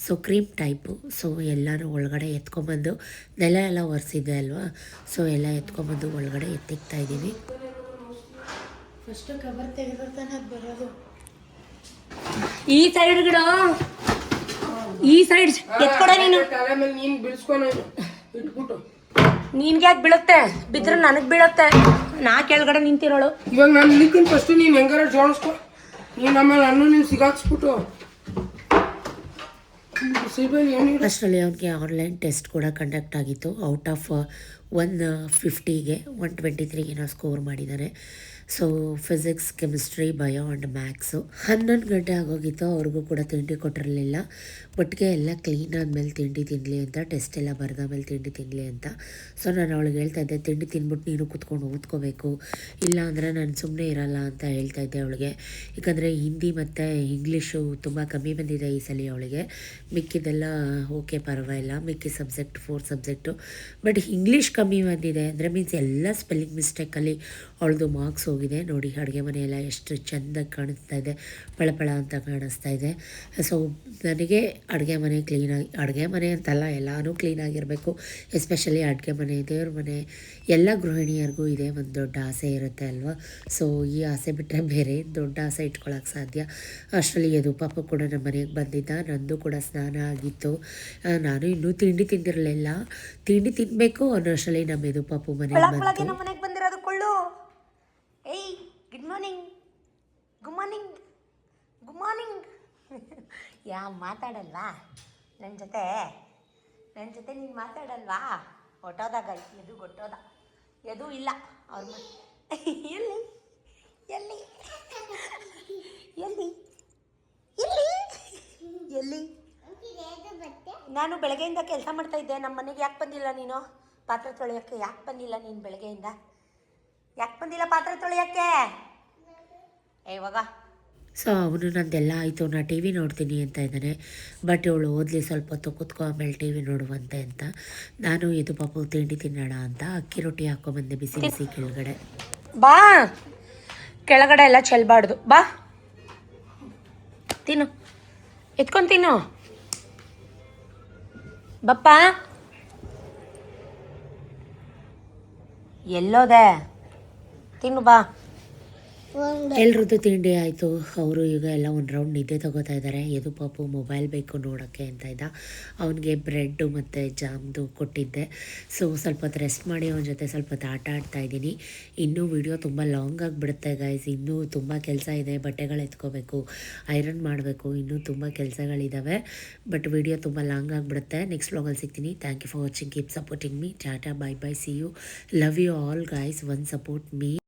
Speaker 1: So cream type. So ಎಲ್ಲನೂ ಒಳಗಡೆ ಎತ್ಕೊಂಬಂದು, ನೆಲ ಎಲ್ಲ ಒರೆಸಿದ್ದೆ ಅಲ್ವಾ, ಸೊ ಎಲ್ಲ ಎತ್ಕೊಂಬಂದು ಒಳಗಡೆ ಎತ್ತಿಕ್ತಾ ಇದ್ದೀವಿ. ಫಸ್ಟ್ ಕವರ್ ತೆಗೆದಾನೆ ಅದು ಬರೋದು. ಈ ಸೈಡ್ ಗಿಡ, ಈ ಸೈಡ್ ಎತ್ಕೊಡ. ನೀನು ನಿನ್ಗೆ ಯಾಕೆ ಬೀಳುತ್ತೆ? ಬಿದ್ರೆ ನನಗೆ ಬೀಳುತ್ತೆ. ನಾ ಕೆಳಗಡೆ ನಿಂತಿರೋಳು.
Speaker 4: ಇವಾಗ ನಾನು ನಿಂತೀನಿ ಫಸ್ಟ್, ನೀನು ಹೆಂಗಾರ ಜೋಡಿಸ್ಕೊ. ನೀನು ಆಮೇಲೆ ನೀನು ಸಿಗಾಕ್ಸ್ಬಿಟ್ಟು.
Speaker 1: ಅಷ್ಟರಲ್ಲಿ ಅವನಿಗೆ ಆನ್ಲೈನ್ ಟೆಸ್ಟ್ ಕೂಡ ಕಂಡಕ್ಟ್ ಆಗಿತ್ತು. ಔಟ್ ಆಫ್ 150ಗೆ 123 ಏನೋ ಸ್ಕೋರ್ ಮಾಡಿದ್ದಾನೆ. So physics, chemistry, bio and maths. 11 ಗಂಟೆ ಆಗೋಗಿತ್ತು. ಅವ್ರಿಗೂ ಕೂಡ ತಿಂಡಿ ಕೊಟ್ಟಿರಲಿಲ್ಲ. ಒಟ್ಟಿಗೆ ಎಲ್ಲ ಕ್ಲೀನ್ ಆದಮೇಲೆ ತಿಂಡಿ ತಿನ್ನಲಿ ಅಂತ, ಟೆಸ್ಟ್ ಎಲ್ಲ ಬರೆದಾದ್ಮೇಲೆ ತಿಂಡಿ ತಿನ್ನಲಿ ಅಂತ. ಸೊ ನಾನು ಅವಳಿಗೆ ಹೇಳ್ತಾ ಇದ್ದೆ, ತಿಂಡಿ ತಿಂದ್ಬಿಟ್ಟು ನೀನು ಕೂತ್ಕೊಂಡು ಓದ್ಕೋಬೇಕು, ಇಲ್ಲ ಅಂದರೆ ನಾನು ಸುಮ್ಮನೆ ಇರಲ್ಲ ಅಂತ ಹೇಳ್ತಾ ಇದ್ದೆ ಅವಳಿಗೆ. ಯಾಕಂದರೆ ಹಿಂದಿ ಮತ್ತು ಇಂಗ್ಲೀಷು ತುಂಬ ಕಮ್ಮಿ ಬಂದಿದೆ ಈ ಸಲ ಅವಳಿಗೆ. ಮಿಕ್ಕಿದೆಲ್ಲ ಓಕೆ ಪರವಾಗಿಲ್ಲ, ಮಿಕ್ಕಿ ಸಬ್ಜೆಕ್ಟ್ 4 ಸಬ್ಜೆಕ್ಟು. ಬಟ್ ಇಂಗ್ಲೀಷ್ ಕಮ್ಮಿ ಬಂದಿದೆ, ಅಂದರೆ ಮೀನ್ಸ್ ಎಲ್ಲ ಸ್ಪೆಲ್ಲಿಂಗ್ ಮಿಸ್ಟೇಕಲ್ಲಿ ಅವಳದು ಮಾರ್ಕ್ಸ್ ಹೋಗಿದೆ ನೋಡಿ. ಅಡುಗೆ ಮನೆಯೆಲ್ಲ ಎಷ್ಟು ಚೆಂದಾಗಿ ಕಾಣಿಸ್ತಾ ಇದೆ, ಪಳಪಳ ಅಂತ ಕಾಣಿಸ್ತಾ ಇದೆ. ಸೊ ನನಗೆ ಅಡುಗೆ ಮನೆ ಅಂತಲ್ಲ, ಎಲ್ಲನೂ ಕ್ಲೀನಾಗಿರಬೇಕು. ಎಸ್ಪೆಷಲಿ ಅಡುಗೆ ಮನೆ, ದೇವ್ರ ಮನೆ, ಎಲ್ಲ ಗೃಹಿಣಿಯರಿಗೂ ಇದೇ ಒಂದು ದೊಡ್ಡ ಆಸೆ ಇರುತ್ತೆ ಅಲ್ವಾ. ಸೊ ಈ ಆಸೆ ಬಿಟ್ಟರೆ ಬೇರೆ ದೊಡ್ಡ ಆಸೆ ಇಟ್ಕೊಳ್ಳೋಕೆ ಸಾಧ್ಯ. ಅಷ್ಟರಲ್ಲಿ ಯದು ಪಾಪ ಕೂಡ ನಮ್ಮ ಮನೆಗೆ ಬಂದಿದ್ದ. ನಂದು ಕೂಡ ಸ್ನಾನ ಆಗಿತ್ತು. ನಾನು ಇನ್ನೂ ತಿಂಡಿ ತಿಂದಿರಲಿಲ್ಲ. ತಿಂಡಿ ತಿನ್ನಬೇಕು ಅನ್ನೋಷ್ಟರಲ್ಲಿ ನಮ್ಮ ಯದು ಪಾಪು ಮನೆಗೆ ಬಂತು.
Speaker 2: ನಮ್ಮ ಮನೆಗೆ ಬಂದಿರೋದು ಕೊಳ್ಳು. ಏಯ್ good morning, good morning, good morning. ಮಾತಾಡಲ್ವಾ ನನ್ನ ಜೊತೆ ನೀನು ಮಾತಾಡಲ್ವಾ? ಹೊಟ್ಟೋದಾಗ ಎದು ಗೊಟ್ಟೋದ, ಎದು ಇಲ್ಲ ಅವ್ರ ಎಲ್ಲಿ ಎಲ್ಲಿ ಎಲ್ಲಿ ಎಲ್ಲಿ ಎಲ್ಲಿ ನಾನು ಬೆಳಗ್ಗೆಯಿಂದ ಕೆಲಸ ಮಾಡ್ತಾ ಇದ್ದೆ. ನಮ್ಮ ಮನೆಗೆ ಯಾಕೆ ಬಂದಿಲ್ಲ ನೀನು? ಪಾತ್ರೆ ತೊಳೆಯೋಕ್ಕೆ ಯಾಕೆ ಬಂದಿಲ್ಲ ನೀನು? ಬೆಳಗ್ಗೆಯಿಂದ ಯಾಕೆ ಬಂದಿಲ್ಲ ಪಾತ್ರೆ ತೊಳೆಯೋಕ್ಕೆ? ಇವಾಗ
Speaker 1: ಸೊ ಅವನು ನಂದೆಲ್ಲ ಆಯಿತು, ನಾನು ಟಿ ವಿ ನೋಡ್ತೀನಿ ಅಂತ ಇದ್ದಾನೆ. ಬಟ್ ಇವಳು ಓದಲಿ, ಸ್ವಲ್ಪ ಹೊತ್ತು ಕೂತ್ಕೊ, ಆಮೇಲೆ ಟಿ ವಿ ನೋಡುವಂತೆ ಅಂತ. ನಾನು ಇದು ಪಾಪು ತಿಂಡಿ ತಿನ್ನೋಣ ಅಂತ ಅಕ್ಕಿ ರೊಟ್ಟಿ ಹಾಕ್ಕೊಂಬಂದೆ ಬಿಸಿ ಬಿಸಿ ಕೆಳಗಡೆ.
Speaker 2: ಬಾ, ಕೆಳಗಡೆ ಎಲ್ಲ ಚೆಲ್ಬಾರ್ದು, ಬಾ ತಿನ್ನು, ಎತ್ಕೊಂಡು ತಿನ್ನು ಬಪ್ಪ. ಎಲ್ಲೋದೆ? ತಿನ್ನು ಬಾ.
Speaker 1: ಎಲ್ರದ್ದು ತಿಂಡಿ ಆಯಿತು. ಅವರು ಈಗ ಎಲ್ಲ ಒಂದು ರೌಂಡ್ ನಿದ್ದೆ ತಗೋತಾ ಇದ್ದಾರೆ. ಯದು ಪಾಪು ಮೊಬೈಲ್ ಬೇಕು ನೋಡೋಕ್ಕೆ ಅಂತ ಇದ್ದ. ಅವನಿಗೆ ಬ್ರೆಡ್ಡು ಮತ್ತು ಜಾಮ್ದು ಕೊಟ್ಟಿದ್ದೆ. ಸೊ ಸ್ವಲ್ಪ ಹೊತ್ತು ರೆಸ್ಟ್ ಮಾಡಿ ಅವನ ಜೊತೆ ಸ್ವಲ್ಪ ಹೊತ್ತು ಆಟ ಆಡ್ತಾ ಇದ್ದೀನಿ. ಇನ್ನೂ ವಿಡಿಯೋ ತುಂಬ ಲಾಂಗ್ ಆಗಿಬಿಡುತ್ತೆ ಗೈಸ್. ಇನ್ನೂ ತುಂಬ ಕೆಲಸ ಇದೆ. ಬಟ್ಟೆಗಳು ಎತ್ಕೋಬೇಕು, ಐರನ್ ಮಾಡಬೇಕು, ಇನ್ನೂ ತುಂಬ ಕೆಲಸಗಳಿದ್ದಾವೆ. ಬಟ್ ವಿಡಿಯೋ ತುಂಬ ಲಾಂಗ್ ಆಗಿಬಿಡುತ್ತೆ. ನೆಕ್ಸ್ಟ್ ವ್ಲಾಗಲ್ಲಿ ಸಿಗ್ತೀನಿ. Thank you for watching. Keep supporting me. ಟಾಟಾ, bye bye, see you, love you all guys. One support me.